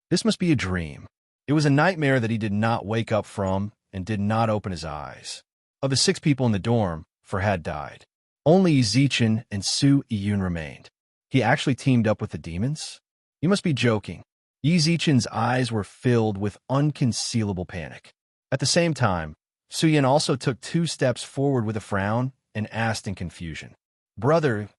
This must be a dream. It was a nightmare that he did not wake up from and did not open his eyes. Of the 6 people in the dorm, Farhad died. Only Yi Zichen and Su Yun remained. He actually teamed up with the demons? You must be joking. Yi Zichen's eyes were filled with unconcealable panic. At the same time, Su Yun also took 2 steps forward with a frown and asked in confusion. Brother,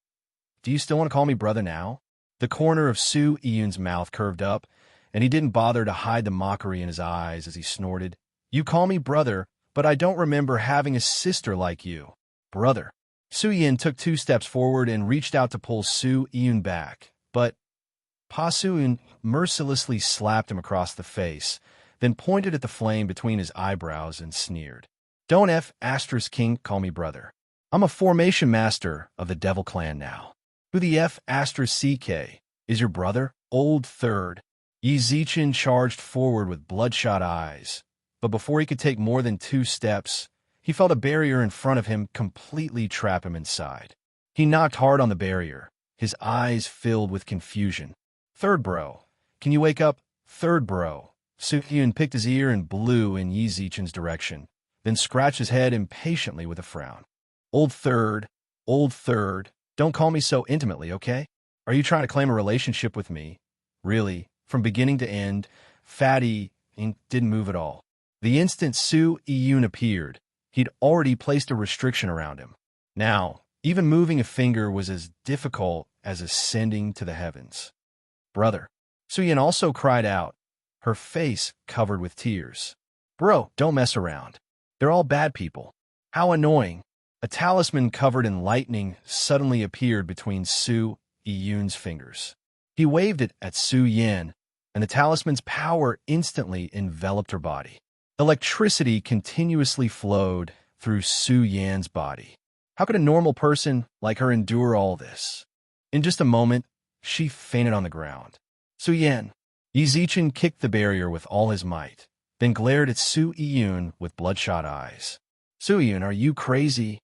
do you still want to call me brother now? The corner of Su Yun's mouth curved up, and he didn't bother to hide the mockery in his eyes as he snorted. You call me brother, but I don't remember having a sister like you. Brother. Su Yun took 2 steps forward and reached out to pull Su Yun back, but Pa Su Yun mercilessly slapped him across the face, then pointed at the flame between his eyebrows and sneered. Don't King call me brother. I'm a formation master of the Devil Clan now. Who the CK is your brother, old third? Yi Zichen charged forward with bloodshot eyes, but before he could take more than 2 steps, he felt a barrier in front of him completely trap him inside. He knocked hard on the barrier, his eyes filled with confusion. Third bro, can you wake up? Third bro. Su Yun picked his ear and blew in Yi Zichen's direction, then scratched his head impatiently with a frown. Old third, don't call me so intimately, okay? Are you trying to claim a relationship with me? Really, from beginning to end, Fatty didn't move at all. The instant Su Yun appeared, he'd already placed a restriction around him. Now, even moving a finger was as difficult as ascending to the heavens. Brother. Su Yun also cried out, her face covered with tears. Bro, don't mess around. They're all bad people. How annoying. A talisman covered in lightning suddenly appeared between Su Yun's fingers. He waved it at Su Yan, and the talisman's power instantly enveloped her body. Electricity continuously flowed through Su Yan's body. How could a normal person like her endure all this? In just a moment, she fainted on the ground. Su Yan. Yi Zichen kicked the barrier with all his might, then glared at Su Yun with bloodshot eyes. Su Yun, are you crazy?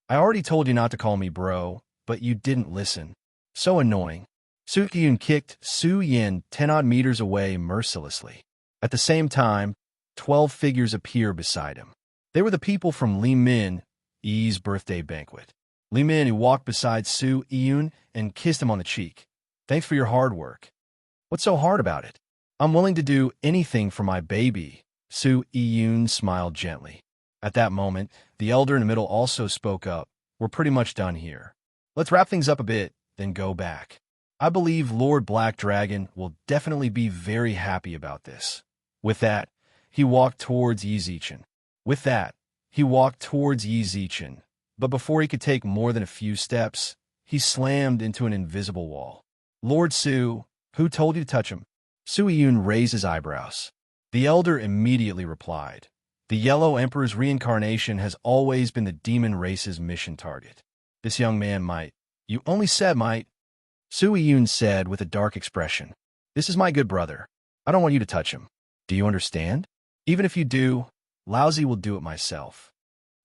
I already told you not to call me bro, but you didn't listen. So annoying. Su Yun kicked Su Yan 10-odd meters away mercilessly. At the same time, 12 figures appear beside him. They were the people from Li Min, Yi's birthday banquet. Li Min, who walked beside Su Yun and kissed him on the cheek. Thanks for your hard work. What's so hard about it? I'm willing to do anything for my baby. Su Yun smiled gently. At that moment, the elder in the middle also spoke up. We're pretty much done here. Let's wrap things up a bit, then go back. I believe Lord Black Dragon will definitely be very happy about this. With that, he walked towards Yi Zichen. But before he could take more than a few steps, he slammed into an invisible wall. Lord Su, who told you to touch him? Su Yun raised his eyebrows. The elder immediately replied, the Yellow Emperor's reincarnation has always been the demon race's mission target. This young man might. You only said might. Su Yun said with a dark expression. This is my good brother. I don't want you to touch him. Do you understand? Even if you do, Lousy will do it myself.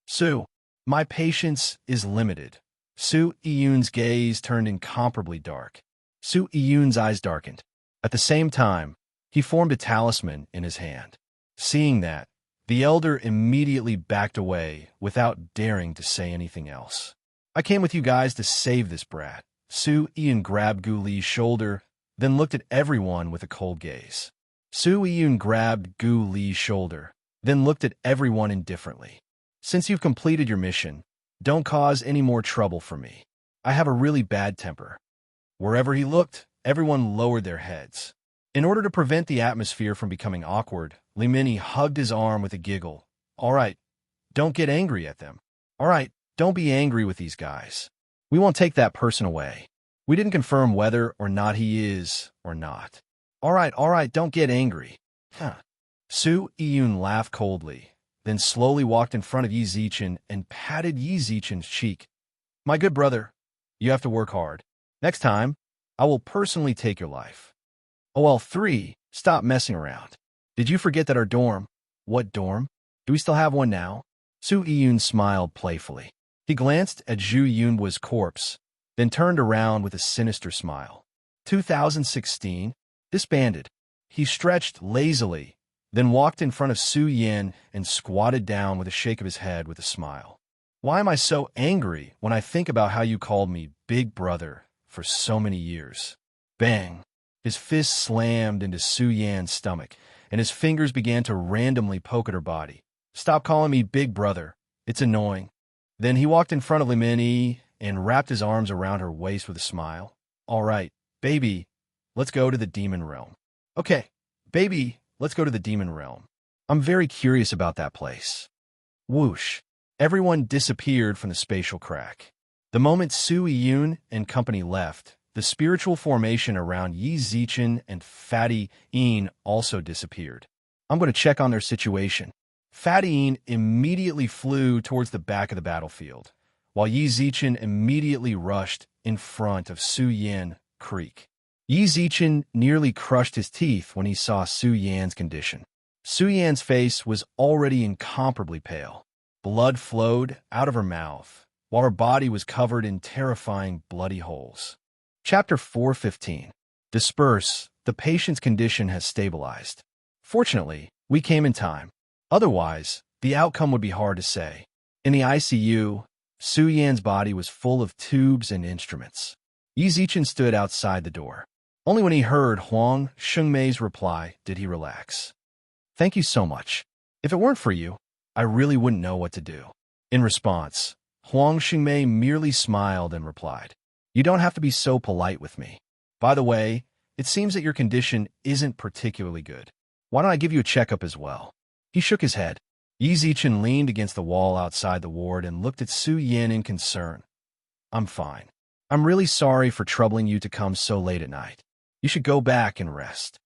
Su, my patience is limited. Su Yun's gaze turned incomparably dark. Su Yun's eyes darkened. At the same time, he formed a talisman in his hand. Seeing that, the elder immediately backed away without daring to say anything else. I came with you guys to save this brat. Su Yun grabbed Gu Li's shoulder, then looked at everyone with a cold gaze. Su Yun grabbed Gu Li's shoulder, then looked at everyone indifferently. Since you've completed your mission, don't cause any more trouble for me. I have a really bad temper. Wherever he looked, everyone lowered their heads. In order to prevent the atmosphere from becoming awkward, Li Mini hugged his arm with a giggle. All right, don't get angry at them. All right, don't be angry with these guys. We won't take that person away. We didn't confirm whether or not he is or not. All right, don't get angry. Su Yun laughed coldly, then slowly walked in front of Yi Zichen and patted Yi Zichen's cheek. My good brother, you have to work hard. Next time, I will personally take your life. OL3, stop messing around. Did you forget that our dorm? What dorm? Do we still have one now? Su Yun smiled playfully. He glanced at Zhu Yunhua's corpse, then turned around with a sinister smile. 2016, disbanded. He stretched lazily, then walked in front of Su Yan and squatted down with a shake of his head with a smile. Why am I so angry when I think about how you called me Big Brother for so many years? Bang! His fist slammed into Su Yan's stomach, and his fingers began to randomly poke at her body. Stop calling me Big Brother. It's annoying. Then he walked in front of Li Mini and wrapped his arms around her waist with a smile. All right, baby, let's go to the demon realm. Okay, baby, let's go to the demon realm. I'm very curious about that place. Whoosh. Everyone disappeared from the spatial crack. The moment Su Yun and company left, the spiritual formation around Yi Zichen and Fatty Yin also disappeared. I'm going to check on their situation. Fatty Yin immediately flew towards the back of the battlefield, while Yi Zichen immediately rushed in front of Su Yan Creek. Yi Zichen nearly crushed his teeth when he saw Su Yan's condition. Su Yan's face was already incomparably pale. Blood flowed out of her mouth, while her body was covered in terrifying bloody holes. Chapter 4:15. Disperse. The patient's condition has stabilized. Fortunately, we came in time. Otherwise, the outcome would be hard to say. In the ICU, Su Yan's body was full of tubes and instruments. Yi Zichen stood outside the door. Only when he heard Huang Shengmei's reply did he relax. Thank you so much. If it weren't for you, I really wouldn't know what to do. In response, Huang Shengmei merely smiled and replied, You don't have to be so polite with me. By the way, it seems that your condition isn't particularly good. Why don't I give you a checkup as well? He shook his head. Yi Zichen leaned against the wall outside the ward and looked at Su Yan in concern. I'm fine. I'm really sorry for troubling you to come so late at night. You should go back and rest.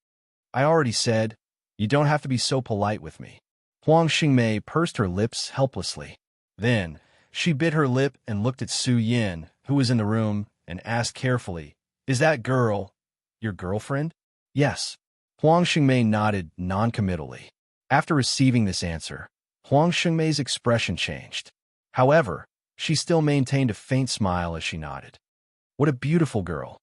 I already said, you don't have to be so polite with me. Huang Xingmei pursed her lips helplessly. Then, she bit her lip and looked at Su Yan, who was in the room, and asked carefully, Is that girl your girlfriend? Yes. Huang Xingmei nodded non-committally. After receiving this answer, Huang Xingmei's expression changed. However, she still maintained a faint smile as she nodded. What a beautiful girl.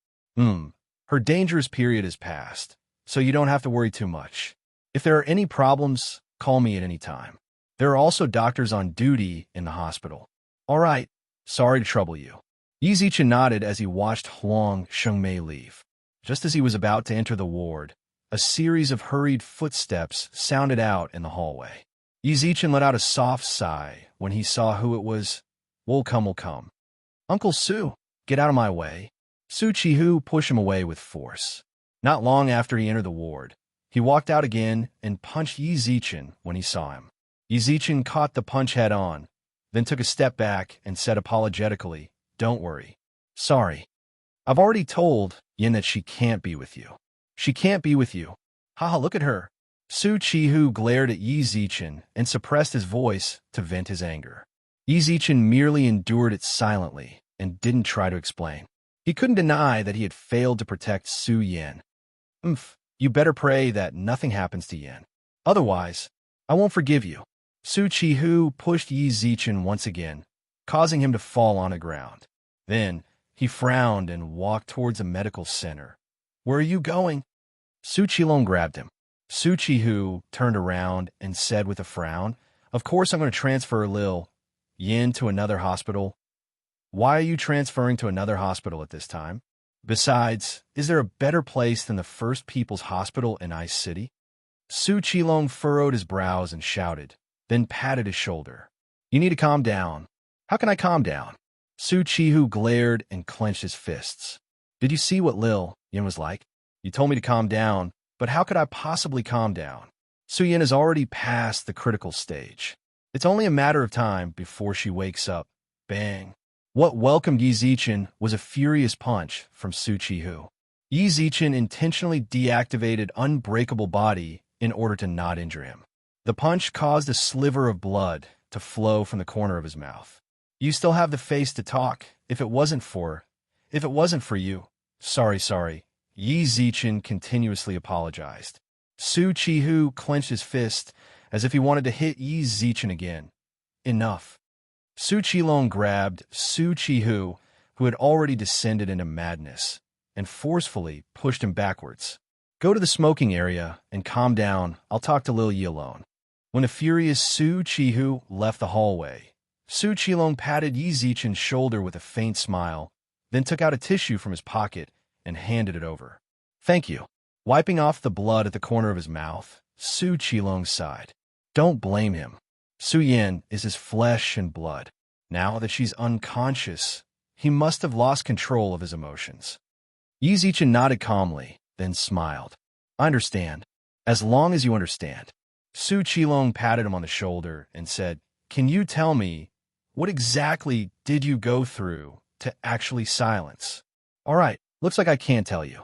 Her dangerous period is past, so you don't have to worry too much. If there are any problems, call me at any time. There are also doctors on duty in the hospital. All right, sorry to trouble you. Yi Zichen nodded as he watched Huang Shengmei leave. Just as he was about to enter the ward, a series of hurried footsteps sounded out in the hallway. Yi Zichen let out a soft sigh when he saw who it was. Will come. Uncle Su, get out of my way. Su Qihu pushed him away with force. Not long after he entered the ward, he walked out again and punched Yi Zichen when he saw him. Yi Zichen caught the punch head on, then took a step back and said apologetically, Don't worry. Sorry. I've already told Yin that she can't be with you. She can't be with you. Haha, look at her. Su Qihu glared at Yi Zichen and suppressed his voice to vent his anger. Yi Zichen merely endured it silently and didn't try to explain. He couldn't deny that he had failed to protect Su Yan. You better pray that nothing happens to Yan. Otherwise, I won't forgive you. Su Qihu pushed Yi Zichen once again, causing him to fall on the ground. Then, he frowned and walked towards a medical center. Where are you going? Su Qilong grabbed him. Su Qihu turned around and said with a frown, Of course I'm going to transfer Lil Yin to another hospital. Why are you transferring to another hospital at this time? Besides, is there a better place than the First People's Hospital in Ice City? Su Qilong furrowed his brows and shouted, then patted his shoulder. You need to calm down. How can I calm down? Su Qihu glared and clenched his fists. Did you see what Lil Yin was like? You told me to calm down, but how could I possibly calm down? Su Yin is already past the critical stage. It's only a matter of time before she wakes up. Bang. What welcomed Yi Zichen was a furious punch from Su Qihu. Yi Zichen intentionally deactivated Unbreakable Body in order to not injure him. The punch caused a sliver of blood to flow from the corner of his mouth. You still have the face to talk. If it wasn't for you. Sorry. Yi Zichen continuously apologized. Su Qihu clenched his fist as if he wanted to hit Yi Zichen again. Enough. Su Qilong grabbed Su Qihu, who had already descended into madness, and forcefully pushed him backwards. Go to the smoking area and calm down. I'll talk to Lil Yi alone. When the furious Su Qihu left the hallway, Su Qilong patted Yi Zichen's shoulder with a faint smile, then took out a tissue from his pocket and handed it over. Thank you. Wiping off the blood at the corner of his mouth, Su Qilong sighed. Don't blame him. Su Yan is his flesh and blood. Now that she's unconscious, he must have lost control of his emotions. Yi Zichen nodded calmly, then smiled. I understand. As long as you understand. Su Qilong patted him on the shoulder and said, Can you tell me, what exactly did you go through to actually silence? All right, looks like I can't tell you.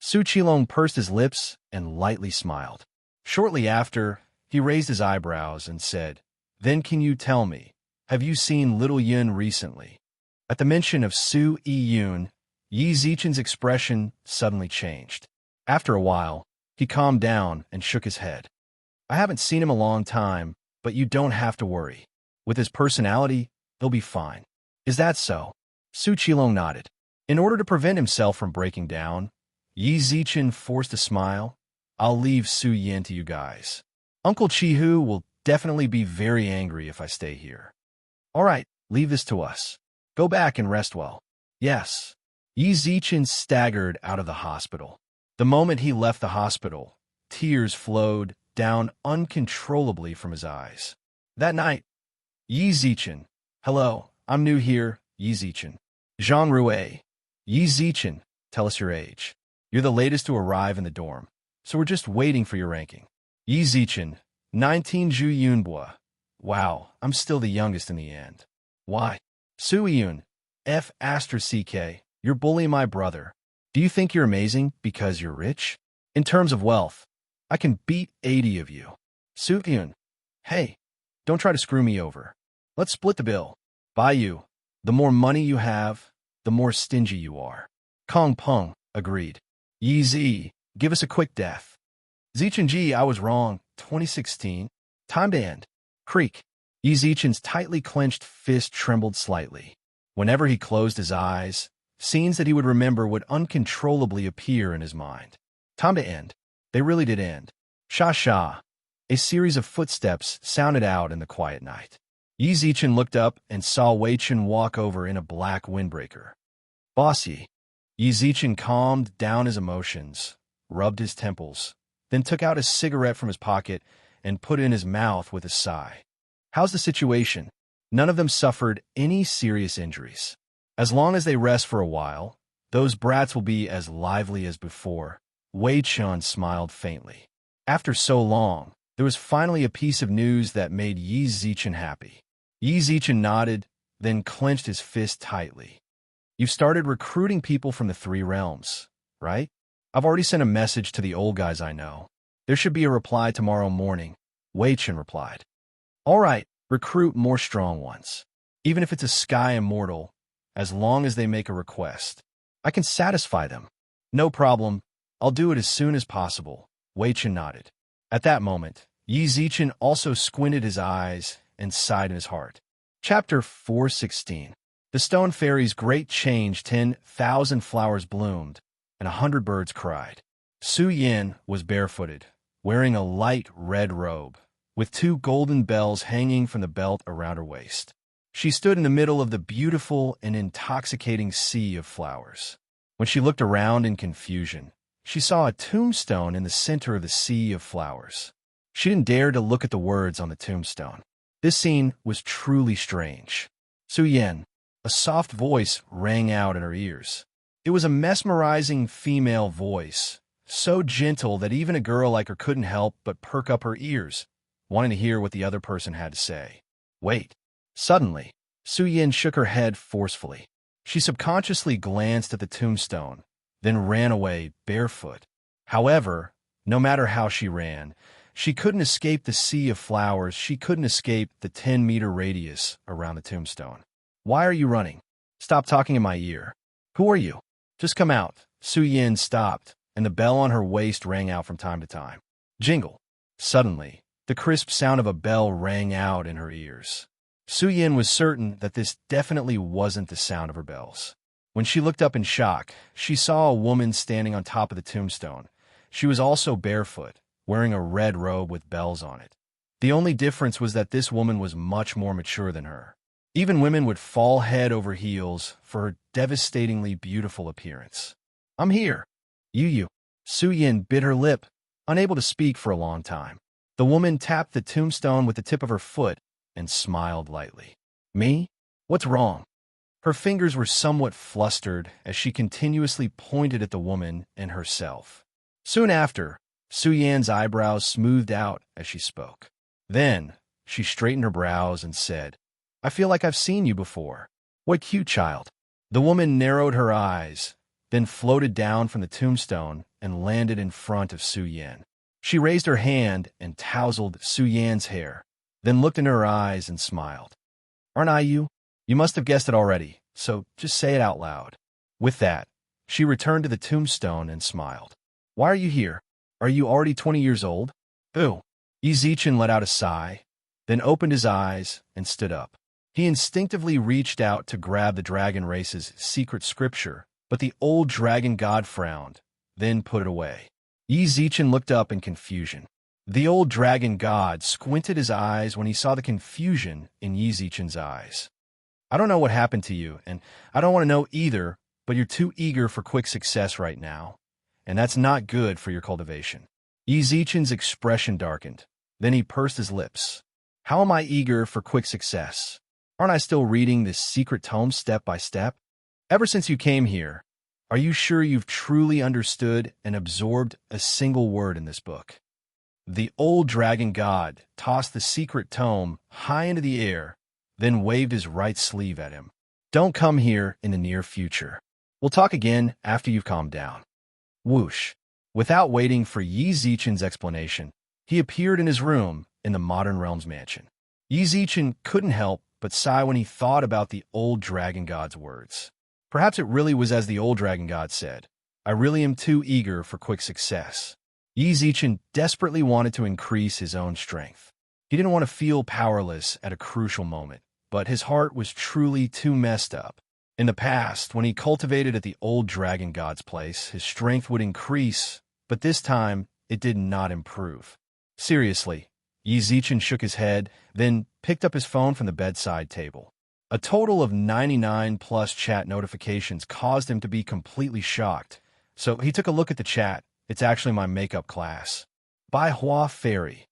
Su Qilong pursed his lips and lightly smiled. Shortly after, he raised his eyebrows and said, Then can you tell me, have you seen little Yun recently? At the mention of Su Yun, Yi Zichen's expression suddenly changed. After a while, he calmed down and shook his head. I haven't seen him a long time, but you don't have to worry. With his personality, he'll be fine. Is that so? Su Qilong nodded. In order to prevent himself from breaking down, Yi Zichen forced a smile. I'll leave Su Yin to you guys. Uncle Chihu will definitely be very angry if I stay here. All right, leave this to us. Go back and rest well. Yes. Yi Zichen staggered out of the hospital. The moment he left the hospital, tears flowed down uncontrollably from his eyes. That night, Yi Zichen. Hello, I'm new here, Yi Zichen. Zhang Rue. Yi Zichen, tell us your age. You're the latest to arrive in the dorm, so we're just waiting for your ranking. Yi Zichen, 19 Zhu Yunbua. Wow, I'm still the youngest in the end. Why? Su Yun, F CK, you're bullying my brother. Do you think you're amazing because you're rich? In terms of wealth, I can beat 80 of you. Su Yun, hey, don't try to screw me over. Let's split the bill. By you, the more money you have, the more stingy you are. Kong Peng agreed. Yi Zi, give us a quick death. Zichen Ji, I was wrong. 2016. Time to end. Creak. Yi Zichen's tightly clenched fist trembled slightly. Whenever he closed his eyes, scenes that he would remember would uncontrollably appear in his mind. Time to end. They really did end. Sha-sha. A series of footsteps sounded out in the quiet night. Yi Zichen looked up and saw Wei Chen walk over in a black windbreaker. Bossy. Yi Zichen calmed down his emotions, rubbed his temples, then took out a cigarette from his pocket and put it in his mouth with a sigh. How's the situation? None of them suffered any serious injuries. As long as they rest for a while, those brats will be as lively as before. Wei Chen smiled faintly. After so long, there was finally a piece of news that made Yi Zichen happy. Yi Zichen nodded, then clenched his fist tightly. You've started recruiting people from the Three Realms, right? I've already sent a message to the old guys I know. There should be a reply tomorrow morning, Wei Chen replied. All right, recruit more strong ones. Even if it's a sky immortal, as long as they make a request. I can satisfy them. No problem. I'll do it as soon as possible, Wei Chen nodded. At that moment, Yi Zichen also squinted his eyes and sighed in his heart. Chapter 416. The stone fairy's great change. 10,000 flowers bloomed, and 100 birds cried. Su Yin was barefooted, wearing a light red robe, with 2 golden bells hanging from the belt around her waist. She stood in the middle of the beautiful and intoxicating sea of flowers. When she looked around in confusion, she saw a tombstone in the center of the sea of flowers. She didn't dare to look at the words on the tombstone. This scene was truly strange. Su Yin, a soft voice rang out in her ears. It was a mesmerizing female voice, so gentle that even a girl like her couldn't help but perk up her ears, wanting to hear what the other person had to say. Wait. Suddenly, Su Yin shook her head forcefully. She subconsciously glanced at the tombstone, then ran away barefoot. However, no matter how she ran, she couldn't escape the sea of flowers. She couldn't escape the 10-meter radius around the tombstone. Why are you running? Stop talking in my ear. Who are you? Just come out. Su Yin stopped, and the bell on her waist rang out from time to time. Jingle. Suddenly, the crisp sound of a bell rang out in her ears. Su Yin was certain that this definitely wasn't the sound of her bells. When she looked up in shock, she saw a woman standing on top of the tombstone. She was also barefoot, wearing a red robe with bells on it. The only difference was that this woman was much more mature than her. Even women would fall head over heels for her devastatingly beautiful appearance. I'm here. You. Su Yin bit her lip, unable to speak for a long time. The woman tapped the tombstone with the tip of her foot and smiled lightly. Me? What's wrong? Her fingers were somewhat flustered as she continuously pointed at the woman and herself. Soon after, Su Yan's eyebrows smoothed out as she spoke. Then, she straightened her brows and said, I feel like I've seen you before. What cute child. The woman narrowed her eyes, then floated down from the tombstone and landed in front of Su Yan. She raised her hand and tousled Su Yan's hair, then looked in her eyes and smiled. Aren't I you? You must have guessed it already, so just say it out loud. With that, she returned to the tombstone and smiled. Why are you here? Are you already 20 years old? Ooh. Yi Zichen let out a sigh, then opened his eyes and stood up. He instinctively reached out to grab the dragon race's secret scripture, but the old dragon god frowned, then put it away. Yi Zichen looked up in confusion. The old dragon god squinted his eyes when he saw the confusion in Yi Zichen's eyes. I don't know what happened to you, and I don't want to know either, but you're too eager for quick success right now, and that's not good for your cultivation. Yi Zichen's expression darkened. Then he pursed his lips. How am I eager for quick success? Aren't I still reading this secret tome step by step? Ever since you came here, are you sure you've truly understood and absorbed a single word in this book? The old dragon god tossed the secret tome high into the air, then waved his right sleeve at him. Don't come here in the near future. We'll talk again after you've calmed down. Whoosh. Without waiting for Yi Zichen's explanation, he appeared in his room in the Modern Realms mansion. Yi Zichen couldn't help but sigh when he thought about the old dragon god's words. Perhaps it really was as the old dragon god said, I really am too eager for quick success. Yi Zichen desperately wanted to increase his own strength. He didn't want to feel powerless at a crucial moment, but his heart was truly too messed up. In the past, when he cultivated at the old dragon god's place, his strength would increase, but this time it did not improve. Seriously, Yi Zichen shook his head, then picked up his phone from the bedside table. A total of 99 plus chat notifications caused him to be completely shocked, so he took a look at the chat. It's actually my makeup class. By Hua Fairy.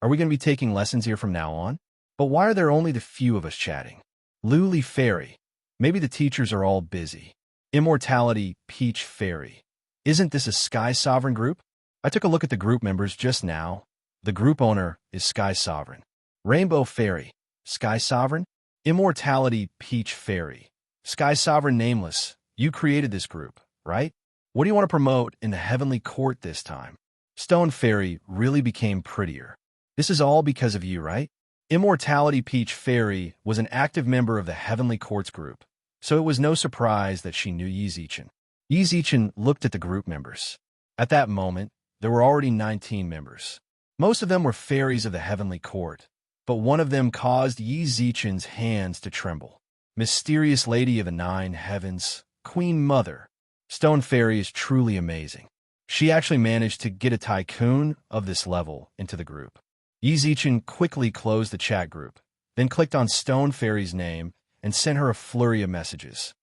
Are we going to be taking lessons here from now on? But why are there only the few of us chatting? Luli Fairy. Maybe the teachers are all busy. Immortality Peach Fairy. Isn't this a Sky Sovereign group? I took a look at the group members just now. The group owner is Sky Sovereign. Rainbow Fairy. Sky Sovereign? Immortality Peach Fairy. Sky Sovereign Nameless. You created this group, right? What do you want to promote in the Heavenly Court this time? Stone Fairy really became prettier. This is all because of you, right? Immortality Peach Fairy was an active member of the Heavenly Courts group, so it was no surprise that she knew Yi Zichen. Yi Zichen looked at the group members. At that moment, there were already 19 members. Most of them were fairies of the Heavenly Court, but one of them caused Yi Zichen's hands to tremble. Mysterious Lady of the Nine Heavens, Queen Mother. Stone Fairy is truly amazing. She actually managed to get a tycoon of this level into the group. Yi Zichen quickly closed the chat group, then clicked on Stone Fairy's name and sent her a flurry of messages.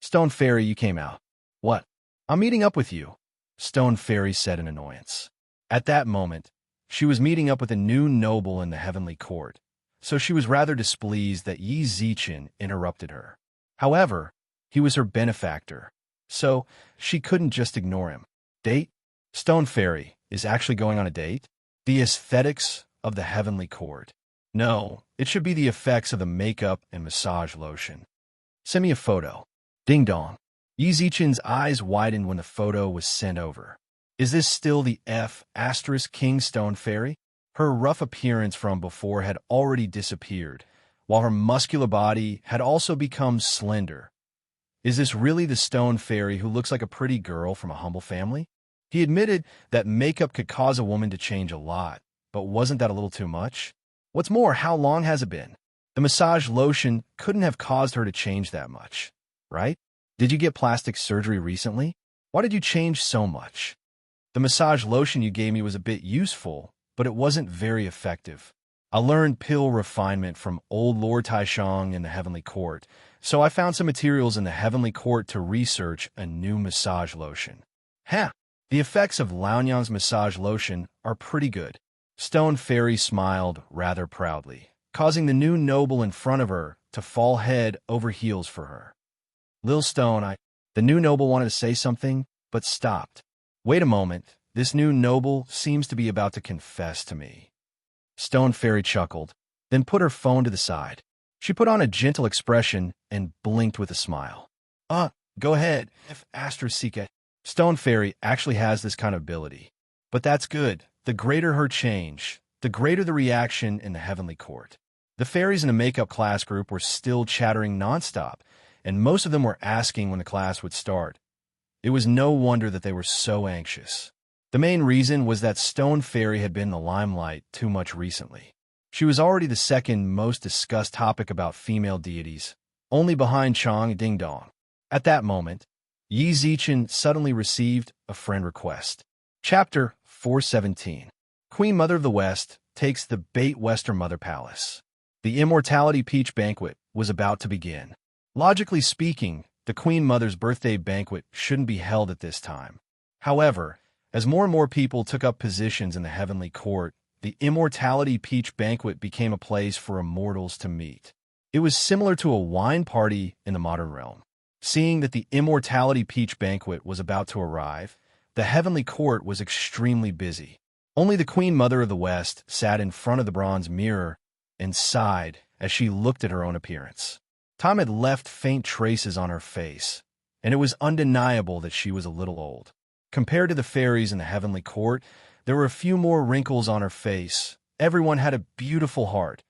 Stone Fairy, you came out. What? I'm meeting up with you, Stone Fairy said in annoyance. At that moment, she was meeting up with a new noble in the Heavenly Court, so she was rather displeased that Yi Zichen interrupted her. However, he was her benefactor, so she couldn't just ignore him. Date? Stone Fairy is actually going on a date? The aesthetics of the Heavenly Court. No, it should be the effects of the makeup and massage lotion. Send me a photo. Ding dong. Yi Zichen's eyes widened when the photo was sent over. Is this still the King Stone Fairy? Her rough appearance from before had already disappeared, while her muscular body had also become slender. Is this really the Stone Fairy who looks like a pretty girl from a humble family? He admitted that makeup could cause a woman to change a lot, but wasn't that a little too much? What's more, how long has it been? The massage lotion couldn't have caused her to change that much, right? Did you get plastic surgery recently? Why did you change so much? The massage lotion you gave me was a bit useful, but it wasn't very effective. I learned pill refinement from old Lord Taishang in the Heavenly Court, so I found some materials in the Heavenly Court to research a new massage lotion. The effects of Laonyang's massage lotion are pretty good. Stone Fairy smiled rather proudly, causing the new noble in front of her to fall head over heels for her. Lil Stone, the new noble wanted to say something, but stopped. Wait a moment, this new noble seems to be about to confess to me. Stone Fairy chuckled, then put her phone to the side. She put on a gentle expression and blinked with a smile. Go ahead, if Astrosika. Stone Fairy actually has this kind of ability. But that's good. The greater her change, the greater the reaction in the Heavenly Court. The fairies in the makeup class group were still chattering nonstop, and most of them were asking when the class would start. It was no wonder that they were so anxious. The main reason was that Stone Fairy had been in the limelight too much recently. She was already the second most discussed topic about female deities, only behind Chang and Ding Dong. At that moment, Yi Zichen suddenly received a friend request. Chapter 417. Queen Mother of the West takes the bait Western Mother Palace. The Immortality Peach Banquet was about to begin. Logically speaking, the Queen Mother's birthday banquet shouldn't be held at this time. However, as more and more people took up positions in the heavenly court, the Immortality Peach Banquet became a place for immortals to meet. It was similar to a wine party in the modern realm. Seeing that the Immortality Peach Banquet was about to arrive, the heavenly court was extremely busy. Only the Queen Mother of the West sat in front of the bronze mirror and sighed as she looked at her own appearance. Time had left faint traces on her face, and it was undeniable that she was a little old. Compared to the fairies in the heavenly court, there were a few more wrinkles on her face. Everyone had a beautiful heart,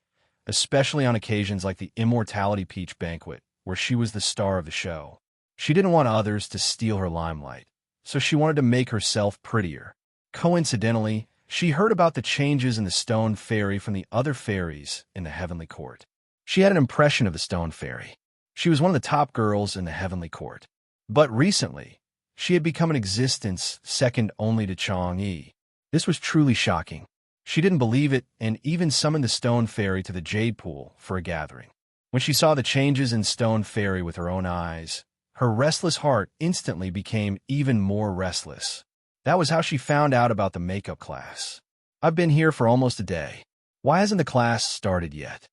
especially on occasions like the Immortality Peach Banquet, where she was the star of the show. She didn't want others to steal her limelight, so she wanted to make herself prettier. Coincidentally, she heard about the changes in the stone fairy from the other fairies in the heavenly court. She had an impression of the stone fairy. She was one of the top girls in the heavenly court. But recently, she had become an existence second only to Chang'e. This was truly shocking. She didn't believe it and even summoned the stone fairy to the jade pool for a gathering. When she saw the changes in stone fairy with her own eyes, her restless heart instantly became even more restless. That was how she found out about the makeup class. I've been here for almost a day. Why hasn't the class started yet?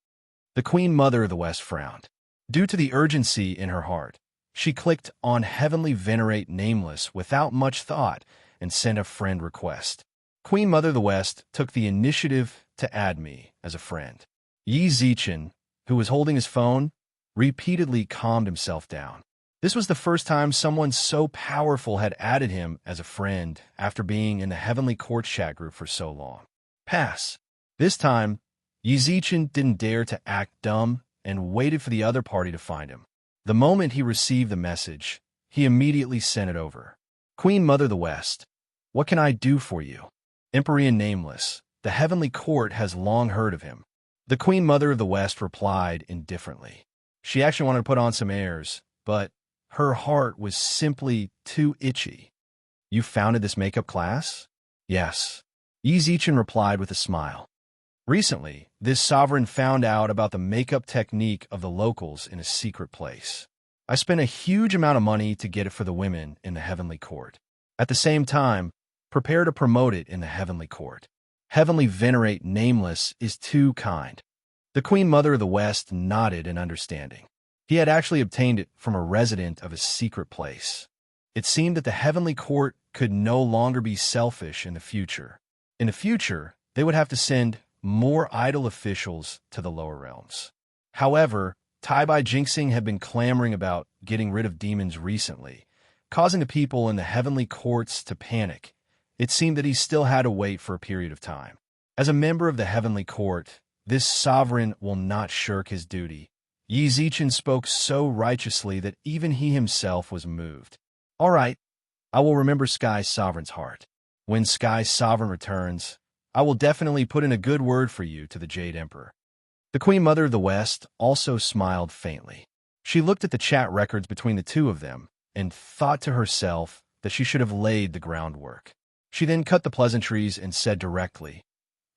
The Queen Mother of the West frowned. Due to the urgency in her heart, she clicked on Heavenly Venerate Nameless without much thought and sent a friend request. Queen Mother of the West took the initiative to add me as a friend. Yi Zichen, who was holding his phone, repeatedly calmed himself down. This was the first time someone so powerful had added him as a friend after being in the Heavenly Court chat group for so long. Pass. This time, Yi Zichen didn't dare to act dumb and waited for the other party to find him. The moment he received the message, he immediately sent it over. Queen Mother of the West, what can I do for you? Empyrean Nameless, the Heavenly Court has long heard of him. The Queen Mother of the West replied indifferently. She actually wanted to put on some airs, but her heart was simply too itchy. You founded this makeup class? Yes. Yi Zichen replied with a smile. Recently, this sovereign found out about the makeup technique of the locals in a secret place. I spent a huge amount of money to get it for the women in the Heavenly Court. At the same time, prepare to promote it in the Heavenly Court. Heavenly Venerate Nameless is too kind. The Queen Mother of the West nodded in understanding. He had actually obtained it from a resident of a secret place. It seemed that the Heavenly Court could no longer be selfish in the future. In the future, they would have to send more idle officials to the lower realms. However, Tai Bai Jinxing had been clamoring about getting rid of demons recently, causing the people in the heavenly courts to panic. It seemed that he still had to wait for a period of time. As a member of the heavenly court, this sovereign will not shirk his duty. Yi Zichen spoke so righteously that even he himself was moved. All right, I will remember Sky's sovereign's heart. When Sky's sovereign returns, I will definitely put in a good word for you to the Jade Emperor. The Queen Mother of the West also smiled faintly. She looked at the chat records between the two of them and thought to herself that she should have laid the groundwork. She then cut the pleasantries and said directly,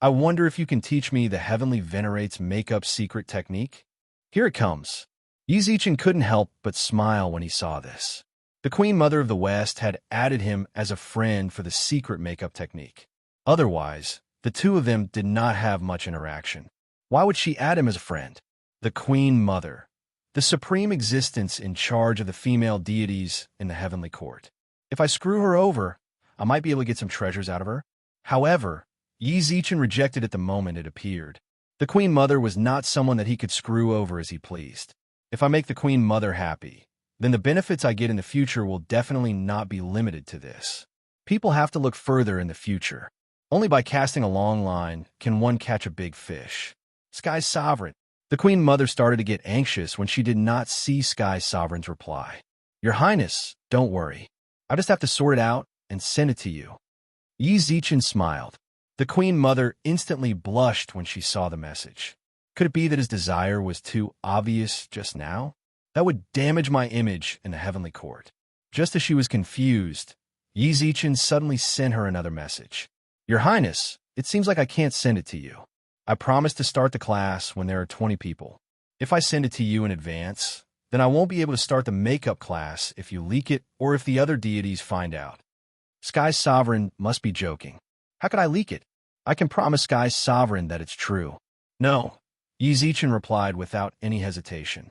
I wonder if you can teach me the Heavenly Venerate's makeup secret technique? Here it comes. Yi Zichen couldn't help but smile when he saw this. The Queen Mother of the West had added him as a friend for the secret makeup technique. Otherwise, the two of them did not have much interaction. Why would she add him as a friend? The Queen Mother, the supreme existence in charge of the female deities in the heavenly court. If I screw her over, I might be able to get some treasures out of her. However, Yi Zichen rejected at the moment it appeared. The Queen Mother was not someone that he could screw over as he pleased. If I make the Queen Mother happy, then the benefits I get in the future will definitely not be limited to this. People have to look further in the future. Only by casting a long line can one catch a big fish. Sky's Sovereign. The Queen Mother started to get anxious when she did not see Sky's Sovereign's reply. Your Highness, don't worry. I just have to sort it out and send it to you. Yi Zichen smiled. The Queen Mother instantly blushed when she saw the message. Could it be that his desire was too obvious just now? That would damage my image in the heavenly court. Just as she was confused, Yi Zichen suddenly sent her another message. Your Highness, it seems like I can't send it to you. I promised to start the class when there are 20 people. If I send it to you in advance, then I won't be able to start the makeup class if you leak it or if the other deities find out. Sky's Sovereign must be joking. How could I leak it? I can promise Sky's Sovereign that it's true. No, Yi Zichen replied without any hesitation.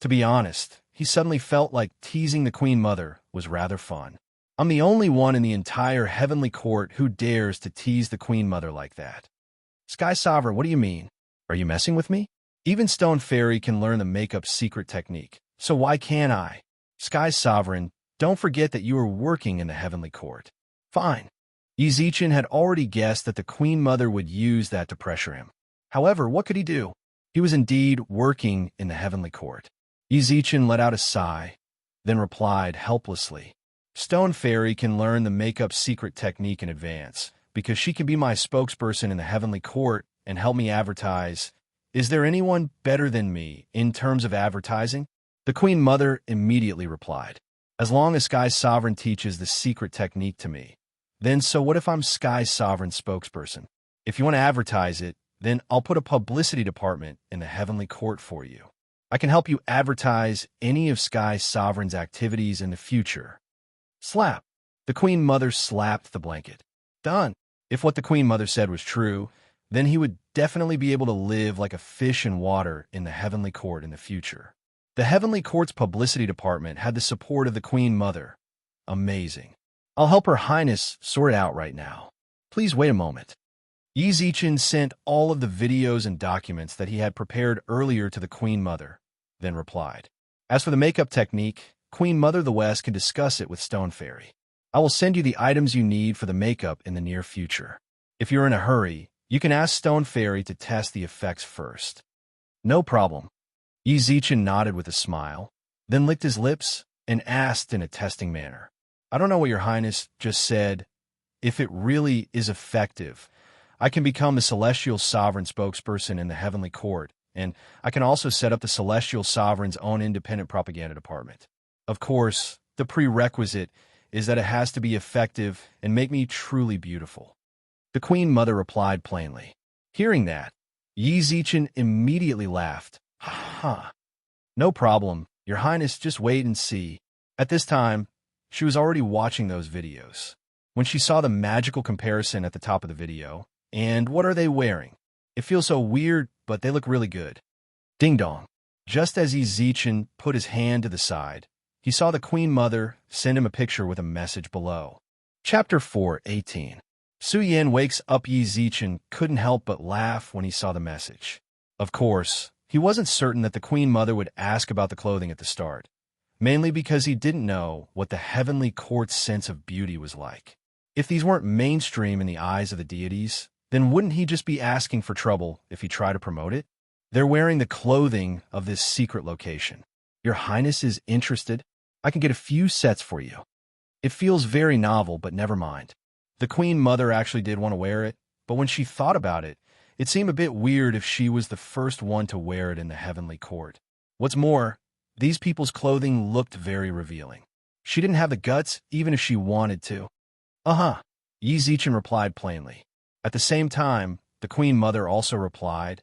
To be honest, he suddenly felt like teasing the Queen Mother was rather fun. I'm the only one in the entire heavenly court who dares to tease the Queen Mother like that. Sky Sovereign, what do you mean? Are you messing with me? Even Stone Fairy can learn the makeup secret technique, so why can't I? Sky Sovereign, don't forget that you are working in the heavenly court. Fine. Yi Zichen had already guessed that the Queen Mother would use that to pressure him. However, what could he do? He was indeed working in the heavenly court. Yi Zichen let out a sigh, then replied helplessly. Stone Fairy can learn the makeup secret technique in advance, because she can be my spokesperson in the heavenly court and help me advertise. Is there anyone better than me in terms of advertising? The Queen Mother immediately replied. As long as Sky Sovereign teaches the secret technique to me, then so what if I'm Sky Sovereign's spokesperson? If you want to advertise it, then I'll put a publicity department in the heavenly court for you. I can help you advertise any of Sky Sovereign's activities in the future. Slap. The Queen Mother slapped the blanket. Done. If what the Queen Mother said was true, then he would definitely be able to live like a fish in water in the heavenly court in the future. The heavenly court's publicity department had the support of the Queen Mother. Amazing. I'll help Her Highness sort it out right now. Please wait a moment. Yi Zichen sent all of the videos and documents that he had prepared earlier to the Queen Mother, then replied. As for the makeup technique, Queen Mother the West can discuss it with Stone Fairy. I will send you the items you need for the makeup in the near future. If you're in a hurry, you can ask Stone Fairy to test the effects first. No problem. Yi Zichen nodded with a smile, then licked his lips and asked in a testing manner. I don't know what Your Highness just said. If it really is effective, I can become the Celestial Sovereign spokesperson in the Heavenly Court, and I can also set up the Celestial Sovereign's own independent propaganda department. Of course, the prerequisite is that it has to be effective and make me truly beautiful. The Queen Mother replied plainly. Hearing that, Yi Zichen immediately laughed. Ha ha. No problem, Your Highness, just wait and see. At this time, she was already watching those videos. When she saw the magical comparison at the top of the video, and what are they wearing? It feels so weird, but they look really good. Ding dong. Just as Yi Zichen put his hand to the side, he saw the Queen Mother send him a picture with a message below. Chapter 4:18. Su Yan wakes up. Yi Zichen couldn't help but laugh when he saw the message. Of course, he wasn't certain that the Queen Mother would ask about the clothing at the start, mainly because he didn't know what the heavenly court's sense of beauty was like. If these weren't mainstream in the eyes of the deities, then wouldn't he just be asking for trouble if he tried to promote it? They're wearing the clothing of this secret location. Your Highness is interested? I can get a few sets for you. It feels very novel, but never mind. The Queen Mother actually did want to wear it, but when she thought about it, it seemed a bit weird if she was the first one to wear it in the heavenly court. What's more, these people's clothing looked very revealing. She didn't have the guts, even if she wanted to. Uh-huh, Yi Zichen replied plainly. At the same time, the Queen Mother also replied,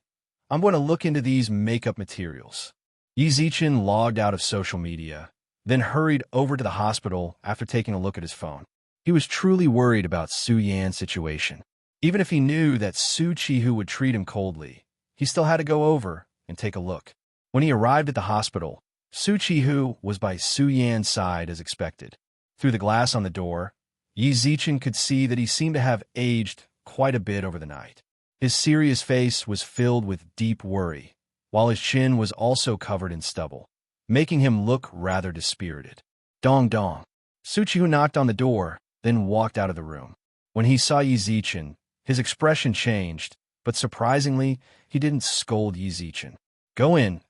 I'm going to look into these makeup materials. Yi Zichen logged out of social media, then hurried over to the hospital after taking a look at his phone. He was truly worried about Su Yan's situation. Even if he knew that Su Qihu would treat him coldly, he still had to go over and take a look. When he arrived at the hospital, Su Qihu was by Su Yan's side as expected. Through the glass on the door, Yi Zichen could see that he seemed to have aged quite a bit over the night. His serious face was filled with deep worry, while his chin was also covered in stubble, making him look rather dispirited. Dong dong. Su Qihu knocked on the door, then walked out of the room. When he saw Yi Zichen, his expression changed, but surprisingly, he didn't scold Yi Zichen. Go in.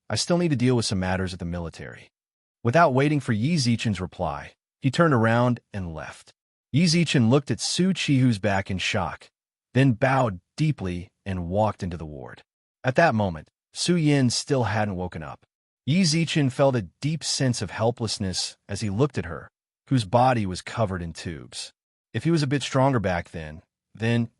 I still need to deal with some matters at the military. Without waiting for Yi Zichen's reply, he turned around and left. Yi Zichen looked at Su Qihu's back in shock, then bowed deeply and walked into the ward. At that moment, Su Yan still hadn't woken up. Yi Zichen felt a deep sense of helplessness as he looked at her, whose body was covered in tubes. If he was a bit stronger back then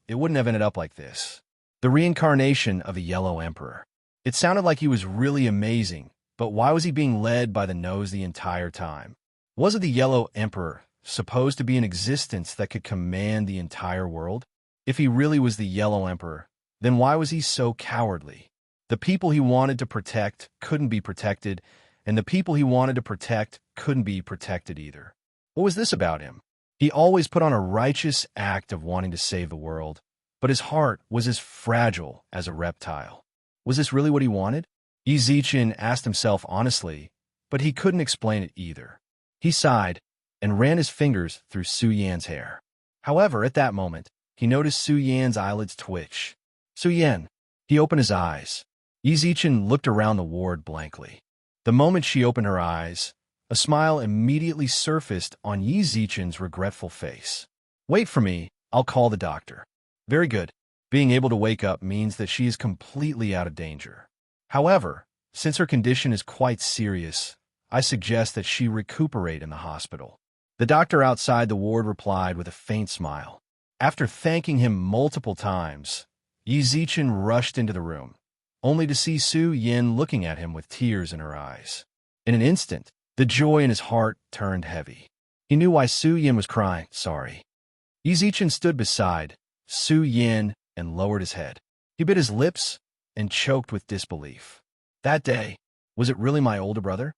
it wouldn't have ended up like this. The reincarnation of a yellow emperor. It sounded like he was really amazing, but why was he being led by the nose the entire time? Was it the yellow emperor supposed to be an existence that could command the entire world? If he really was the yellow emperor, then why was he so cowardly? The people he wanted to protect couldn't be protected, and the people he wanted to protect couldn't be protected either. What was this about him? He always put on a righteous act of wanting to save the world, but his heart was as fragile as a reptile. Was this really what he wanted? Yi Zichen asked himself honestly, but he couldn't explain it either. He sighed and ran his fingers through Su Yan's hair. However, at that moment, he noticed Su Yan's eyelids twitch. Su Yan. He opened his eyes. Yi Zichen looked around the ward blankly. The moment she opened her eyes, a smile immediately surfaced on Yi Zichen's regretful face. Wait for me, I'll call the doctor. Very good. Being able to wake up means that she is completely out of danger. However, since her condition is quite serious, I suggest that she recuperate in the hospital. The doctor outside the ward replied with a faint smile. After thanking him multiple times, Yi Zichen rushed into the room, only to see Su Yan looking at him with tears in her eyes. In an instant, the joy in his heart turned heavy. He knew why Su Yan was crying. Sorry. Yi Zichen stood beside Su Yan and lowered his head. He bit his lips and choked with disbelief. That day, was it really my older brother?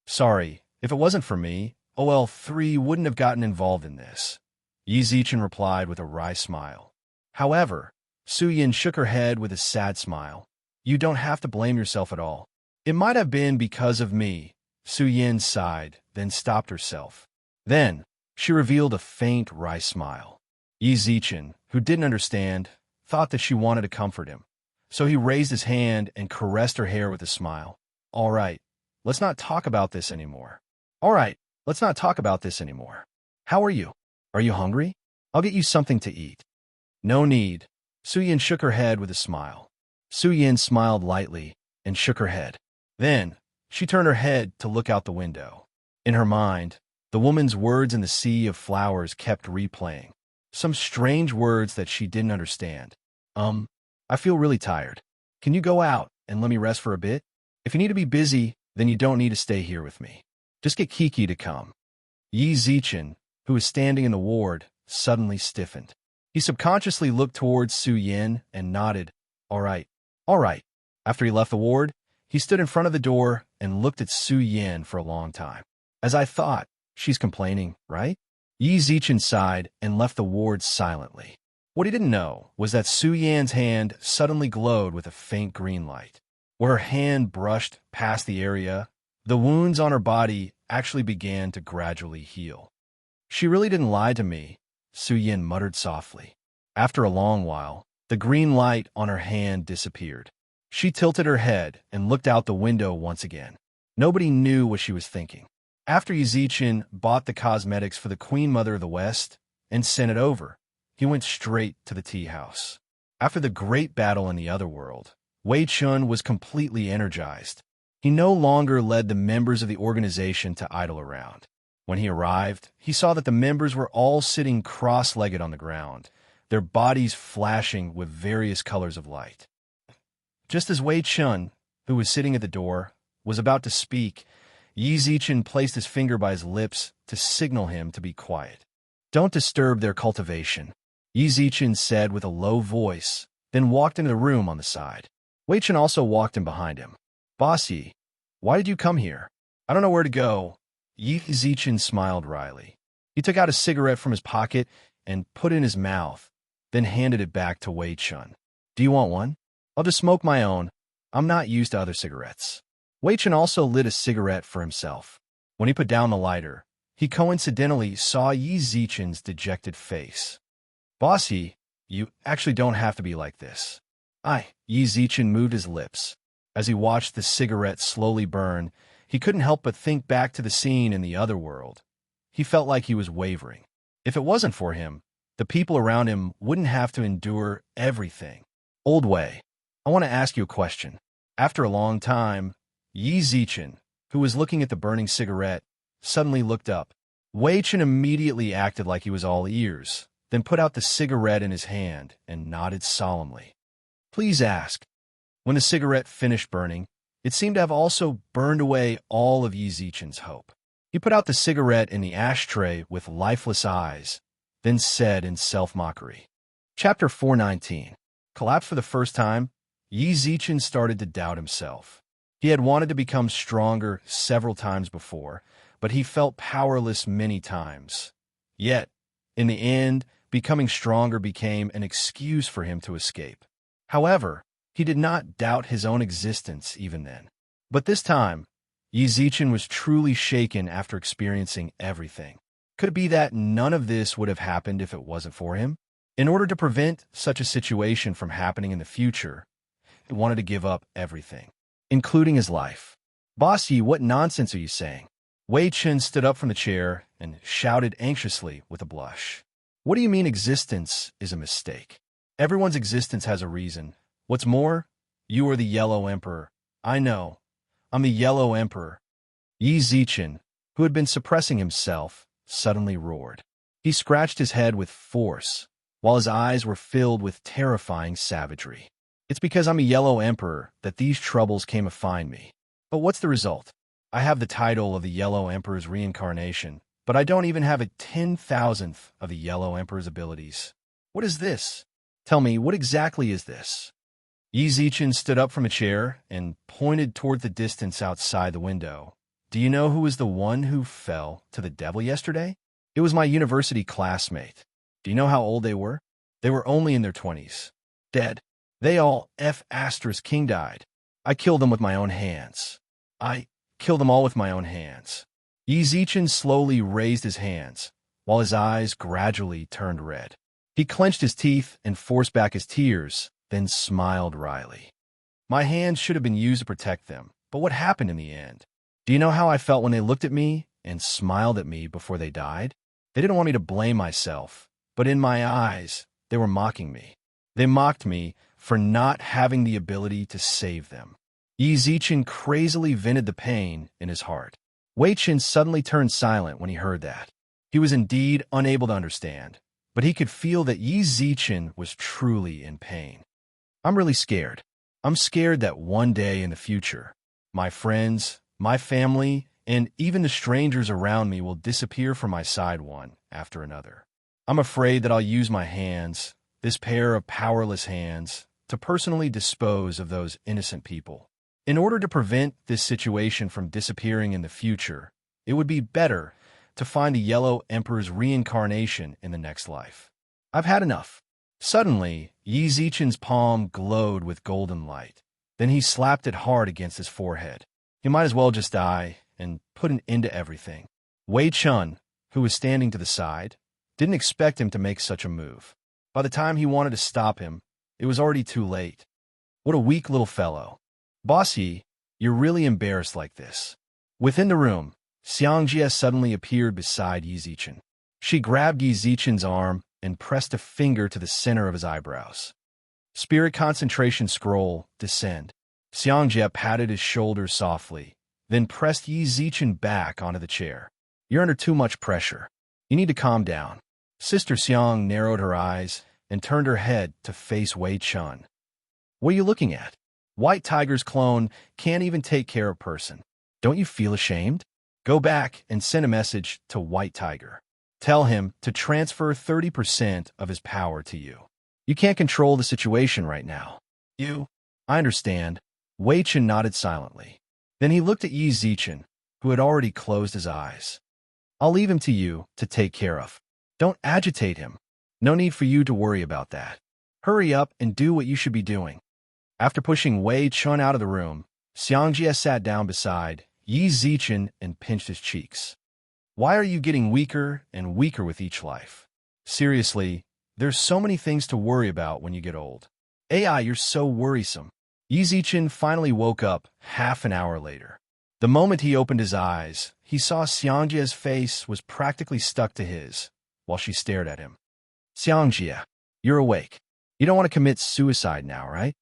Sorry, if it wasn't for me, OL3 wouldn't have gotten involved in this. Yi Zichen replied with a wry smile. However, Su Yan shook her head with a sad smile. You don't have to blame yourself at all. It might have been because of me. Su Yan sighed, then stopped herself. Then, she revealed a faint wry smile. Yi Zichen, who didn't understand, thought that she wanted to comfort him. So he raised his hand and caressed her hair with a smile. All right, let's not talk about this anymore. All right, let's not talk about this anymore. How are you? Are you hungry? I'll get you something to eat. No need. Su Yan shook her head with a smile. Su Yan smiled lightly and shook her head. Then, she turned her head to look out the window. In her mind, the woman's words in the sea of flowers kept replaying. Some strange words that she didn't understand. I feel really tired. Can you go out and let me rest for a bit? If you need to be busy, then you don't need to stay here with me. Just get Kiki to come. Yi Zichen, who was standing in the ward, suddenly stiffened. He subconsciously looked towards Su Yan and nodded. All right, all right. After he left the ward, he stood in front of the door and looked at Su Yan for a long time. As I thought, she's complaining, right? Yi Zichen sighed and left the ward silently. What he didn't know was that Su Yan's hand suddenly glowed with a faint green light. Where her hand brushed past the area, the wounds on her body actually began to gradually heal. She really didn't lie to me, Su Yan muttered softly. After a long while, the green light on her hand disappeared. She tilted her head and looked out the window once again. Nobody knew what she was thinking. After Yi Zichen bought the cosmetics for the Queen Mother of the West and sent it over, he went straight to the tea house. After the great battle in the other world, Wei Chun was completely energized. He no longer led the members of the organization to idle around. When he arrived, he saw that the members were all sitting cross-legged on the ground, their bodies flashing with various colors of light. Just as Wei Chun, who was sitting at the door, was about to speak, Yi Zichen placed his finger by his lips to signal him to be quiet. Don't disturb their cultivation, Yi Zichen said with a low voice, then walked into the room on the side. Wei Chun also walked in behind him. Bossy, why did you come here? I don't know where to go. Yi Zichen smiled wryly. He took out a cigarette from his pocket and put it in his mouth, then handed it back to Wei Chun. Do you want one? I'll just smoke my own. I'm not used to other cigarettes. Wei Chun also lit a cigarette for himself. When he put down the lighter, he coincidentally saw Yi Zichen's dejected face. Bossy, you actually don't have to be like this. Yi Zichen moved his lips. As he watched the cigarette slowly burn, he couldn't help but think back to the scene in the other world. He felt like he was wavering. If it wasn't for him, the people around him wouldn't have to endure everything. Old Wei, I want to ask you a question. After a long time, Yi Zichen, who was looking at the burning cigarette, suddenly looked up. Wei Chen immediately acted like he was all ears, then put out the cigarette in his hand and nodded solemnly. Please ask. When the cigarette finished burning, it seemed to have also burned away all of Yi Zichen's hope. He put out the cigarette in the ashtray with lifeless eyes, then said in self-mockery. Chapter 419. Collapsed for the first time, Yi Zichen started to doubt himself. He had wanted to become stronger several times before, but he felt powerless many times. Yet, in the end, becoming stronger became an excuse for him to escape. However, he did not doubt his own existence even then. But this time, Yi Zichen was truly shaken after experiencing everything. Could it be that none of this would have happened if it wasn't for him? In order to prevent such a situation from happening in the future, he wanted to give up everything, including his life. Boss Yi, what nonsense are you saying? Wei Chen stood up from the chair and shouted anxiously with a blush. What do you mean existence is a mistake? Everyone's existence has a reason. What's more, you are the Yellow Emperor. I know. I'm the Yellow Emperor. Yi Zichen, who had been suppressing himself, suddenly roared. He scratched his head with force, while his eyes were filled with terrifying savagery. It's because I'm a Yellow Emperor that these troubles came to find me. But what's the result? I have the title of the Yellow Emperor's reincarnation, but I don't even have a 10,000th of the Yellow Emperor's abilities. What is this? Tell me, what exactly is this? Yi Zichen stood up from a chair and pointed toward the distance outside the window. Do you know who was the one who fell to the devil yesterday? It was my university classmate. Do you know how old they were? They were only in their 20s. Dead. They all King died. I killed them with my own hands. I killed them all with my own hands. Yi Zichen slowly raised his hands, while his eyes gradually turned red. He clenched his teeth and forced back his tears, then smiled wryly. My hands should have been used to protect them, but what happened in the end? Do you know how I felt when they looked at me and smiled at me before they died? They didn't want me to blame myself, but in my eyes, they were mocking me. They mocked me for not having the ability to save them. Yi Zichen crazily vented the pain in his heart. Wei Chen suddenly turned silent when he heard that. He was indeed unable to understand, but he could feel that Yi Zichen was truly in pain. I'm really scared. I'm scared that one day in the future, my friends, my family, and even the strangers around me will disappear from my side one after another. I'm afraid that I'll use my hands, this pair of powerless hands, to personally dispose of those innocent people. In order to prevent this situation from disappearing in the future, it would be better to find the Yellow Emperor's reincarnation in the next life. I've had enough. Suddenly, Yi Zichen's palm glowed with golden light. Then he slapped it hard against his forehead. He might as well just die and put an end to everything. Wei Chen, who was standing to the side, didn't expect him to make such a move. By the time he wanted to stop him, it was already too late. What a weak little fellow. Boss Yi, you're really embarrassed like this. Within the room, Xiangjie suddenly appeared beside Yi Zichen. She grabbed Yi Zichen's arm and pressed a finger to the center of his eyebrows. Spirit concentration scroll, descend. Xiangjie patted his shoulders softly, then pressed Yi Zichen back onto the chair. You're under too much pressure. You need to calm down. Sister Xiang narrowed her eyes and turned her head to face Wei Chen. What are you looking at? White Tiger's clone can't even take care of a person. Don't you feel ashamed? Go back and send a message to White Tiger. Tell him to transfer 30% of his power to you. You can't control the situation right now. I understand. Wei Chen nodded silently. Then he looked at Yi Zichen, who had already closed his eyes. I'll leave him to you to take care of. Don't agitate him. No need for you to worry about that. Hurry up and do what you should be doing. After pushing Wei Chen out of the room, Xiangjie sat down beside Yi Zichen and pinched his cheeks. Why are you getting weaker and weaker with each life? Seriously, there's so many things to worry about when you get old. AI, you're so worrisome. Yi Zichen finally woke up half an hour later. The moment he opened his eyes, he saw Xiangjie's face was practically stuck to his, while she stared at him. Xiangjie, you're awake. You don't want to commit suicide now, right?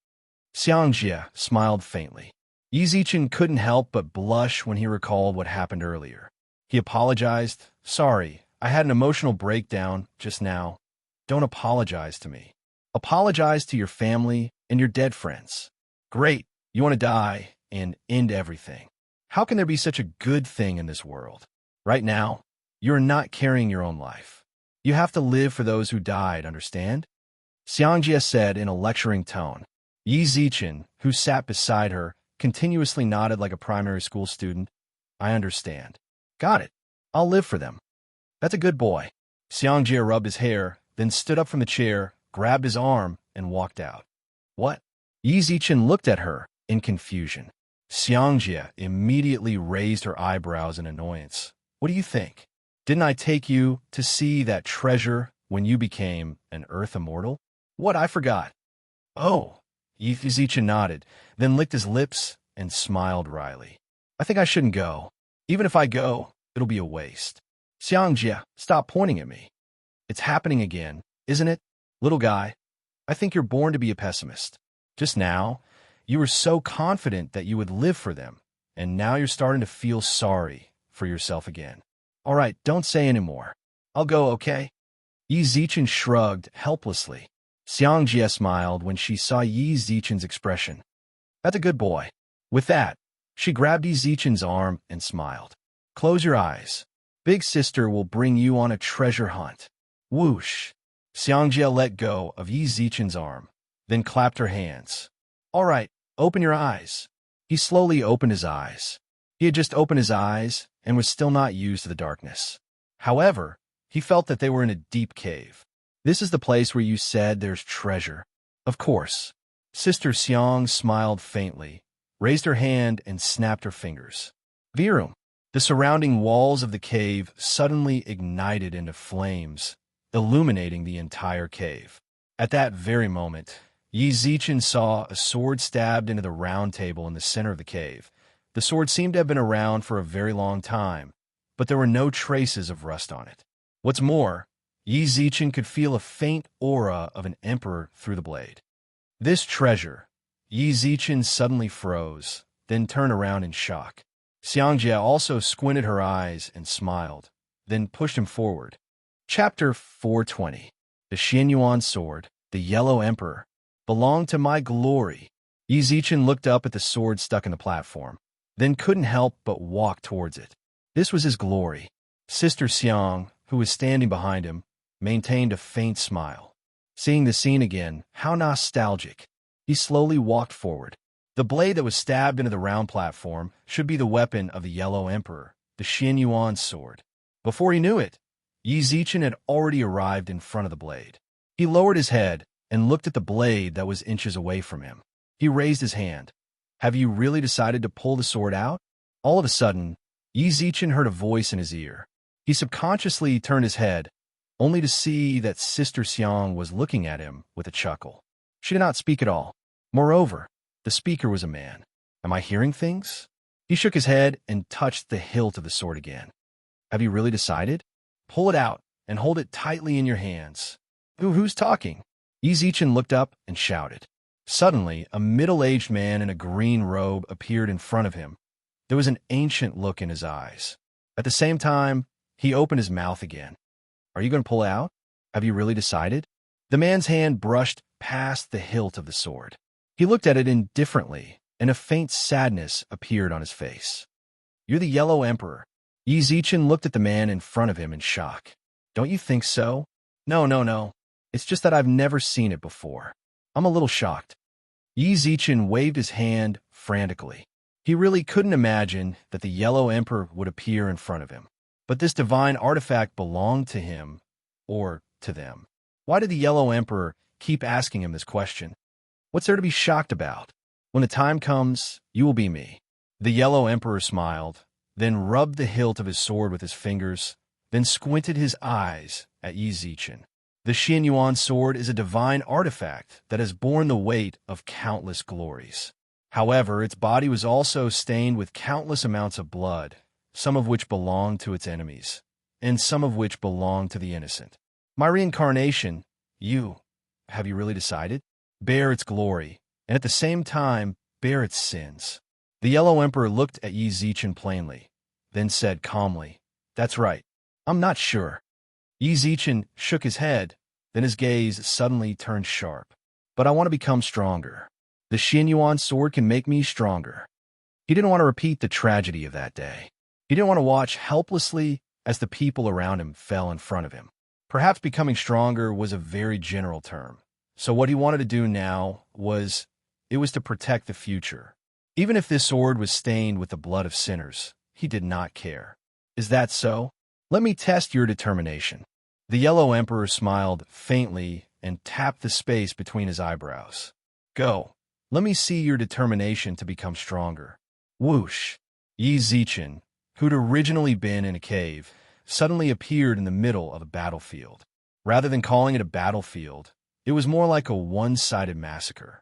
Xiangjie smiled faintly. Yi Zichen couldn't help but blush when he recalled what happened earlier. He apologized. Sorry, I had an emotional breakdown just now. Don't apologize to me. Apologize to your family and your dead friends. Great, you want to die and end everything. How can there be such a good thing in this world? Right now, you're not carrying your own life. You have to live for those who died, understand? Xiangjie said in a lecturing tone. Yi Zichen, who sat beside her, continuously nodded like a primary school student. I understand. Got it. I'll live for them. That's a good boy. Xiangjie rubbed his hair, then stood up from the chair, grabbed his arm, and walked out. What? Yi Zichen looked at her in confusion. Xiangjie immediately raised her eyebrows in annoyance. What do you think? Didn't I take you to see that treasure when you became an Earth Immortal? What, I forgot. Oh, Yi Zichen nodded, then licked his lips and smiled wryly. I think I shouldn't go. Even if I go, it'll be a waste. Xiangjie, stop pointing at me. It's happening again, isn't it? Little guy, I think you're born to be a pessimist. Just now, you were so confident that you would live for them, and now you're starting to feel sorry for yourself again. All right, don't say any more. I'll go, okay? Yi Zichen shrugged helplessly. Xiangjie smiled when she saw Yi Zichen's expression. That's a good boy. With that, she grabbed Yi Zichen's arm and smiled. Close your eyes. Big sister will bring you on a treasure hunt. Whoosh. Xiangjie let go of Yi Zichen's arm, then clapped her hands. All right, open your eyes. He slowly opened his eyes. He had just opened his eyes and was still not used to the darkness. However, he felt that they were in a deep cave. This is the place where you said there's treasure. Of course. Sister Xiang smiled faintly, raised her hand, and snapped her fingers. Virum. The surrounding walls of the cave suddenly ignited into flames, illuminating the entire cave. At that very moment, Yi Zichen saw a sword stabbed into the round table in the center of the cave. The sword seemed to have been around for a very long time, but there were no traces of rust on it. What's more, Yi Zichen could feel a faint aura of an emperor through the blade. This treasure. Yi Zichen suddenly froze, then turned around in shock. Xiangjie also squinted her eyes and smiled, then pushed him forward. Chapter 420. The Xianyuan sword, the Yellow Emperor, belonged to my glory. Yi Zichen looked up at the sword stuck in the platform, then couldn't help but walk towards it. This was his glory. Sister Xiang, who was standing behind him, maintained a faint smile. Seeing the scene again, how nostalgic. He slowly walked forward. The blade that was stabbed into the round platform should be the weapon of the Yellow Emperor, the Xianyuan sword. Before he knew it, Yi Zichen had already arrived in front of the blade. He lowered his head and looked at the blade that was inches away from him. He raised his hand. Have you really decided to pull the sword out? All of a sudden, Yi Zichen heard a voice in his ear. He subconsciously turned his head, only to see that Sister Xiang was looking at him with a chuckle. She did not speak at all. Moreover, the speaker was a man. Am I hearing things? He shook his head and touched the hilt of the sword again. Have you really decided? Pull it out and hold it tightly in your hands. Who's talking? Yi Zichen looked up and shouted. Suddenly, a middle-aged man in a green robe appeared in front of him. There was an ancient look in his eyes. At the same time, he opened his mouth again. Are you going to pull it out? Have you really decided? The man's hand brushed past the hilt of the sword. He looked at it indifferently, and a faint sadness appeared on his face. You're the Yellow Emperor. Yi Zichen looked at the man in front of him in shock. Don't you think so? No. It's just that I've never seen it before. I'm a little shocked. Yi Zichen waved his hand frantically. He really couldn't imagine that the Yellow Emperor would appear in front of him. But this divine artifact belonged to him, or to them. Why did the Yellow Emperor keep asking him this question? What's there to be shocked about? When the time comes, you will be me. The Yellow Emperor smiled, then rubbed the hilt of his sword with his fingers, then squinted his eyes at Yi Zichen. The Xianyuan sword is a divine artifact that has borne the weight of countless glories. However, its body was also stained with countless amounts of blood, some of which belonged to its enemies, and some of which belonged to the innocent. My reincarnation, have you really decided? Bear its glory, and at the same time, bear its sins. The Yellow Emperor looked at Yi Zichen plainly, then said calmly, "That's right. I'm not sure." Yi Zichen shook his head, then his gaze suddenly turned sharp. "But I want to become stronger. The Xianyuan sword can make me stronger." He didn't want to repeat the tragedy of that day. He didn't want to watch helplessly as the people around him fell in front of him. Perhaps becoming stronger was a very general term. So what he wanted to do now was to protect the future. Even if this sword was stained with the blood of sinners, he did not care. "Is that so? Let me test your determination." The Yellow Emperor smiled faintly and tapped the space between his eyebrows. "Go. Let me see your determination to become stronger." Whoosh! Yi Zichen, who'd originally been in a cave, suddenly appeared in the middle of a battlefield. Rather than calling it a battlefield, it was more like a one-sided massacre.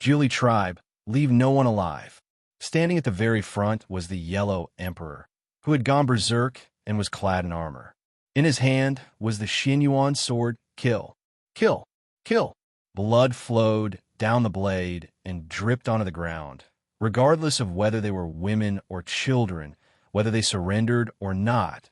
"Jili tribe, leave no one alive." Standing at the very front was the Yellow Emperor, who had gone berserk and was clad in armor. In his hand was the Xianyuan sword, "Kill, kill, kill." Blood flowed down the blade and dripped onto the ground, regardless of whether they were women or children, whether they surrendered or not.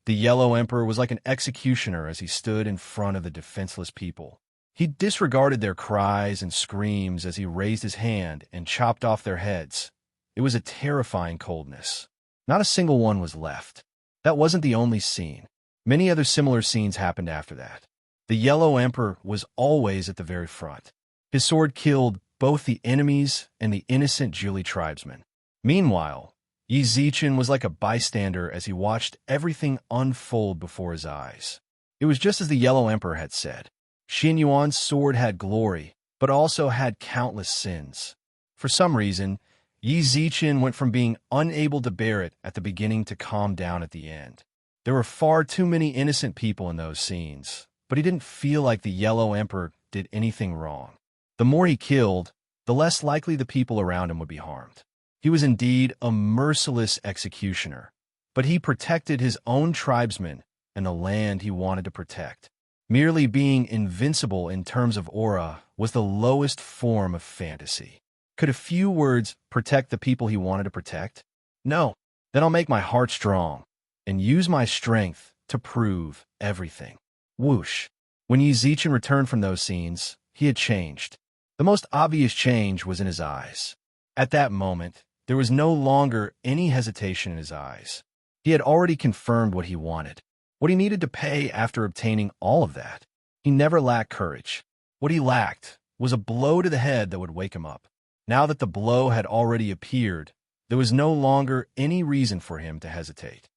The Yellow Emperor was like an executioner as he stood in front of the defenseless people. He disregarded their cries and screams as he raised his hand and chopped off their heads. It was a terrifying coldness. Not a single one was left. That wasn't the only scene. Many other similar scenes happened after that. The Yellow Emperor was always at the very front. His sword killed both the enemies and the innocent Jili tribesmen. Meanwhile, Yi Zichen was like a bystander as he watched everything unfold before his eyes. It was just as the Yellow Emperor had said. Xianyuan's sword had glory, but also had countless sins. For some reason, Yi Zichen went from being unable to bear it at the beginning to calm down at the end. There were far too many innocent people in those scenes, but he didn't feel like the Yellow Emperor did anything wrong. The more he killed, the less likely the people around him would be harmed. He was indeed a merciless executioner, but he protected his own tribesmen and the land he wanted to protect. Merely being invincible in terms of aura was the lowest form of fantasy. Could a few words protect the people he wanted to protect? No. Then I'll make my heart strong and use my strength to prove everything. Whoosh. When Yi Zichen returned from those scenes, he had changed. The most obvious change was in his eyes. At that moment, there was no longer any hesitation in his eyes. He had already confirmed what he wanted, what he needed to pay after obtaining all of that. He never lacked courage. What he lacked was a blow to the head that would wake him up. Now that the blow had already appeared, there was no longer any reason for him to hesitate.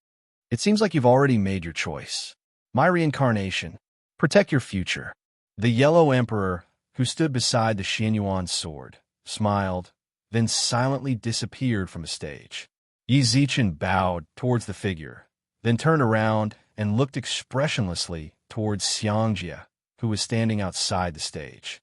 "It seems like you've already made your choice. My reincarnation. Protect your future." The Yellow Emperor, who stood beside the Xianyuan sword, smiled, then silently disappeared from the stage. Yi Zichen bowed towards the figure, then turned around and looked expressionlessly towards Xiangjia, who was standing outside the stage.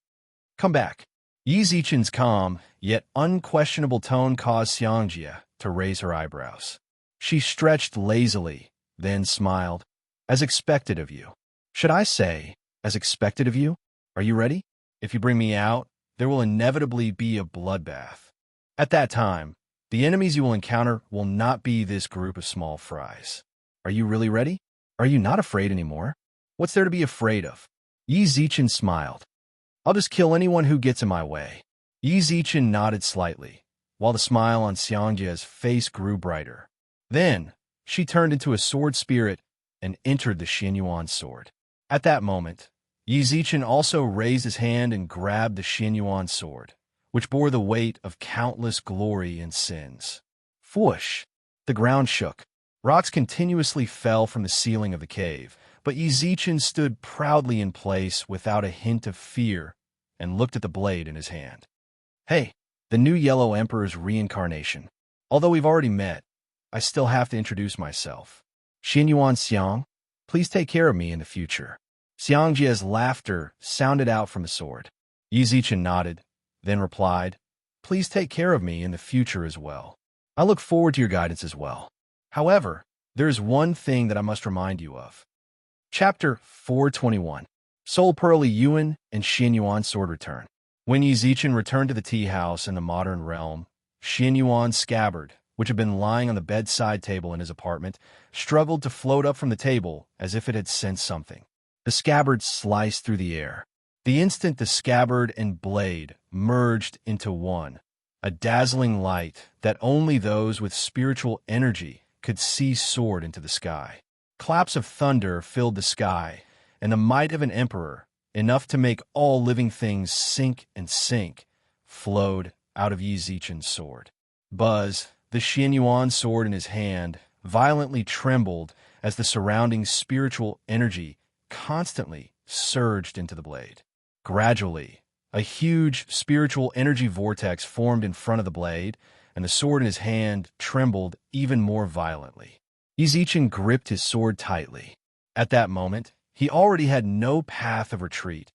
"Come back." Yi Zichen's calm, yet unquestionable tone caused Xiangjia to raise her eyebrows. She stretched lazily, then smiled. "As expected of you." "Should I say, as expected of you? Are you ready? If you bring me out, there will inevitably be a bloodbath. At that time, the enemies you will encounter will not be this group of small fries. Are you really ready? Are you not afraid anymore? What's there to be afraid of?" Yi Zichen smiled. "I'll just kill anyone who gets in my way." Yi Zichen nodded slightly, while the smile on Xiangjia's face grew brighter. Then, she turned into a sword spirit and entered the Xianyuan sword. At that moment, Yi Zichen also raised his hand and grabbed the Xianyuan sword, which bore the weight of countless glory and sins. Whoosh! The ground shook. Rocks continuously fell from the ceiling of the cave, but Yi Zichen stood proudly in place without a hint of fear and looked at the blade in his hand. "Hey, the new Yellow Emperor's reincarnation. Although we've already met, I still have to introduce myself. Xianyuan Xiang, please take care of me in the future." Xiangjia's laughter sounded out from the sword. Yi Zichen nodded, then replied, "Please take care of me in the future as well. I look forward to your guidance as well. However, there is one thing that I must remind you of." Chapter 421. Soul Pearly Yuan and Xianyuan Sword Return. When Yi Zichen returned to the tea house in the modern realm, Xin Yuan's scabbard, which had been lying on the bedside table in his apartment, struggled to float up from the table as if it had sensed something. The scabbard sliced through the air. The instant the scabbard and blade merged into one, a dazzling light that only those with spiritual energy could see soared into the sky. Claps of thunder filled the sky, and the might of an emperor, enough to make all living things sink and sink, flowed out of Yi Zichen's sword. Buzz, the Xin Yuan sword in his hand, violently trembled as the surrounding spiritual energy constantly surged into the blade. Gradually, a huge spiritual energy vortex formed in front of the blade, and the sword in his hand trembled even more violently. Yi Zichen gripped his sword tightly. At that moment, he already had no path of retreat.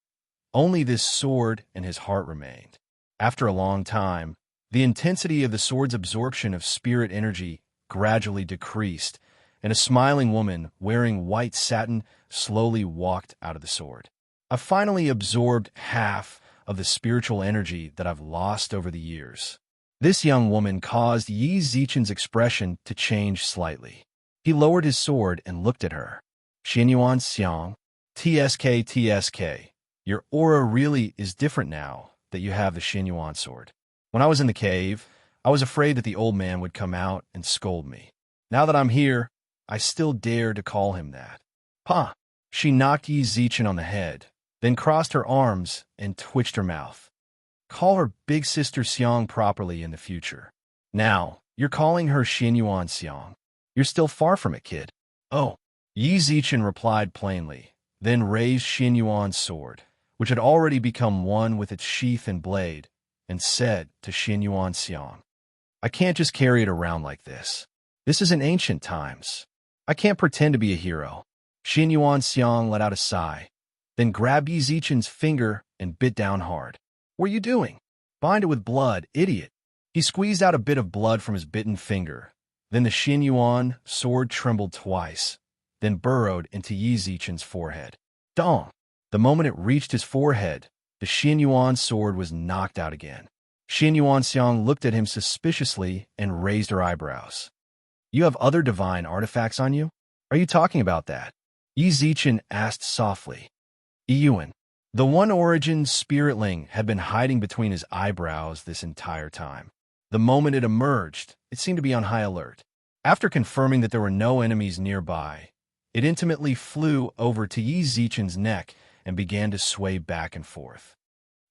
Only this sword and his heart remained. After a long time, the intensity of the sword's absorption of spirit energy gradually decreased, and a smiling woman wearing white satin slowly walked out of the sword. I finally absorbed half of the spiritual energy that I've lost over the years. This young woman caused Yi Zichen's expression to change slightly. He lowered his sword and looked at her. Xin Yuan Xiang, TSK, your aura really is different now that you have the Xin Yuan sword. When I was in the cave, I was afraid that the old man would come out and scold me. Now that I'm here, I still dare to call him that. Pa! She knocked Yi Zichen on the head, then crossed her arms and twitched her mouth. Call her big sister Xiang properly in the future. Now, you're calling her Xin Yuan Xiang. You're still far from it, kid. Oh, Yi Zichen replied plainly, then raised Xin Yuan's sword, which had already become one with its sheath and blade, and said to Xin Yuan Xiang, I can't just carry it around like this. This is in ancient times. I can't pretend to be a hero. Xin Yuan Xiang let out a sigh, then grabbed Yi Zichen's finger and bit down hard. What are you doing? Bind it with blood, idiot. He squeezed out a bit of blood from his bitten finger. Then the Xin Yuan sword trembled twice, then burrowed into Yi Zichen's forehead. Dong! The moment it reached his forehead, the Xin Yuan sword was knocked out again. Xin Yuan Xiang looked at him suspiciously and raised her eyebrows. You have other divine artifacts on you? Are you talking about that? Yi Zichen asked softly. Yuan, the One Origin spiritling had been hiding between his eyebrows this entire time. The moment it emerged, it seemed to be on high alert. After confirming that there were no enemies nearby, it intimately flew over to Yi Zichen's neck and began to sway back and forth.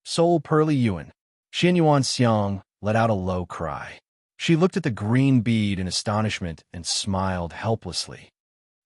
Soul Pearly Yuan. Xin Yuan Xiang let out a low cry. She looked at the green bead in astonishment and smiled helplessly.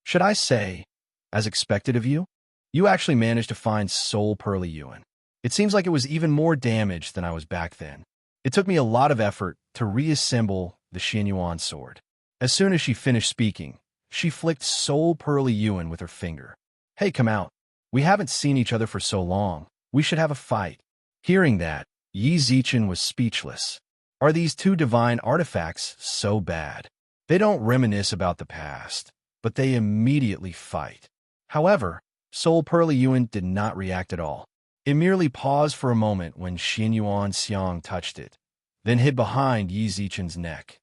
Should I say, as expected of you? You actually managed to find Soul Pearly Yuan. It seems like it was even more damaged than I was back then. It took me a lot of effort to reassemble the Xin Yuan sword. As soon as she finished speaking, she flicked Soul Pearly Yuan with her finger. Hey, come out. We haven't seen each other for so long. We should have a fight. Hearing that, Yi Zichen was speechless. Are these two divine artifacts so bad? They don't reminisce about the past, but they immediately fight. However, Soul Pearly Yuan did not react at all. It merely paused for a moment when Xin Yuan Xiang touched it, then hid behind Yi Zichen's neck.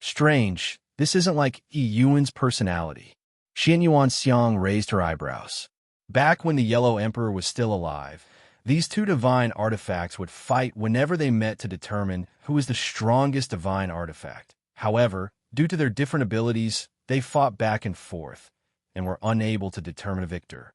Strange, this isn't like Yi Yuan's personality. Xin Yuan Xiang raised her eyebrows. Back when the Yellow Emperor was still alive, these two divine artifacts would fight whenever they met to determine who was the strongest divine artifact. However, due to their different abilities, they fought back and forth, and were unable to determine a victor.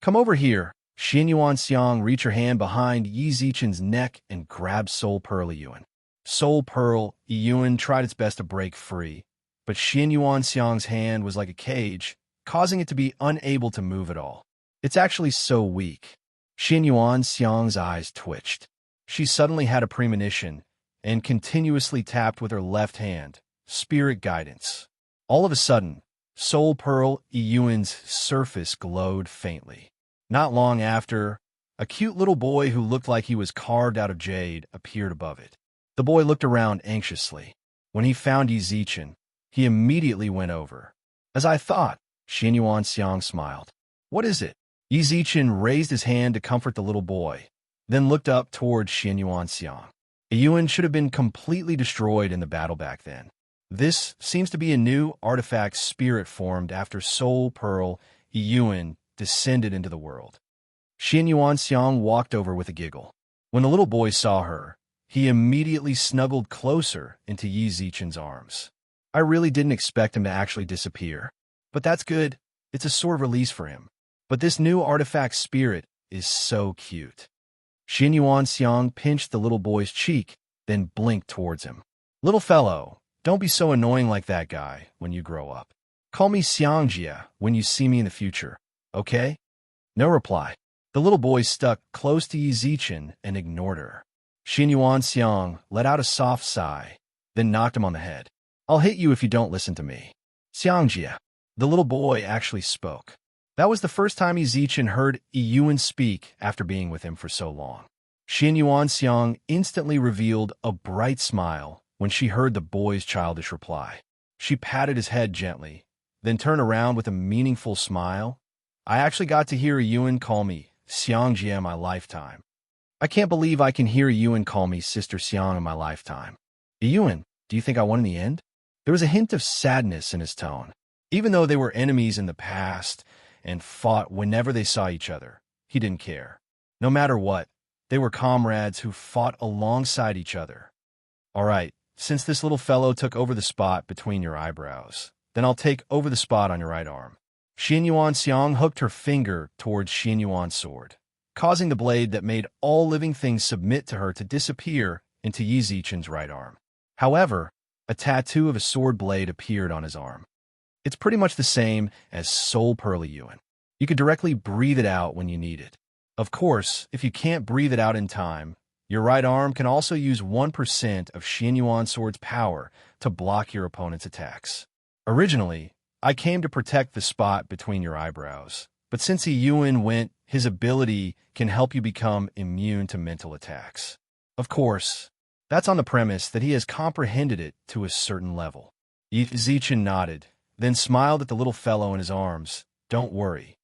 Come over here. Xin Yuan Xiang reached her hand behind Yi Zichen's neck and grabbed Soul Pearly Yuan. Soul Pearl Yuan tried its best to break free, but Xin Yuan Xiang's hand was like a cage, causing it to be unable to move at all. It's actually so weak. Xin Yuan Xiang's eyes twitched. She suddenly had a premonition and continuously tapped with her left hand, spirit guidance. All of a sudden, Soul Pearl Yuan's surface glowed faintly. Not long after, a cute little boy who looked like he was carved out of jade appeared above it. The boy looked around anxiously. When he found Yi Zichen, he immediately went over. As I thought, Xin Yuan Xiang smiled. What is it? Yi Zichen raised his hand to comfort the little boy, then looked up towards Xin Yuan Xiang. Yuan should have been completely destroyed in the battle back then. This seems to be a new artifact spirit formed after Soul Pearl Yuan descended into the world. Xin Yuanxiang walked over with a giggle. When the little boy saw her, he immediately snuggled closer into Yi Zichen's arms. I really didn't expect him to actually disappear. But that's good. It's a sort of release for him. But this new artifact spirit is so cute. Xin Yuanxiang pinched the little boy's cheek, then blinked towards him. Little fellow, don't be so annoying like that guy when you grow up. Call me Xiangjia when you see me in the future, okay? No reply. The little boy stuck close to Yi Zichen and ignored her. Xin Yuanxiang let out a soft sigh, then knocked him on the head. I'll hit you if you don't listen to me. Xiangjia. The little boy actually spoke. That was the first time Yi Zichen heard Yuan speak after being with him for so long. Xin Yuanxiang instantly revealed a bright smile when she heard the boy's childish reply. She patted his head gently, then turned around with a meaningful smile. I actually got to hear Yuan call me Xiangjia in my lifetime. I can't believe I can hear Yuan call me Sister Xiang in my lifetime. Yuan, do you think I won in the end? There was a hint of sadness in his tone. Even though they were enemies in the past and fought whenever they saw each other, he didn't care. No matter what, they were comrades who fought alongside each other. All right, since this little fellow took over the spot between your eyebrows, then I'll take over the spot on your right arm. Xin Yuanxiang hooked her finger towards Xin Yuan's sword, causing the blade that made all living things submit to her to disappear into Yi Zichen's right arm. However, a tattoo of a sword blade appeared on his arm. It's pretty much the same as Soul Pearl Yuan. You could directly breathe it out when you need it. Of course, if you can't breathe it out in time, your right arm can also use 1% of Xin Yuan's sword's power to block your opponent's attacks. Originally, I came to protect the spot between your eyebrows, but since Yuan went, his ability can help you become immune to mental attacks. Of course, that's on the premise that he has comprehended it to a certain level. Yi Zichen nodded, then smiled at the little fellow in his arms. Don't worry,